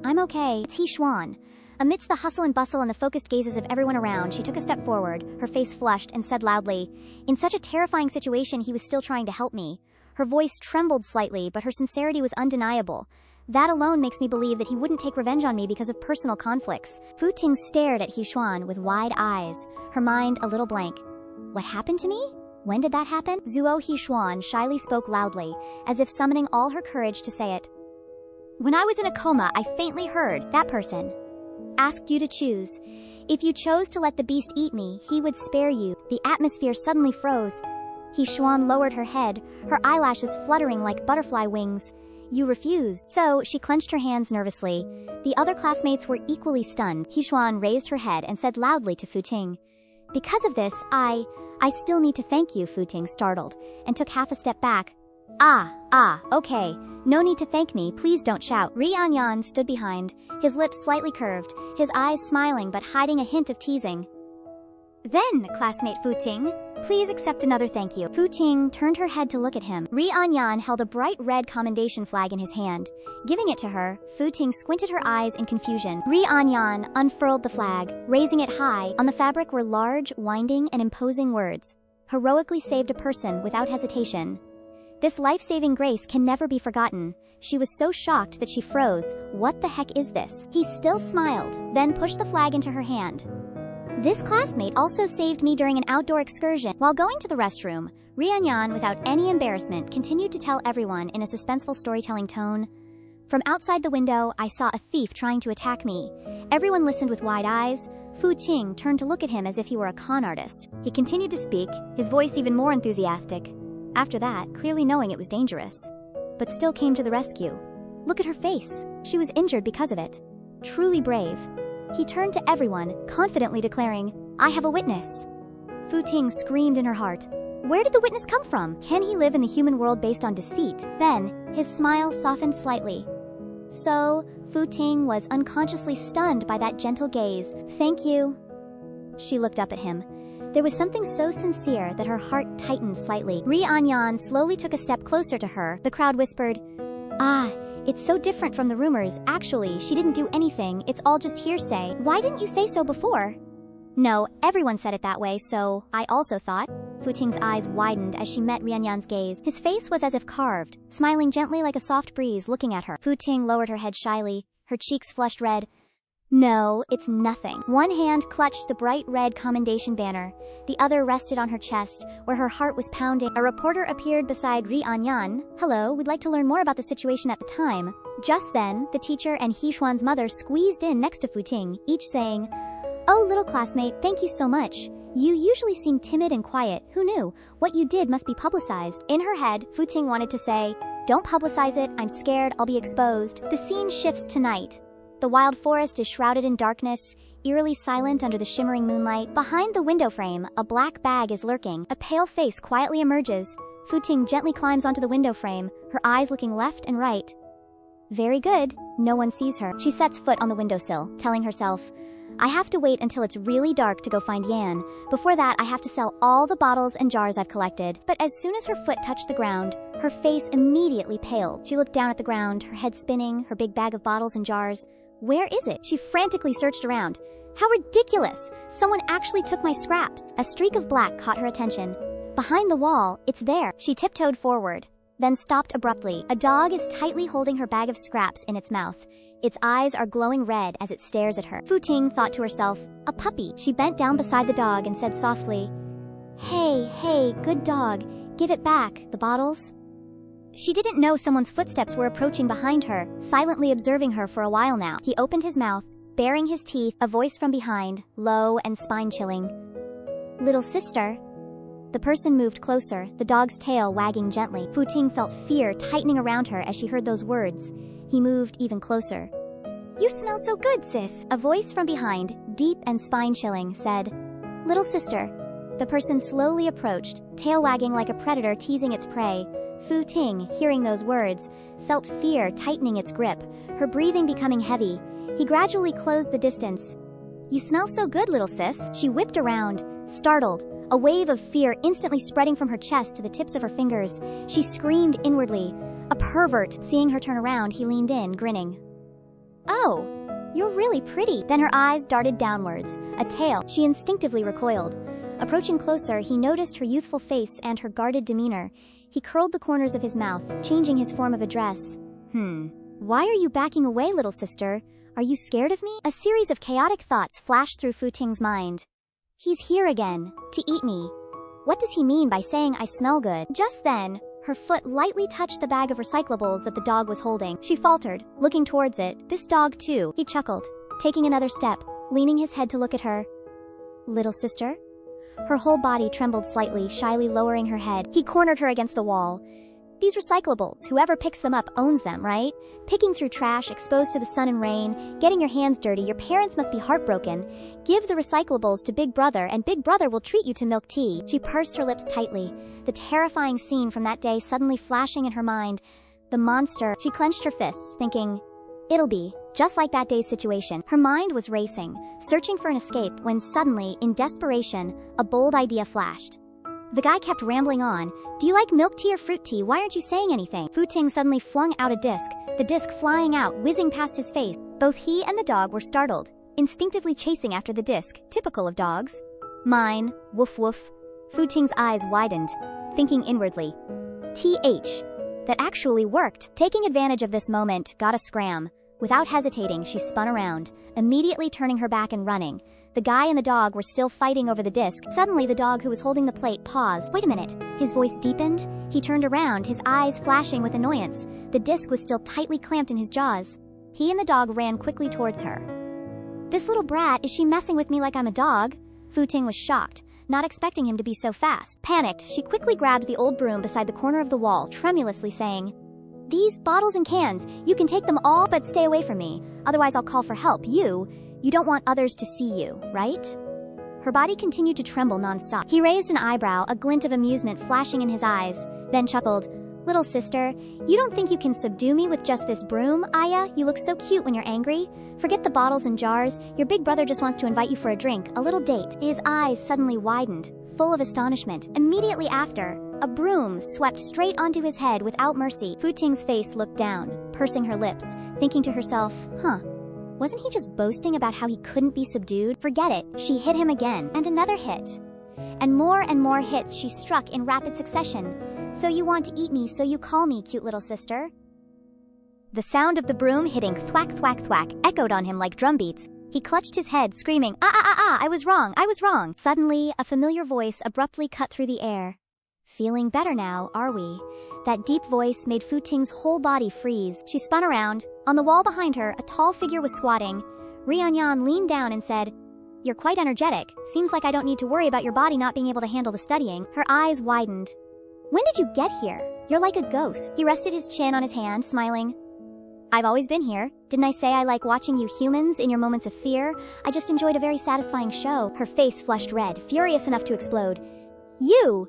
"I'm okay, it's Hishuan." Amidst the hustle and bustle and the focused gazes of everyone around, she took a step forward, her face flushed, and said loudly, "In such a terrifying situation, he was still trying to help me." Her voice trembled slightly, but her sincerity was undeniable. "That alone makes me believe that he wouldn't take revenge on me because of personal conflicts." Fu Ting stared at Hishuan with wide eyes, her mind a little blank. "What happened to me? When did that happen?" Zuo Hishuan shyly spoke loudly, as if summoning all her courage to say it. "When I was in a coma, I faintly heard that person asked you to choose. If you chose to let the beast eat me, he would spare you." The atmosphere suddenly froze. Hishuan lowered her head, her eyelashes fluttering like butterfly wings. "You refused." So, she clenched her hands nervously. The other classmates were equally stunned. Hishuan raised her head and said loudly to Fu Ting, "Because of this, I still need to thank you." Fu Ting startled, and took half a step back. Okay. No need to thank me, please don't shout." Ri Anyan stood behind, his lips slightly curved, his eyes smiling but hiding a hint of teasing. "Then, classmate Fu Ting, please accept another thank you." Fu Ting turned her head to look at him. Ri Anyan held a bright red commendation flag in his hand. Giving it to her, Fu Ting squinted her eyes in confusion. Ri Anyan unfurled the flag, raising it high. On the fabric were large, winding, and imposing words. "Heroically saved a person without hesitation. This life-saving grace can never be forgotten." She was so shocked that she froze. "What the heck is this?" He still smiled, then pushed the flag into her hand. "This classmate also saved me during an outdoor excursion." While going to the restroom, Rianyan, without any embarrassment, continued to tell everyone in a suspenseful storytelling tone. "From outside the window, I saw a thief trying to attack me. Everyone listened with wide eyes. Fu Ting turned to look at him as if he were a con artist. He continued to speak, his voice even more enthusiastic. After that, clearly knowing it was dangerous, but still came to the rescue. Look at her face. She was injured because of it. Truly brave." He turned to everyone, confidently declaring, "I have a witness." Fu Ting screamed in her heart. Where did the witness come from? Can he live in the human world based on deceit? Then, his smile softened slightly. So, Fu Ting was unconsciously stunned by that gentle gaze. "Thank you." She looked up at him. There was something so sincere that her heart tightened slightly. Ri Anyan slowly took a step closer to her. The crowd whispered, "Ah, it's so different from the rumors. Actually, she didn't do anything. It's all just hearsay. Why didn't you say so before?" "No, everyone said it that way, so I also thought." Fu Ting's eyes widened as she met Rianyan's gaze. His face was as if carved, smiling gently like a soft breeze looking at her. Fu Ting lowered her head shyly, her cheeks flushed red. "No, it's nothing." One hand clutched the bright red commendation banner. The other rested on her chest, where her heart was pounding. A reporter appeared beside Ri Anyan. "Hello, we'd like to learn more about the situation at the time." Just then, the teacher and He Xuan's mother squeezed in next to Fu Ting, each saying, "Oh, little classmate, thank you so much. You usually seem timid and quiet. Who knew? What you did must be publicized." In her head, Fu Ting wanted to say, "Don't publicize it, I'm scared, I'll be exposed." The scene shifts to night. The wild forest is shrouded in darkness, eerily silent under the shimmering moonlight. Behind the window frame, a black bag is lurking. A pale face quietly emerges. Fu Ting gently climbs onto the window frame, her eyes looking left and right. Very good. No one sees her. She sets foot on the windowsill, telling herself, "I have to wait until it's really dark to go find Yan. Before that, I have to sell all the bottles and jars I've collected." But as soon as her foot touched the ground, her face immediately paled. She looked down at the ground, her head spinning, her big bag of bottles and jars. Where is it? She frantically searched around. How ridiculous! Someone actually took my scraps. A streak of black caught her attention. Behind the wall, it's there. She tiptoed forward, then stopped abruptly. A dog is tightly holding her bag of scraps in its mouth. Its eyes are glowing red as it stares at her. Fu Ting thought to herself, "A puppy." She bent down beside the dog and said softly, Hey, good dog. Give it back, the bottles." She didn't know someone's footsteps were approaching behind her, silently observing her for a while now. He opened his mouth, baring his teeth, a voice from behind, low and spine-chilling. "Little sister." The person moved closer, the dog's tail wagging gently. Fu Ting felt fear tightening around her as she heard those words. He moved even closer. "You smell so good, sis." A voice from behind, deep and spine-chilling, said, "Little sister." The person slowly approached, tail wagging like a predator teasing its prey. Fu Ting, hearing those words, felt fear tightening its grip, her breathing becoming heavy. He gradually closed the distance. "You smell so good, little sis." She whipped around, startled, a wave of fear instantly spreading from her chest to the tips of her fingers. She screamed inwardly. A pervert. Seeing her turn around, he leaned in, grinning. "Oh, you're really pretty." Then her eyes darted downwards, a tail. She instinctively recoiled. Approaching closer, he noticed her youthful face and her guarded demeanor. He curled the corners of his mouth, changing his form of address. Why are you backing away, little sister? Are you scared of me?" A series of chaotic thoughts flashed through Fu Ting's mind. He's here again, to eat me. What does he mean by saying I smell good? Just then, her foot lightly touched the bag of recyclables that the dog was holding. She faltered, looking towards it. "This dog too." He chuckled, taking another step, leaning his head to look at her. "Little sister?" Her whole body trembled slightly, shyly lowering her head. He cornered her against the wall. "These recyclables, whoever picks them up owns them, right? Picking through trash, exposed to the sun and rain, getting your hands dirty, your parents must be heartbroken. Give the recyclables to Big Brother, and Big Brother will treat you to milk tea." She pursed her lips tightly, the terrifying scene from that day suddenly flashing in her mind. The monster. She clenched her fists, thinking, it'll be just like that day's situation. Her mind was racing, searching for an escape, when suddenly, in desperation, a bold idea flashed. The guy kept rambling on. "Do you like milk tea or fruit tea? Why aren't you saying anything?" Fu Ting suddenly flung out a disc, the disc flying out, whizzing past his face. Both he and the dog were startled, instinctively chasing after the disc, typical of dogs. "Mine, woof woof." Fu Ting's eyes widened, thinking inwardly. That actually worked. Taking advantage of this moment, got a scram. Without hesitating, she spun around, immediately turning her back and running. The guy and the dog were still fighting over the disc. Suddenly, the dog who was holding the plate paused. "Wait a minute." His voice deepened. He turned around, his eyes flashing with annoyance. The disc was still tightly clamped in his jaws. He and the dog ran quickly towards her. "This little brat, is she messing with me like I'm a dog?" Fu Ting was shocked, not expecting him to be so fast. Panicked, she quickly grabbed the old broom beside the corner of the wall, tremulously saying, "These bottles and cans, you can take them all, but stay away from me. Otherwise I'll call for help. You don't want others to see you, right?" Her body continued to tremble nonstop. He raised an eyebrow, a glint of amusement flashing in his eyes, then chuckled. Little sister, you don't think you can subdue me with just this broom, Aya? You look so cute when you're angry. Forget the bottles and jars. Your big brother just wants to invite you for a drink, a little date. His eyes suddenly widened, full of astonishment. Immediately after, a broom swept straight onto his head without mercy. Fu Ting's face looked down, pursing her lips, thinking to herself, wasn't he just boasting about how he couldn't be subdued? Forget it. She hit him again, and another hit. And more hits she struck in rapid succession. So you want to eat me, so you call me, cute little sister? The sound of the broom hitting thwack thwack thwack echoed on him like drumbeats. He clutched his head, screaming, I was wrong, I was wrong. Suddenly, a familiar voice abruptly cut through the air. Feeling better now, are we? That deep voice made Fu Ting's whole body freeze. She spun around. On the wall behind her, a tall figure was squatting. Rianyan leaned down and said, "You're quite energetic. Seems like I don't need to worry about your body not being able to handle the studying." Her eyes widened. "When did you get here? You're like a ghost." He rested his chin on his hand, smiling. "I've always been here. Didn't I say I like watching you humans in your moments of fear? I just enjoyed a very satisfying show." Her face flushed red, furious enough to explode. You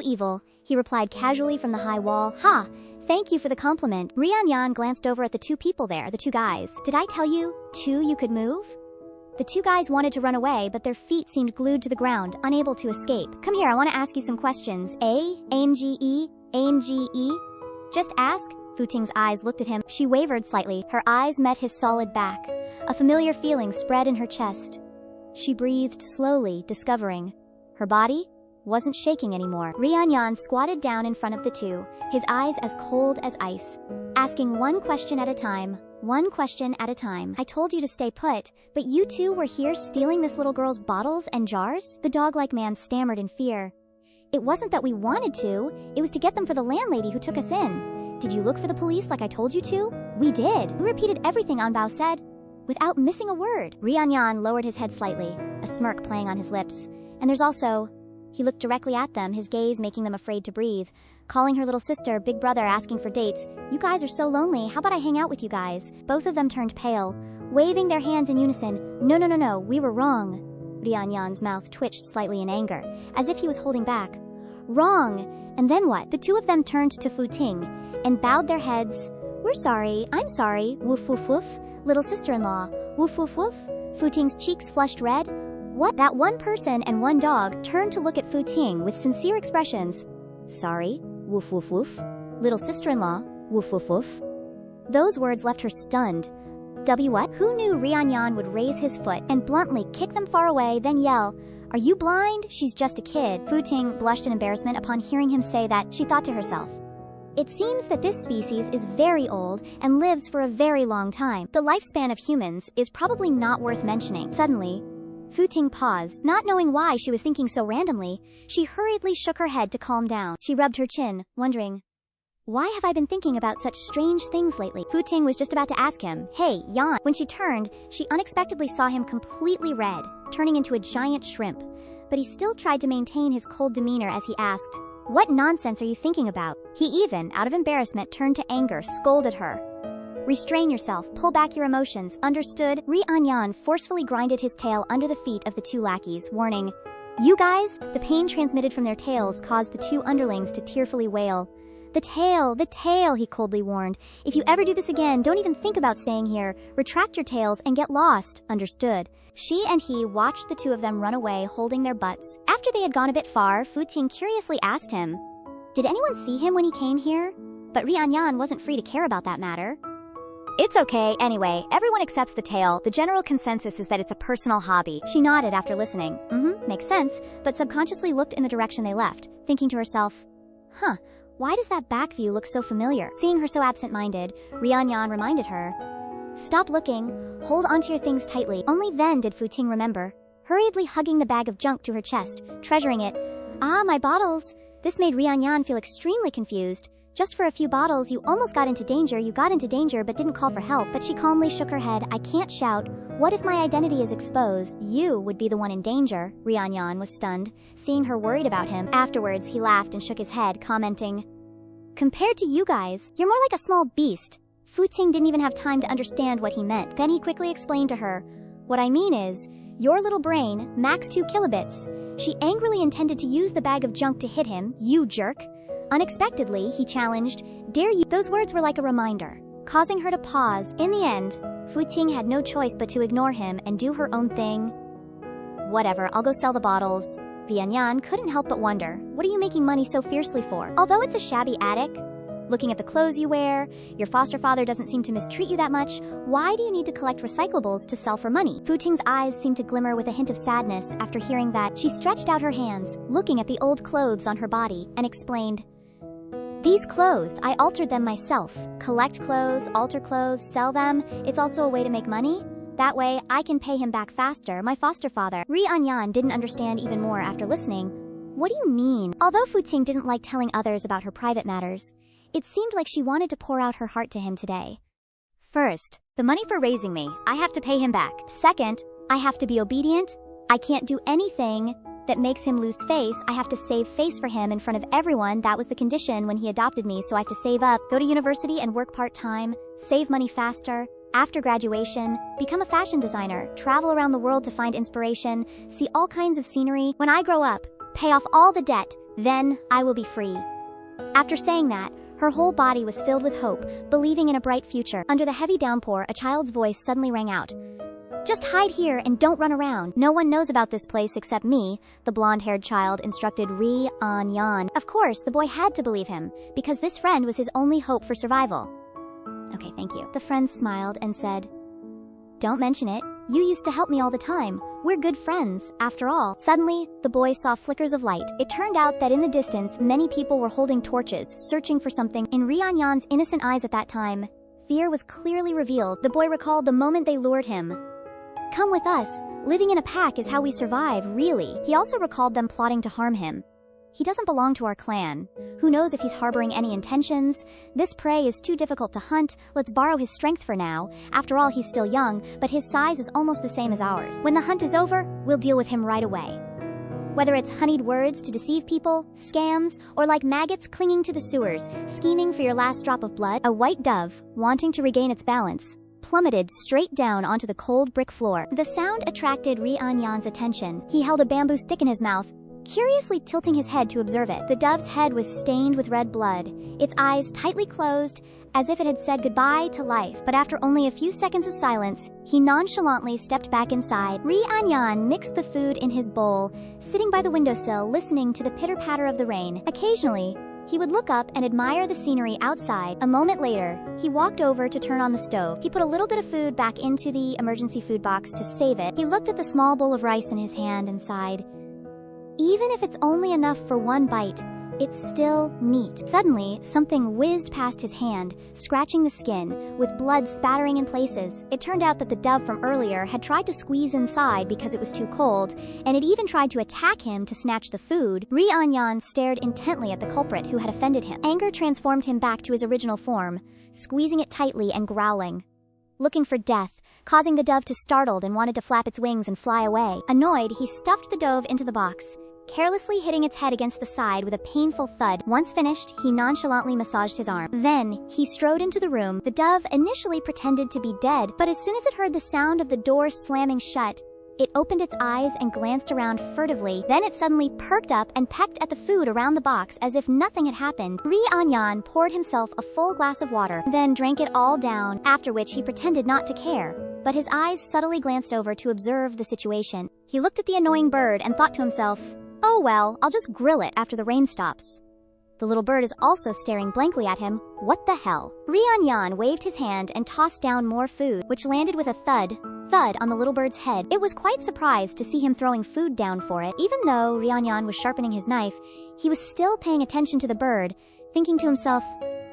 evil," he replied casually from the high wall. "Ha! Thank you for the compliment." Rianyan glanced over at the two people there, the two guys. "Did I tell you, too, you could move?" The two guys wanted to run away, but their feet seemed glued to the ground, unable to escape. "Come here, I want to ask you some questions. A-N-G-E? A-N-G-E? Just ask." Fu Ting's eyes looked at him. She wavered slightly. Her eyes met his solid back. A familiar feeling spread in her chest. She breathed slowly, discovering her body wasn't shaking anymore. Rianyan squatted down in front of the two, his eyes as cold as ice, asking one question at a time. One question at a time. "I told you to stay put, but you two were here stealing this little girl's bottles and jars?" The dog-like man stammered in fear. "It wasn't that we wanted to, it was to get them for the landlady who took us in." "Did you look for the police like I told you to?" "We did." We repeated everything Anbao said, without missing a word. Rianyan lowered his head slightly, a smirk playing on his lips. "And there's also..." He looked directly at them, his gaze making them afraid to breathe. "Calling her little sister, big brother asking for dates. You guys are so lonely, how about I hang out with you guys?" Both of them turned pale, waving their hands in unison. No, we were wrong." Rianyan's mouth twitched slightly in anger, as if he was holding back. "Wrong? And then what?" The two of them turned to Fu Ting and bowed their heads. "We're sorry, I'm sorry, woof woof woof, little sister-in-law, woof woof woof." Fu Ting's cheeks flushed red. What? That one person and one dog turned to look at Fu Ting with sincere expressions. "Sorry, woof woof woof, little sister-in-law, woof woof woof." Those words left her stunned. What? Who knew Rianyan would raise his foot and bluntly kick them far away, then yell, "Are you blind? She's just a kid." Fu Ting blushed in embarrassment upon hearing him say that. She thought to herself, "It seems that this species is very old and lives for a very long time. The lifespan of humans is probably not worth mentioning." Suddenly, Fu Ting paused, not knowing why she was thinking so randomly. She hurriedly shook her head to calm down. She rubbed her chin, wondering, why have I been thinking about such strange things lately? Fu Ting was just about to ask him, "Hey, Yan." When she turned, she unexpectedly saw him completely red, turning into a giant shrimp. But he still tried to maintain his cold demeanor as he asked, "What nonsense are you thinking about?" He even, out of embarrassment, turned to anger, scolded her. "Restrain yourself, pull back your emotions, understood?" Rianyan forcefully grinded his tail under the feet of the two lackeys, warning, "You guys?" The pain transmitted from their tails caused the two underlings to tearfully wail. The tail, he coldly warned. "If you ever do this again, don't even think about staying here. Retract your tails and get lost." Understood. She and he watched the two of them run away, holding their butts. After they had gone a bit far, Fu Ting curiously asked him, "Did anyone see him when he came here?" But Rianyan wasn't free to care about that matter. "It's okay, anyway. Everyone accepts the tale. The general consensus is that it's a personal hobby." She nodded after listening. Makes sense, but subconsciously looked in the direction they left, thinking to herself, why does that back view look so familiar? Seeing her so absent-minded, Rianyan reminded her, "Stop looking. Hold onto your things tightly." Only then did Fu Ting remember, hurriedly hugging the bag of junk to her chest, treasuring it. "Ah, my bottles." This made Rianyan feel extremely confused. "Just for a few bottles, you almost got into danger. You got into danger but didn't call for help." But she calmly shook her head. "I can't shout. What if my identity is exposed? You would be the one in danger." Rianyan was stunned, seeing her worried about him. Afterwards, he laughed and shook his head, commenting, "Compared to you guys, you're more like a small beast." Fu Ting didn't even have time to understand what he meant. Then he quickly explained to her, "What I mean is, your little brain, max 2 kilobits. She angrily intended to use the bag of junk to hit him, you jerk. Unexpectedly, he challenged, "Dare you?" Those words were like a reminder, causing her to pause. In the end, Futing had no choice but to ignore him and do her own thing. "Whatever, I'll go sell the bottles." Vianyan couldn't help but wonder, what are you making money so fiercely for? Although it's a shabby attic, looking at the clothes you wear, your foster father doesn't seem to mistreat you that much, why do you need to collect recyclables to sell for money? Futing's eyes seemed to glimmer with a hint of sadness after hearing that. She stretched out her hands, looking at the old clothes on her body, and explained, "These clothes, I altered them myself. Collect clothes, alter clothes, sell them. It's also a way to make money. That way, I can pay him back faster, my foster father." Rianyan didn't understand even more after listening. What do you mean? Although Futing didn't like telling others about her private matters, it seemed like she wanted to pour out her heart to him today. First, the money for raising me, I have to pay him back. Second, I have to be obedient. I can't do anything that makes him lose face. I have to save face for him in front of everyone. That was the condition when he adopted me, so I have to save up, go to university and work part-time, save money faster. After graduation, become a fashion designer, travel around the world to find inspiration, see all kinds of scenery. When I grow up, pay off all the debt, then I will be free. After saying that, her whole body was filled with hope, believing in a bright future. Under the heavy downpour, a child's voice suddenly rang out. "Just hide here and don't run around. No one knows about this place except me," the blonde-haired child instructed Rianyan. Of course, the boy had to believe him, because this friend was his only hope for survival. "Okay, thank you." The friend smiled and said, "Don't mention it. You used to help me all the time. We're good friends, after all." Suddenly, the boy saw flickers of light. It turned out that in the distance, many people were holding torches, searching for something. In Rianyan's innocent eyes at that time, fear was clearly revealed. The boy recalled the moment they lured him. "Come with us. Living in a pack is how we survive, really." He also recalled them plotting to harm him. "He doesn't belong to our clan. Who knows if he's harboring any intentions? This prey is too difficult to hunt. Let's borrow his strength for now. After all, he's still young, but his size is almost the same as ours. When the hunt is over, we'll deal with him right away." Whether it's honeyed words to deceive people, scams, or like maggots clinging to the sewers, scheming for your last drop of blood, a white dove, wanting to regain its balance, plummeted straight down onto the cold brick floor. The sound attracted Rianyan's attention. He held a bamboo stick in his mouth, curiously tilting his head to observe it. The dove's head was stained with red blood, its eyes tightly closed, as if it had said goodbye to life. But after only a few seconds of silence, he nonchalantly stepped back inside. Rianyan mixed the food in his bowl, sitting by the windowsill listening to the pitter-patter of the rain. Occasionally, he would look up and admire the scenery outside. A moment later, he walked over to turn on the stove. He put a little bit of food back into the emergency food box to save it. He looked at the small bowl of rice in his hand and sighed. Even if it's only enough for one bite, it's still meat. Suddenly, something whizzed past his hand, scratching the skin, with blood spattering in places. It turned out that the dove from earlier had tried to squeeze inside because it was too cold, and it even tried to attack him to snatch the food. Rianyan stared intently at the culprit who had offended him. Anger transformed him back to his original form, squeezing it tightly and growling, looking for death, causing the dove to startle and wanted to flap its wings and fly away. Annoyed, he stuffed the dove into the box, carelessly hitting its head against the side with a painful thud. Once finished, he nonchalantly massaged his arm. Then, he strode into the room. The dove initially pretended to be dead, but as soon as it heard the sound of the door slamming shut, it opened its eyes and glanced around furtively. Then it suddenly perked up and pecked at the food around the box as if nothing had happened. Rianyan poured himself a full glass of water, then drank it all down, after which he pretended not to care. But his eyes subtly glanced over to observe the situation. He looked at the annoying bird and thought to himself, "Oh well, I'll just grill it after the rain stops." The little bird is also staring blankly at him. What the hell? Rianyan waved his hand and tossed down more food, which landed with a thud on the little bird's head. It was quite surprised to see him throwing food down for it. Even though Rianyan was sharpening his knife, he was still paying attention to the bird, thinking to himself,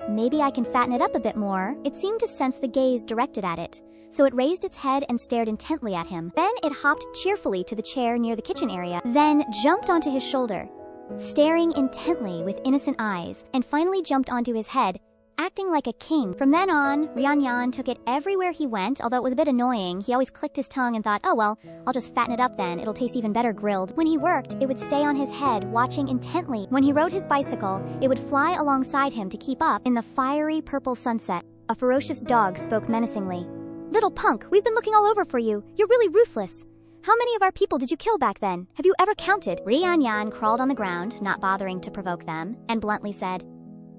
maybe I can fatten it up a bit more. It seemed to sense the gaze directed at it, so it raised its head and stared intently at him. Then it hopped cheerfully to the chair near the kitchen area, then jumped onto his shoulder, staring intently with innocent eyes, and finally jumped onto his head, acting like a king. From then on, Rianyan took it everywhere he went. Although it was a bit annoying, he always clicked his tongue and thought, oh well, I'll just fatten it up then, it'll taste even better grilled. When he worked, it would stay on his head, watching intently. When he rode his bicycle, it would fly alongside him to keep up. In the fiery purple sunset, a ferocious dog spoke menacingly. "Little punk, we've been looking all over for you. You're really ruthless." How many of our people did you kill back then? Have you ever counted? Rianyan crawled on the ground, not bothering to provoke them, and bluntly said,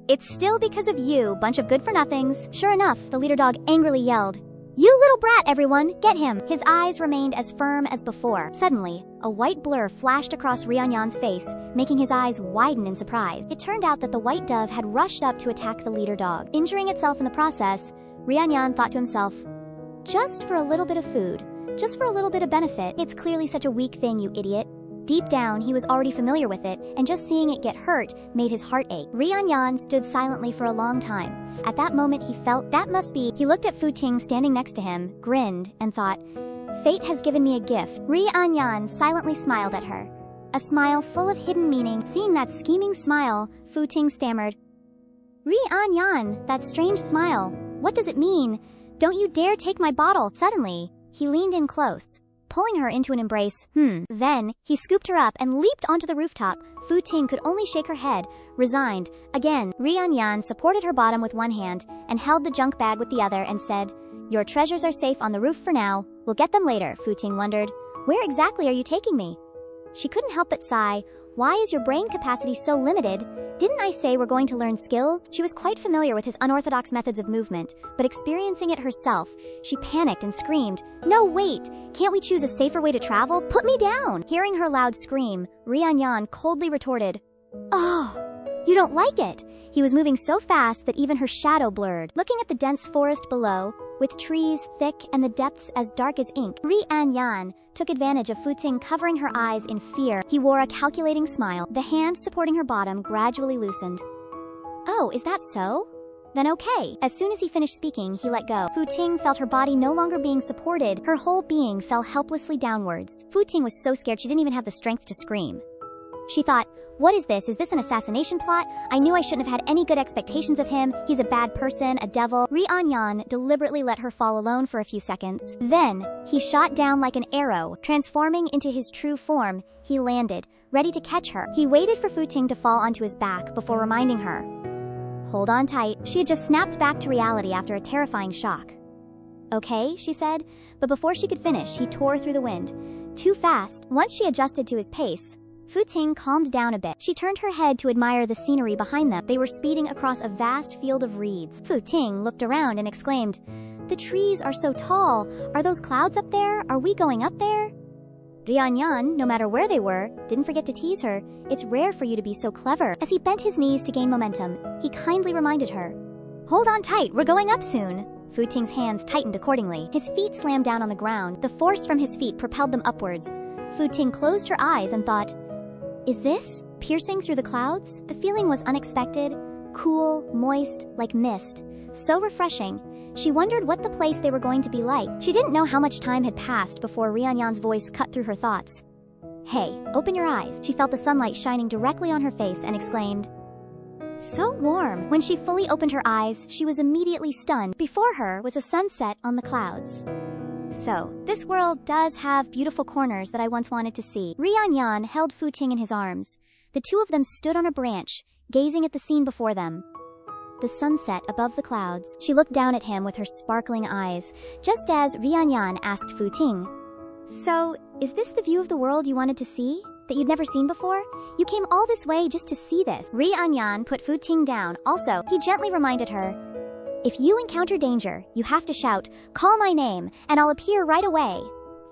"It's still because of you, bunch of good-for-nothings." Sure enough, the leader dog angrily yelled, "You little brat, everyone! Get him!" His eyes remained as firm as before. Suddenly, a white blur flashed across Rianyan's face, making his eyes widen in surprise. It turned out that the white dove had rushed up to attack the leader dog. Injuring itself in the process, Rianyan thought to himself, "Just for a little bit of food. Just for a little bit of benefit. It's clearly such a weak thing, you idiot." Deep down, he was already familiar with it, and just seeing it get hurt made his heart ache. Rianyan stood silently for a long time. At that moment, he felt that must be. He looked at Fu Ting standing next to him, grinned, and thought, "Fate has given me a gift." Rianyan silently smiled at her. A smile full of hidden meaning. Seeing that scheming smile, Fu Ting stammered, "Rianyan, that strange smile. What does it mean? Don't you dare take my bottle." Suddenly, he leaned in close, pulling her into an embrace. Then, he scooped her up and leaped onto the rooftop. Fu Ting could only shake her head, resigned. Again, Rianyan supported her bottom with one hand and held the junk bag with the other and said, "Your treasures are safe on the roof for now. We'll get them later." Fu Ting wondered, "Where exactly are you taking me?" She couldn't help but sigh. "Why is your brain capacity so limited? Didn't I say we're going to learn skills?" She was quite familiar with his unorthodox methods of movement, but experiencing it herself, she panicked and screamed, "No, wait! Can't we choose a safer way to travel? Put me down!" Hearing her loud scream, Rianyan coldly retorted, "Oh, you don't like it?" He was moving so fast that even her shadow blurred. Looking at the dense forest below, with trees thick and the depths as dark as ink, Rianyan took advantage of Fu Ting covering her eyes in fear. He wore a calculating smile. The hand supporting her bottom gradually loosened. "Oh, is that so? Then okay." As soon as he finished speaking, he let go. Fu Ting felt her body no longer being supported. Her whole being fell helplessly downwards. Fu Ting was so scared she didn't even have the strength to scream. She thought, "What is this? Is this an assassination plot? I knew I shouldn't have had any good expectations of him. He's a bad person, a devil." Rianyan deliberately let her fall alone for a few seconds. Then, he shot down like an arrow. Transforming into his true form, he landed, ready to catch her. He waited for Fu Ting to fall onto his back before reminding her, "Hold on tight." She had just snapped back to reality after a terrifying shock. "Okay," she said, but before she could finish, he tore through the wind. Too fast. Once she adjusted to his pace, Fu Ting calmed down a bit. She turned her head to admire the scenery behind them. They were speeding across a vast field of reeds. Fu Ting looked around and exclaimed, "The trees are so tall. Are those clouds up there? Are we going up there?" Rianyan, no matter where they were, didn't forget to tease her. "It's rare for you to be so clever." As he bent his knees to gain momentum, he kindly reminded her, "Hold on tight, we're going up soon." Fu Ting's hands tightened accordingly. His feet slammed down on the ground. The force from his feet propelled them upwards. Fu Ting closed her eyes and thought, "Is this piercing through the clouds?" The feeling was unexpected, cool, moist, like mist. So refreshing. She wondered what the place they were going to be like. She didn't know how much time had passed before Rianyan's voice cut through her thoughts. "Hey, open your eyes." She felt the sunlight shining directly on her face and exclaimed, "So warm." When she fully opened her eyes, she was immediately stunned. Before her was a sunset on the clouds. So, this world does have beautiful corners that I once wanted to see. Rianyan held Fu Ting in his arms. The two of them stood on a branch, gazing at the scene before them. The sunset above the clouds. She looked down at him with her sparkling eyes, just as Rianyan asked Fu Ting, "So, is this the view of the world you wanted to see? That you'd never seen before? You came all this way just to see this." Rianyan put Fu Ting down. Also, he gently reminded her, "If you encounter danger, you have to shout, 'Call my name,' and I'll appear right away."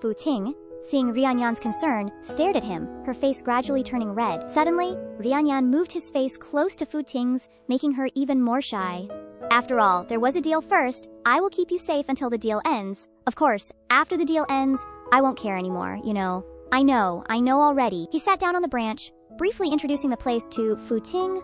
Fu Ting, seeing Rianyan's concern, stared at him, her face gradually turning red. Suddenly, Rianyan moved his face close to Fu Ting's, making her even more shy. "After all, there was a deal first. I will keep you safe until the deal ends. Of course, after the deal ends, I won't care anymore, you know." I know already." He sat down on the branch, briefly introducing the place to Fu Ting,